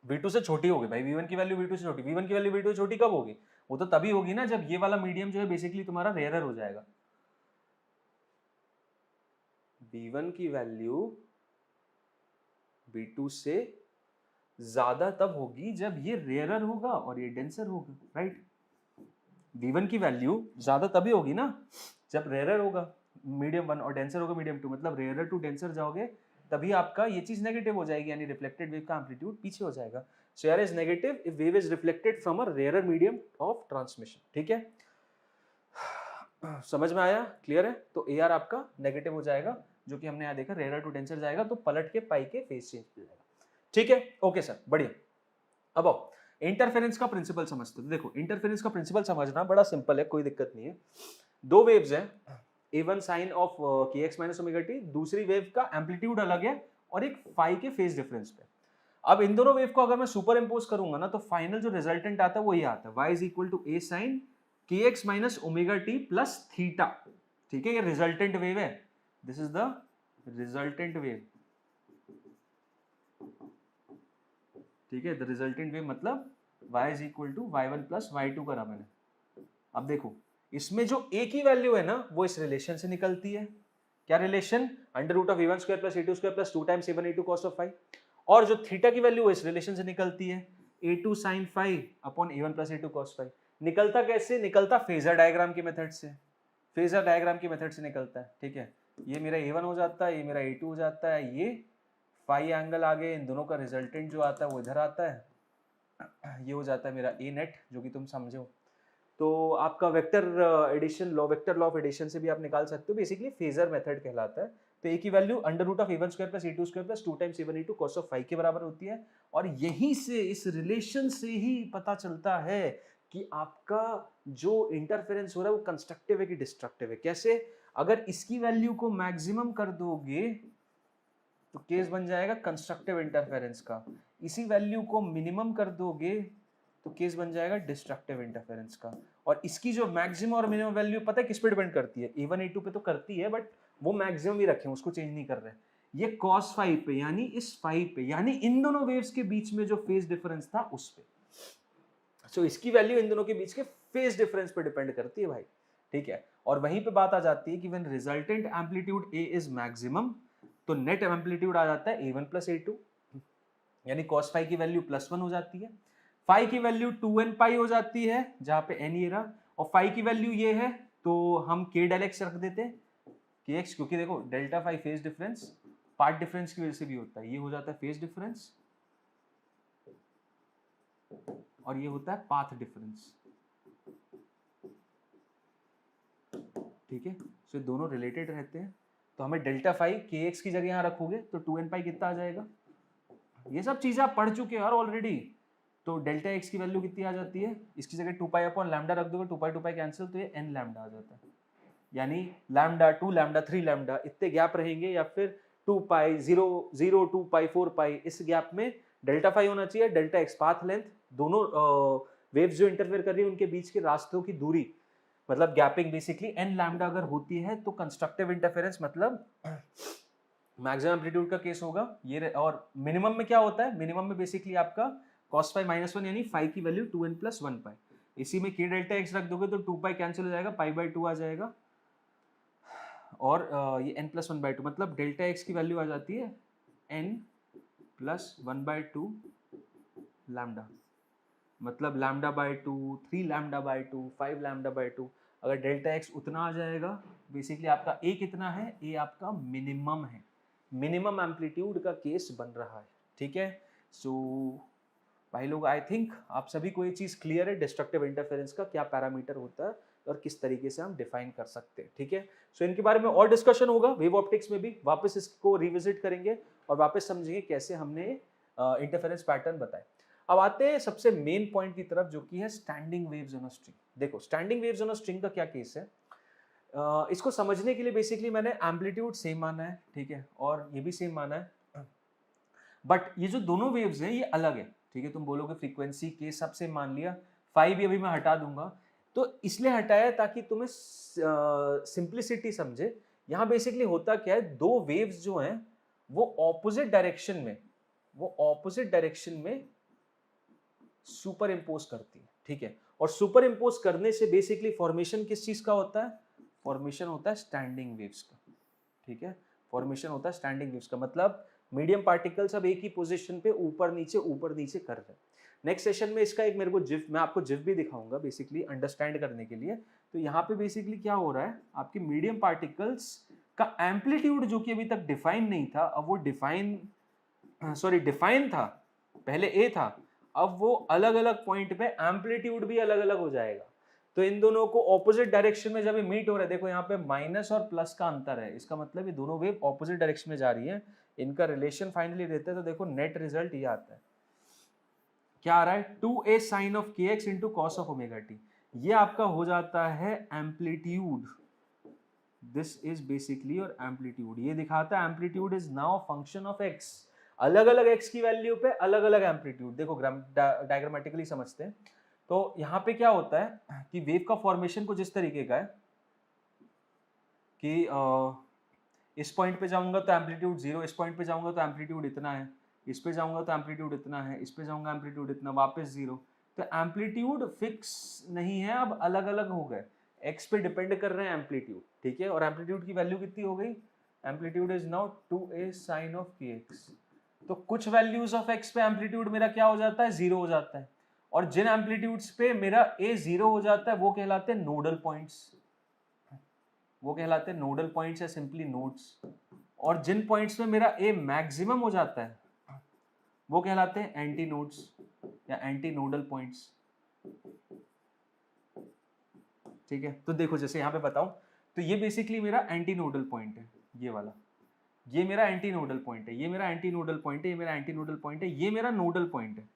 v2 से छोटी होगी, भाई v1 की वैल्यू v2 से छोटी, v1 की वैल्यू v2 से छोटी कब होगी, वो तो तभी होगी ना जब ये वाला मीडियम जो है बेसिकली तुम्हारा रेयरर हो जाएगा। v1 की वैल्यू v2 से ज्यादा तब होगी जब ये रेयरर होगा और ये डेंसर होगा, राइट। v1 की वैल्यू ज्यादा तभी होगी ना जब रेयरर होगा मीडियम 1 और डेंसर होगा मीडियम 2, मतलब रेयरर टू डेंसर जाओगे तभी आपका ये चीज नेगेटिव हो जाएगी, यानी रिफ्लेक्टेड वेव का एम्पलीट्यूड पीछे हो जाएगा। सो air is negative if wave is reflected from a rarer medium of transmission, ठीक है। समझ में आया, क्लियर है। तो AR आपका नेगेटिव हो जाएगा, जो कि हमने यहाँ देखा रेयरर टू डेंसर जाएगा तो पलट के पाई के फेज चेंज हो जाएगा, ठीक है। ओके सर, बढ़िया। अब आओ इंटरफेरेंस का प्रिंसिपल समझते हैं। देखो इंटरफेरेंस का प्रिंसिपल समझना बड़ा सिंपल है, कोई दिक्कत नहीं है। दो वेव्स हैं, A1 sine of kx minus omega T, दूसरी वेव का एम्पलीट्यूड अलग है और एक फाई के फेज डिफरेंस पे। अब इन दोनों वेव को अगर मैं सुपर इम्पोज करूंगा ना तो फाइनल जो रिजल्टेंट आता है वो ये आता है, y is equal to a sine kx minus omega T plus theta, ठीक है। ये रिजल्टेंट वेव है, this is the resultant wave, ठीक है। द रिजल्टेंट वेव मतलब y is equal to y1 plus y2 करा मैंने। अब देखो इसमें जो a की वैल्यू है ना वो इस रिलेशन से निकलती है, क्या relation, under root of a1 square plus a2 square plus 2 times a1 a2 cos of phi. और जो थीटा की वैल्यू है इस रिलेशन से निकलती है, a2 sin phi upon a1 plus a2 cos phi. निकलता कैसे, निकलता फेजर डायग्राम के मेथड से, फेजर डायग्राम के मेथड से निकलता है, ठीक है। ये मेरा a1 हो जाता है, ये मेरा a2 हो जाता है, ये फाई एंगल आगे, इन दोनों का रिजल्टेंट जो आता है वो इधर आता है, ये हो जाता है मेरा a नेट, जो कि तुम समझो। तो आपका vector addition law, vector law of addition से भी आप निकाल सकते हो, बेसिकली फेजर मेथड कहलाता है। तो a की value under root of a1 square plus a2 square plus 2 times a1 a2 cos of phi के बराबर होती है। और यहीं से, इस रिलेशन से ही पता चलता है कि आपका जो इंटरफेरेंस हो रहा है वो कंस्ट्रक्टिव है कि डिस्ट्रक्टिव है। कैसे, अगर इसकी वैल्यू को मैक्सिमम कर दोगे तो केस बन जाएगा कंस्ट्रक्टिव इंटरफेरेंस का, इसी वैल्यू को मिनिमम कर दोगे तो केस बन जाएगा डिस्ट्रक्टिव इंटरफेरेंस का। और इसकी जो मैक्सिमम और मिनिमम वैल्यू पता है किस पे डिपेंड करती है, a1 a2 पे तो करती है, बट वो मैक्सिमम ही रखें, उसको चेंज नहीं कर रहे। ये cos फाई पे, यानी इस फाई पे, यानी इन दोनों वेव्स के बीच में जो फेज डिफरेंस था उस पे। सो इसकी वैल्यू इन दोनों के बीच के फेज डिफरेंस पे डिपेंड करती है भाई, ठीक है। और वहीं पे बात आ जाती है कि when resultant amplitude a is maximum तो नेट एम्पलीट्यूड आ जाता है a1 प्लस a2, यानी cos फाई की वैल्यू +1 हो जाती है, फाई की वैल्यू 2n पाई हो जाती है, जहां पे n ये रहा, और फाई की वैल्यू ये है तो हम k डेल x रख देते हैं, kx, क्योंकि देखो delta phi phase difference part difference की वजह से भी होता है, ये हो जाता है फेज डिफरेंस और ये होता है पाथ डिफरेंस, ठीक है। सो दोनों रिलेटेड रहते हैं, तो हमें डेल्टा फाई kx की जगह यहाँ रखोगे तो 2n पाई कितना आ जाएगा, ये सब चीजें आप पढ़ चुके हो यार ऑलरेडी। तो डेल्टा एक्स की वैल्यू कितनी आ जाती है, इसकी जगह 2 पाई अपॉन लैम्डा रख दोगे, 2 पाई कैंसिल, तो ये n लैम्डा आ जाता है, यानी लैम्डा 2 लैम्डा 3 लैम्डा इतने गैप रहेंगे, या फिर 2 पाई 0 0 2 पाई 4 पाई, इस गैप में डेल्टा फाई होना चाहिए, डेल्टा एक्स पाथ लेंथ, दोनों वेव्स जो इंटरफेयर कर रही है उनके बीच के रास्तों की दूरी, मतलब गैपिंग, बेसिकली n लैम्डा अगर होती है तो कंस्ट्रक्टिव इंटरफेरेंस मतलब मैक्सिमम एम्पलीट्यूड का केस होगा ये। और मिनिमम में क्या होता है, मिनिमम में बेसिकली आपका cos फाई -1 यानी फाई की वैल्यू 2n प्लस 1 पाई, इसी में k डेल्टा x रख दोगे तो 2 पाई कैंसिल हो जाएगा, पाई बाई 2 आ जाएगा, और ये n प्लस 1 बाई 2, मतलब डेल्टा x की वैल्यू आ जाती है n प्लस 1 बाई 2 लैम्डा, मतलब lambda by 2, 3 lambda by 2, 5 lambda by 2। अगर डेल्टा x उतना आ जाएगा, बेसिकली आपका a कितना है, a आपका मिनिमम है, मिनिमम एम्पलीट्यूड का केस बन रहा है, ठीक है। सो भाई लोग, आई थिंक आप सभी को ये चीज़ क्लियर है डिस्ट्रक्टिव इंटरफेरेंस का क्या पैरामीटर होता है और किस तरीके से हम डिफाइन कर सकते हैं। ठीक है। सो इनके बारे में और डिस्कशन होगा वेव ऑप्टिक्स में भी, वापस इसको रिविजिट करेंगे और वापस समझेंगे कैसे हमने इंटरफेरेंस पैटर्न बताए। अब आते हैं सबसे मेन पॉइंट की तरफ, जो कि है standing waves on a string. देखो standing waves on a string का क्या केस है, इसको समझने के लिए बेसिकली मैंने एम्पलीट्यूड सेम माना है, ठीक है, और ये भी सेम माना है, बट ये जो दोनों वेव्स हैं ये अलग है। ठीक है, तुम बोलोगे फ्रीक्वेंसी के सब सेम मान लिया, 5 भी अभी मैं हटा दूंगा, तो इसलिए हटाया ताकि तुम्हें सिंप्लिसिटी समझे। यहाँ बेसिकली होता क्या है, दो वेव्स जो हैं वो ऑपोजिट डायरेक्शन में सुपर इम्पोज करती है। ठीक है, और सुपर इम्पोज करने से बेसिकली फॉर्मेशन किस चीज का होता है, फॉर्मेशन होता है स्टैंडिंग वेव्स का। ठीक है, फॉर्मेशन होता है स्टैंडिंग वेव्स का, मतलब मीडियम पार्टिकल्स अब एक ही पोजीशन पे ऊपर नीचे कर रहे हैं। नेक्स्ट सेशन में इसका एक मेरे को जिफ, मैं आपको जिफ भी दिखाऊंगा बेसिकली अंडरस्टैंड करने के लिए। तो यहाँ पे बेसिकली क्या हो रहा है, आपके मीडियम पार्टिकल्स का एम्पलीट्यूड जो कि अभी तक डिफाइन नहीं था, अब वो डिफाइन था, पहले ए था, अब वो अलग अलग पॉइंट पे एम्पलीट्यूड भी अलग अलग हो जाएगा। तो इन दोनों को ऑपोजिट डायरेक्शन में जब ये मीट हो रहा है, देखो यहाँ पे माइनस और प्लस का अंतर है, इसका मतलब ये दोनों वेव ऑपोजिट डायरेक्शन में जा रही है, इनका रिलेशन फाइनली रहता है। तो देखो नेट रिजल्ट ये आता है, क्या आ रहा है, 2a sin of kx into cos of omega t, ये आपका हो जाता है amplitude. This is basically your amplitude, ये दिखाता है amplitude is now function of x, अलग अलग x की वैल्यू पे अलग अलग एम्पलीट्यूड। देखो डायग्रामेटिकली समझते हैं। तो यहाँ पे क्या होता है कि वेव का फॉर्मेशन कुछ इस तरीके का है कि इस पॉइंट पे जाऊंगा तो एम्पलीट्यूड 0, इस पॉइंट पे जाऊंगा तो एम्पलीट्यूड इतना है, इस पे जाऊंगा तो एम्पलीट्यूड इतना है, इस पे जाऊंगा एम्पलीट्यूड इतना, वापस 0। तो एम्पलीट्यूड फिक्स नहीं है, अब अलग अलग हो गए, x पे डिपेंड कर रहे हैं एम्पलीट्यूड। ठीक है, और एम्पलीट्यूड की वैल्यू कितनी हो गई, amplitude is now 2a sin of kx। तो कुछ वैल्यूज ऑफ x पे एम्पलीट्यूड मेरा क्या हो जाता है, 0 हो जाता है, और जिन एम्पलीट्यूड्स पे मेरा a 0 हो जाता है वो कहलाते हैं नोडल पॉइंट्स, वो कहलाते हैं नोडल पॉइंट्स या सिंपली नोड्स। और जिन पॉइंट्स में मेरा ए मैक्सिमम हो जाता है वो कहलाते हैं एंटी नोड्स या एंटी नोडल पॉइंट्स। ठीक है, तो देखो जैसे यहाँ पे बताऊं, तो ये बेसिकली मेरा एंटी नोडल पॉइंट है, ये वाला, ये मेरा एंटी नोडल पॉइंट है, ये मेरा एंटी नोडल पॉइंट है, ये मेरा एंटी नोडल पॉइंट है, ये मेरा नोडल पॉइंट है,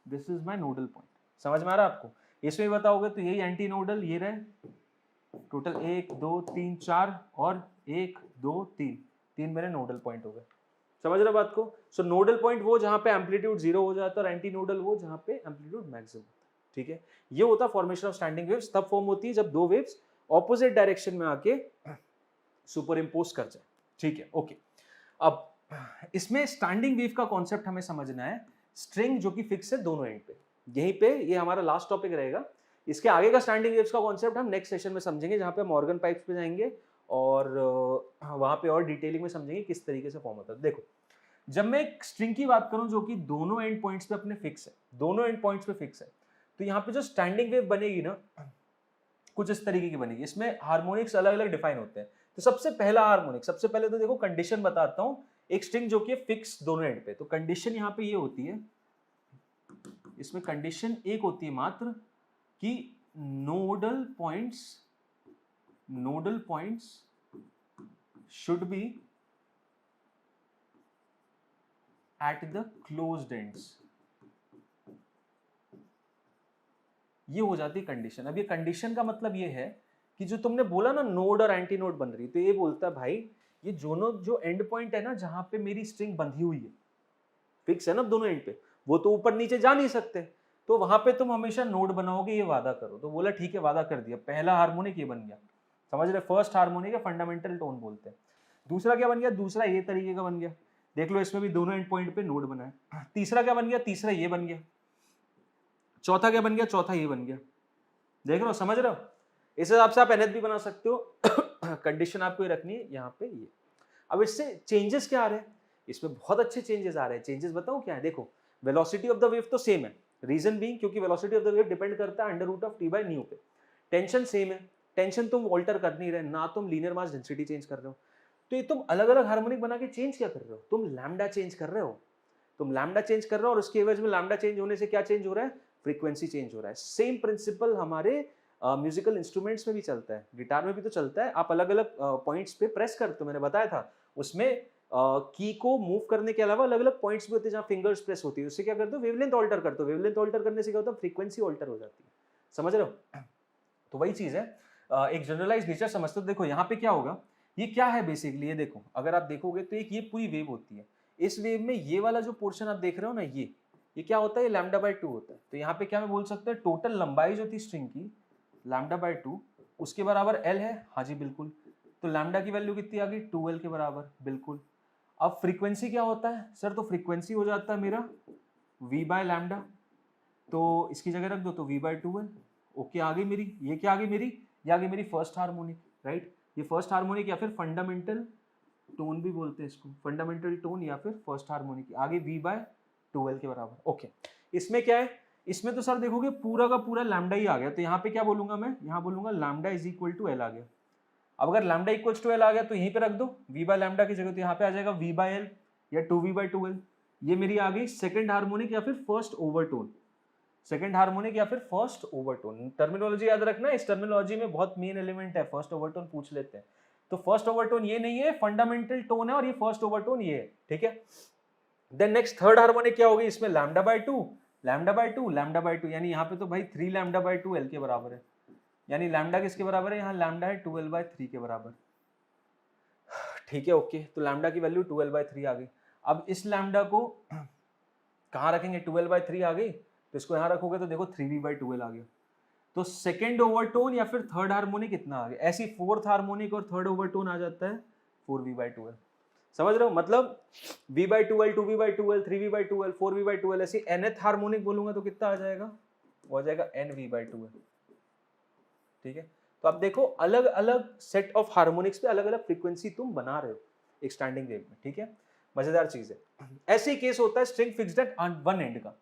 this is my nodal point. समझ में आ रहा है आपको, इसमें बताओगे तो यही एंटी नोडल, ये रहे टोटल 1 2 3 4 और 1 2 3 मेरे नोडल पॉइंट हो गए। समझ रहे बात को। सो नोडल पॉइंट वो जहां पे एम्पलीट्यूड 0 हो जाता है और एंटी नोडल वो जहां पे एम्पलीट्यूड मैक्सिमम होता है। ठीक है, ये होता है फॉर्मेशन ऑफ स्टैंडिंग वेव्स, तब फॉर्म होती है जब दो वेव्स ऑपोजिट डायरेक्शन में आके सुपर इम्पोज कर जाए। ठीक है, ओके। अब इसमें स्टैंडिंग वेव का कॉन्सेप्ट हमें समझना है, स्ट्रिंग जो कि फिक्स है दोनों एंड पे, यहीं पे ये हमारा लास्ट टॉपिक रहेगा। इसके आगे का स्टैंडिंग वेव्स का कॉन्सेप्ट हम नेक्स्ट सेशन में समझेंगे, जहां पे मॉर्गन पाइप्स पे जाएंगे और वहां पे और डिटेलिंग में समझेंगे किस तरीके से फॉर्म होता है। देखो, जब मैं एक स्ट्रिंग की बात करूं जो कि दोनों एंड पॉइंट्स पे अपने फिक्स है, दोनों एंड पॉइंट्स पे फिक्स है, तो यहाँ पे जो स्टैंडिंग वेव बनेगी ना, कुछ इस तरीके की बनेगी। इसमें हार्मोनिक्स अलग अलग डिफाइन होते हैं। तो सबसे पहला हार्मोनिक, सबसे पहले तो देखो कंडीशन बताता हूं, एक स्ट्रिंग जो कि फिक्स दोनों एंड पे, तो कंडीशन यहाँ पे ये होती है, इसमें कंडीशन एक होती है मात्र कि nodal points should be at the closed ends, ये हो जाती है कंडीशन। अब ये कंडीशन का मतलब ये है कि जो तुमने बोला ना नोड और एंटी नोड बन रही, तो ये बोलता है भाई ये दोनों जो एंड पॉइंट है ना जहां पे मेरी स्ट्रिंग बंधी हुई है, फिक्स है ना दोनों एंड पे, वो तो ऊपर नीचे जा नहीं सकते, तो वहां पे तुम हमेशा नोड बनाओगे, ये वादा करो। तो बोला ठीक है, वादा कर दिया, पहला हार्मोनिक ये बन गया, समझ रहे, फर्स्ट हार्मोनिक है, फंडामेंटल टोन बोलते हैं। दूसरा क्या बन गया, दूसरा ये तरीके का बन गया, देख लो इसमें भी दोनों एंड पॉइंट पे नोड बना है। तीसरा क्या बन गया, तीसरा ये बन गया। चौथा क्या बन गया, चौथा ये बन गया। देख रहे हो, समझ रहे हो, इस हिसाब से आप एनएच भी बना सकते हो। कंडीशन आपको ये रखनी है यहाँ पे ये। अब इससे चेंजेस क्या आ रहे हैं, इसमें बहुत अच्छे चेंजेस आ रहे हैं। चेंजेस बताओ क्या है, देखो वेलोसिटी ऑफ द वेव तो सेम है, रीजन बीइंग क्योंकि velocity of the wave depend करता है under root of T by nu पे। टेंशन सेम है, टेंशन तुम ऑल्टर कर नहीं रहे ना, तुम लीनियर मास डेंसिटी चेंज कर रहे हो, तो ये तुम अलग अलग हार्मोनिक बना के चेंज क्या कर रहे हो, तुम लैम्डा चेंज कर रहे हो। तुम लैम्डा चेंज कर रहे हो और उसके एवज में लैम्डा चेंज होने से क्या चेंज हो रहा है, फ्रीक्वेंसी चेंज हो रहा है। सेम प्रिंसिपल हमारे म्यूजिकल इंस्ट्रूमेंट्स में भी चलता है, गिटार में भी तो चलता है। आप अलग अलग पॉइंट्स पे प्रेस करते हो, मैंने बताया था उसमें की को मूव करने के अलावा अलग अलग पॉइंट्स भी होते हैं जहाँ फिंगर्स प्रेस होती है, उससे क्या करते हो, वेवलेंथ ऑल्टर करते हो। वेवलेंथ ऑल्टर करने से क्या होता है, फ्रीक्वेंसी ऑल्टर हो जाती है। समझ रहे हो? तो वही चीज है, एक जनरलाइज नेचर समझते हो। देखो यहाँ पे क्या होगा, ये क्या है बेसिकली, ये देखो अगर आप देखोगे तो एक ये पूरी वेव होती है। इस वेव में ये वाला जो पोर्शन आप देख रहे हो ना, ये क्या होता है, ये लैम्डा बाय 2 होता है। तो यहाँ पे क्या मैं बोल सकता है, टोटल लंबाई जो थी स्ट्रिंग की लैम्डा बाय 2 उसके बराबर एल है। हाँ जी बिल्कुल। तो लैम्डा की वैल्यू कितनी आ गई, 2L के बराबर, बिल्कुल। अब फ्रीक्वेंसी क्या होता है सर, तो फ्रीक्वेंसी हो जाता है मेरा v बाय लैम्डा, तो इसकी जगह रख दो तो v बाय 2L। ओके आ गई मेरी, ये क्या आ गई मेरी, ये आ गई मेरी फर्स्ट हार्मोनिक, राइट। ये फर्स्ट हार्मोनिक या फिर फंडामेंटल टोन भी बोलते हैं इसको, फंडामेंटल टोन या फिर फर्स्ट हार्मोनिक, आगे v बाय 2L के बराबर। ओके, इसमें क्या है, इसमें तो सर देखोगे पूरा का पूरा लैम्डा ही आ गया, तो यहाँ पे क्या बोलूंगा मैं, यहाँ बोलूंगा lambda is equal to L आ गया। अब अगर लैम्डा इक्वल टू एल आ गया तो यहीं पे रख दो v बाय लैम्डा की जगह, तो यहाँ पे आ जाएगा v बाय एल या 2v बाय 2L। ये मेरी आ गई सेकंड हार्मोनिक या फिर फर्स्ट ओवरटोन, सेकंड हार्मोनिक या फिर फर्स्ट ओवरटोन। टर्मिनोलॉजी याद रखना, इस टर्मिनोलॉजी में बहुत मेन एलिमेंट है, फर्स्ट ओवरटोन पूछ लेते हैं। तो फर्स्ट ओवरटोन ये नहीं है, फंडामेंटल टोन है, और ये फर्स्ट ओवरटोन ये है, ठीक है। देन नेक्स्ट थर्ड हार्मोनिक क्या होगी, इसमें lambda by 2 lambda by 2 lambda by 2, यानी यहाँ पे तो भाई 3 लैम्डा बाय 2 एल के बराबर है, यानी लैम्डा किसके बराबर है, यहाँ लैम्डा है 2L बाय 3 के बराबर, ठीक है। ओके, तो लैम्डा की वैल्यू 2L बाय 3 आ गई। अब इस लैम्डा को कहाँ रखेंगे, 2L बाय 3 आ गई, तो इसको यहाँ रखोगे तो देखो 3v बाय 2L आ गया। तो सेकेंड ओवरटोन या फिर थर्ड हार्मोनिक इतना आ गया, ऐसी फोर्थ हार्मोनिक और थर्ड ओवरटोन आ जाता है 4v बाय 2L। समझ रहे हो, मतलब v by 2L, 2v by 2L, 3v by 2L, 4v by 2L, ऐसी nth हार्मोनिक बोलूंगा तो कितना आ जाएगा, वो आ जाएगा nv बाय 2L, ठीक है। तो आप देखो अलग अलग सेट ऑफ हार्मोनिक्स पे अलग अलग फ्रीक्वेंसी तुम बना रहे हो एक स्टैंडिंग वेव में, ठीक है। मजेदार चीज है। ऐसे ही केस होता है string fixed at one and का।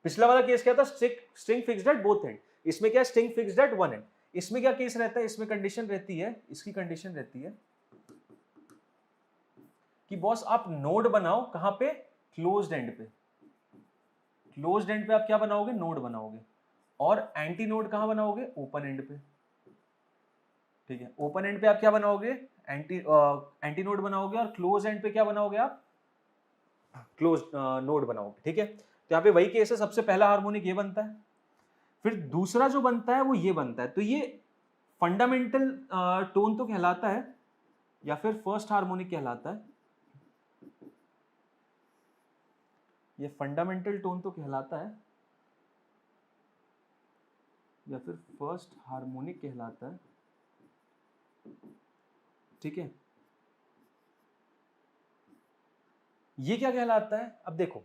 पिछला वाला केस क्या था, string fixed at both and, इसमें क्या है, string fixed at one and. इसमें क्या केस रहता है, इसमें कंडीशन रहती है, इसकी कंडीशन रहती है कि बॉस आप नोड बनाओ कहां पे, क्लोज्ड एंड पे। क्लोज्ड एंड पे आप क्या बनाओगे, नोड बनाओगे, और एंटी नोड कहां बनाओगे, ओपन एंड पे, ठीक है। ओपन एंड पे आप क्या बनाओगे, एंटी नोड बनाओगे, और क्लोज एंड पे क्या बनाओगे आप, क्लोज नोड बनाओगे, ठीक है। तो यहाँ पे वही केस है, सबसे पहला हार्मोनिक ये बनता है, फिर दूसरा जो बनता है वो ये बनता है। तो ये फंडामेंटल टोन तो कहलाता है या फिर फर्स्ट हार्मोनिक कहलाता है, ये फंडामेंटल टोन तो कहलाता है या फिर फर्स्ट हार्मोनिक कहलाता है, ठीक है। ये क्या कहलाता है, अब देखो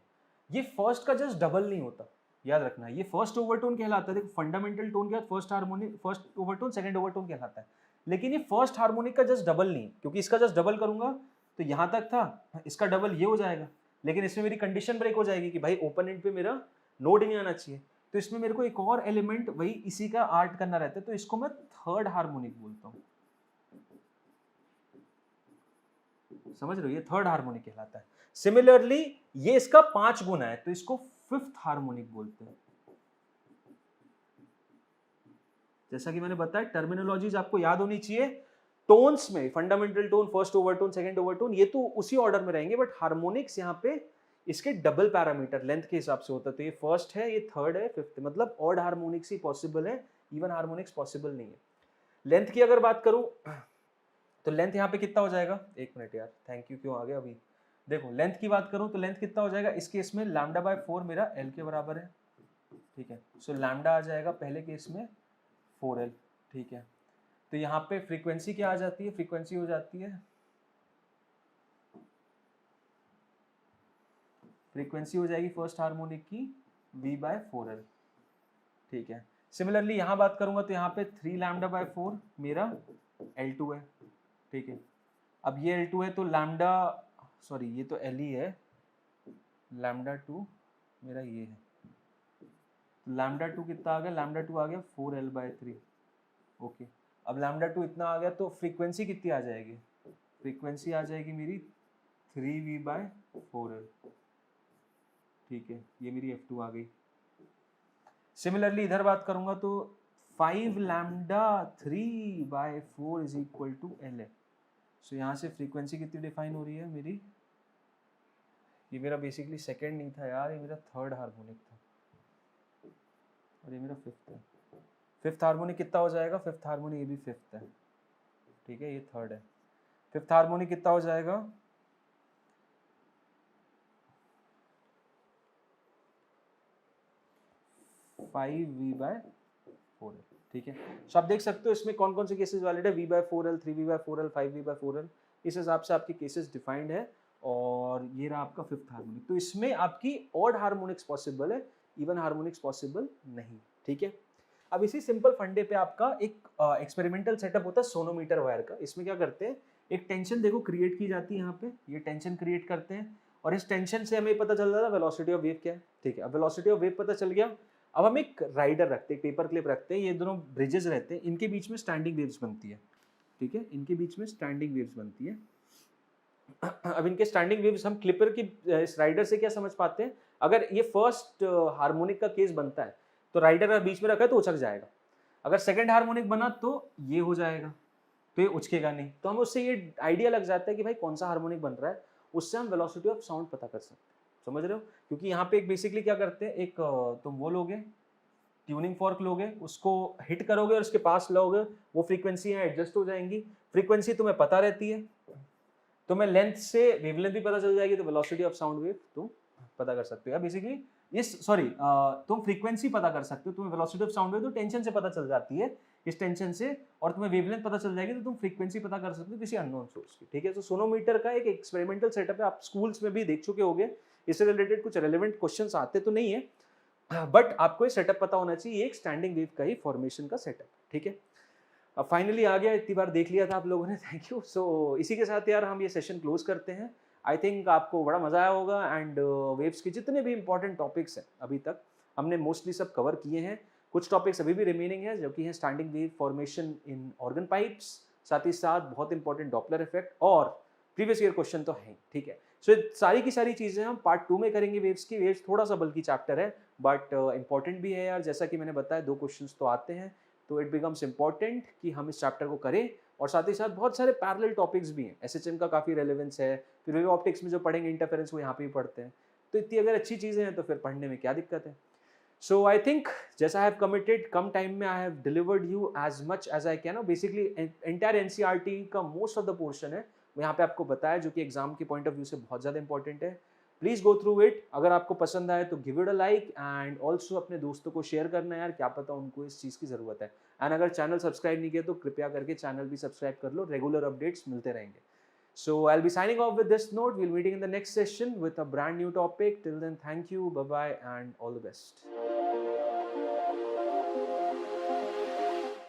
ये फर्स्ट का जस्ट डबल नहीं होता, याद रखना, ये फर्स्ट ओवरटोन कहलाता है। देखो फंडामेंटल टोन के बाद first harmonic, first overtone second overtone कहलाता है, लेकिन ये फर्स्ट हार्मोनिक का जस्ट डबल नहीं, क्योंकि इसका जस्ट डबल करूंगा तो यहां तक था, इसका डबल ये हो जाएगा, लेकिन इसमें मेरी कंडीशन ब्रेक हो जाएगी कि भाई ओपन एंड पे मेरा नोड नहीं आना चाहिए। तो इसमें मेरे को एक और एलिमेंट वही इसी का आर्ट करना रहता है, तो इसको मैं थर्ड हार्मोनिक बोलता हूँ। समझ रहे हो, ये थर्ड हार्मोनिक कहलाता है। सिमिलरली ये इसका 5 गुना है, तो इसको फिफ्थ हार्मोनिक बोलते हैं। जैसा कि मैंने बताया टर्मिनोलॉजीज आपको याद होनी चाहिए। टोन्स में fundamental tone, first overtone, second overtone, ये तो उसी ऑर्डर में रहेंगे, बट हार्मोनिक्स यहाँ पे इसके डबल पैरामीटर लेंथ के हिसाब से होता है। तो ये फर्स्ट है, ये थर्ड है, फिफ्थ है, मतलब ऑड हार्मोनिक्स ही पॉसिबल है, इवन हार्मोनिक्स पॉसिबल नहीं है। लेंथ की अगर बात करूं तो लेंथ यहाँ पे कितना हो जाएगा, एक मिनट यार, थैंक यू, क्यों आ गया अभी। देखो लेंथ की बात करूं तो लेंथ कितना हो जाएगा, इस केस में लैम्डा बाय 4 मेरा एल के बराबर है, ठीक है। सो लैम्डा आ जाएगा पहले केस में 4L, ठीक है। तो यहाँ पे फ्रीक्वेंसी क्या आ जाती है, फ्रीक्वेंसी हो जाती है, फ्रीक्वेंसी हो जाएगी फर्स्ट हार्मोनिक की v बाय 4L, ठीक है। सिमिलरली यहाँ बात करूंगा तो यहाँ पे 3 लैम्डा बाय 4 मेरा L2 है, ठीक है। अब ये L2 है तो लैम्डा, सॉरी ये तो L ही है, लैम्डा 2 मेरा ये है, लैम्डा 2 कितना आ गया, लैम्डा 2 आ गया 4L बाय 3, ओके। अब लैम्डा 2 इतना आ गया तो फ्रीक्वेंसी कितनी आ जाएगी, फ्रीक्वेंसी आ जाएगी मेरी 3v बाय 4L, ठीक है, ये मेरी F2 आ गई। सिमिलरली इधर बात करूंगा तो 5 lambda 3/4 is equal to L है। सो यहाँ से फ्रीक्वेंसी कितनी डिफाइन हो रही है मेरी, ये मेरा बेसिकली सेकेंड नहीं था यार, ये मेरा थर्ड हार्मोनिक था और ये मेरा फिफ्थ है। फिफ्थ हार्मोनिक कितना हो जाएगा, फिफ्थ हार्मोनिक ये भी फिफ्थ है, ठीक है, ये थर्ड है। फिफ्थ हार्मोनिक कितना हो जाएगा, 5V/4L, ठीक है। तो आप देख सकते हो इसमें कौन कौन से केसेस वैलिड है, V/4L, 3V/4L, 5V/4L, इस हिसाब से आपके केसेस डिफाइंड है। और ये रहा आपका फिफ्थ हार्मोनिक। तो इसमें आपकी ऑड हार्मोनिक्स पॉसिबल है, इवन हार्मोनिक्स पॉसिबल नहीं, ठीक है। अब इसी सिंपल फंडे पे आपका एक एक्सपेरिमेंटल सेटअप होता है सोनोमीटर वायर का। इसमें क्या करते हैं, एक टेंशन देखो क्रिएट की जाती है यहाँ पे, ये टेंशन क्रिएट करते हैं और इस टेंशन से हमें पता चल रहा था वेलोसिटी ऑफ वेव क्या है, ठीक है। अब वेलोसिटी ऑफ वेव पता चल गया, अब हम एक राइडर रखते हैं, पेपर क्लिप रखते हैं, ये दोनों ब्रिजेस रहते हैं, इनके बीच में स्टैंडिंग वेव्स बनती है, ठीक है, इनके बीच में स्टैंडिंग वेव्स बनती है। अब इनके स्टैंडिंग वेव्स हम क्लिपर की इस राइडर से क्या समझ पाते हैं, अगर ये फर्स्ट हार्मोनिक का केस बनता है तो राइडर अगर बीच में रखा है तो उछक जाएगा, अगर सेकंड हार्मोनिक बना तो ये हो जाएगा, तो ये उछकेगा नहीं। तो हम उससे ये आइडिया लग जाता है कि भाई कौन सा हार्मोनिक बन रहा है, उससे हम वेलोसिटी ऑफ साउंड पता कर सकते हैं, समझ रहे हो। क्योंकि यहाँ पे एक बेसिकली क्या करते हैं, एक तुम वो लोगे ट्यूनिंग फॉर्क लोगे, उसको हिट करोगे और उसके पास लोगे, वो फ्रीक्वेंसी एडजस्ट हो जाएंगी। फ्रीक्वेंसी तुम्हें पता रहती है, तुम्हें लेंथ से वेवलेंथ भी पता चल जाएगी, तो वेलोसिटी ऑफ साउंड वेव तुम पता कर सकते हो। बेसिकली तुम फ्रीक्वेंसी पता कर सकते हो, तुम्हें वेलोसिटी ऑफ साउंड वेव तो टेंशन से पता चल जाती है, इस टेंशन से, और तुम्हें वेवलेंथ पता चल जाएगी तो तुम फ्रीक्वेंसी पता कर सकते हो किसी अननोन सोर्स की, ठीक है। तो सोनोमीटर का एक एक्सपेरिमेंटल सेटअप है, आप स्कूल्स में भी देख चुके होंगे, इससे रिलेटेड कुछ रेलेवेंट क्वेश्चंस आते तो नहीं है, बट आपको ये सेटअप पता होना चाहिए, एक स्टैंडिंग वेव का ही फॉर्मेशन का सेटअप, ठीक है। अब फाइनली आ गया, इतनी बार देख लिया था आप लोगों ने, थैंक यू। सो इसी के साथ यार हम ये सेशन क्लोज करते हैं। आई थिंक आपको बड़ा मजा आया होगा, एंड वेव्स के जितने भी इंपॉर्टेंट टॉपिक्स हैं अभी तक हमने मोस्टली सब कवर किए हैं। कुछ टॉपिक्स अभी भी रिमेनिंग है, जो कि है स्टैंडिंग वेव फॉर्मेशन इन ऑर्गन पाइप्स, साथ ही साथ बहुत इंपॉर्टेंट डॉपलर इफेक्ट और प्रीवियस ईयर क्वेश्चन तो है, ठीक है। सो सारी की सारी चीजें हम पार्ट 2 में करेंगे। वेव्स की, वेव्स थोड़ा सा बल्कि चैप्टर है, बट इंपॉर्टेंट भी है यार, जैसा कि मैंने बताया 2 क्वेश्चंस तो आते हैं, तो इट बिकम्स इम्पॉर्टेंट कि हम इस चैप्टर को करें। और साथ ही साथ बहुत सारे पैरेलल टॉपिक्स भी हैं, एसएचएम का काफ़ी रेलेवेंस है, फिर वेव ऑप्टिक्स में जो पढ़ेंगे इंटरफेरेंस वो यहाँ पे भी पढ़ते हैं, तो इतनी अगर अच्छी चीज़ें हैं तो फिर पढ़ने में क्या दिक्कत है। सो आई थिंक जैसा आई हैव कमिटेड, कम टाइम में I have delivered you as much as I can. Basically entire NCERT का मोस्ट ऑफ द पोर्शन है वो यहाँ पे आपको बताया, जो कि एग्जाम के पॉइंट ऑफ व्यू से बहुत ज़्यादा इंपॉर्टेंट है। प्लीज़ गो थ्रू इट, अगर आपको पसंद आए तो give it a like, and also अपने दोस्तों को शेयर करना यार, क्या पता उनको इस चीज़ की ज़रूरत है। एंड अगर चैनल सब्सक्राइब नहीं किया तो कृपया करके चैनल भी सब्सक्राइब कर लो, रेगुलर अपडेट्स मिलते रहेंगे। So I'll be signing off with this note. We'll meeting in the next session with a brand new topic. Till then, thank you, bye bye, and all the best.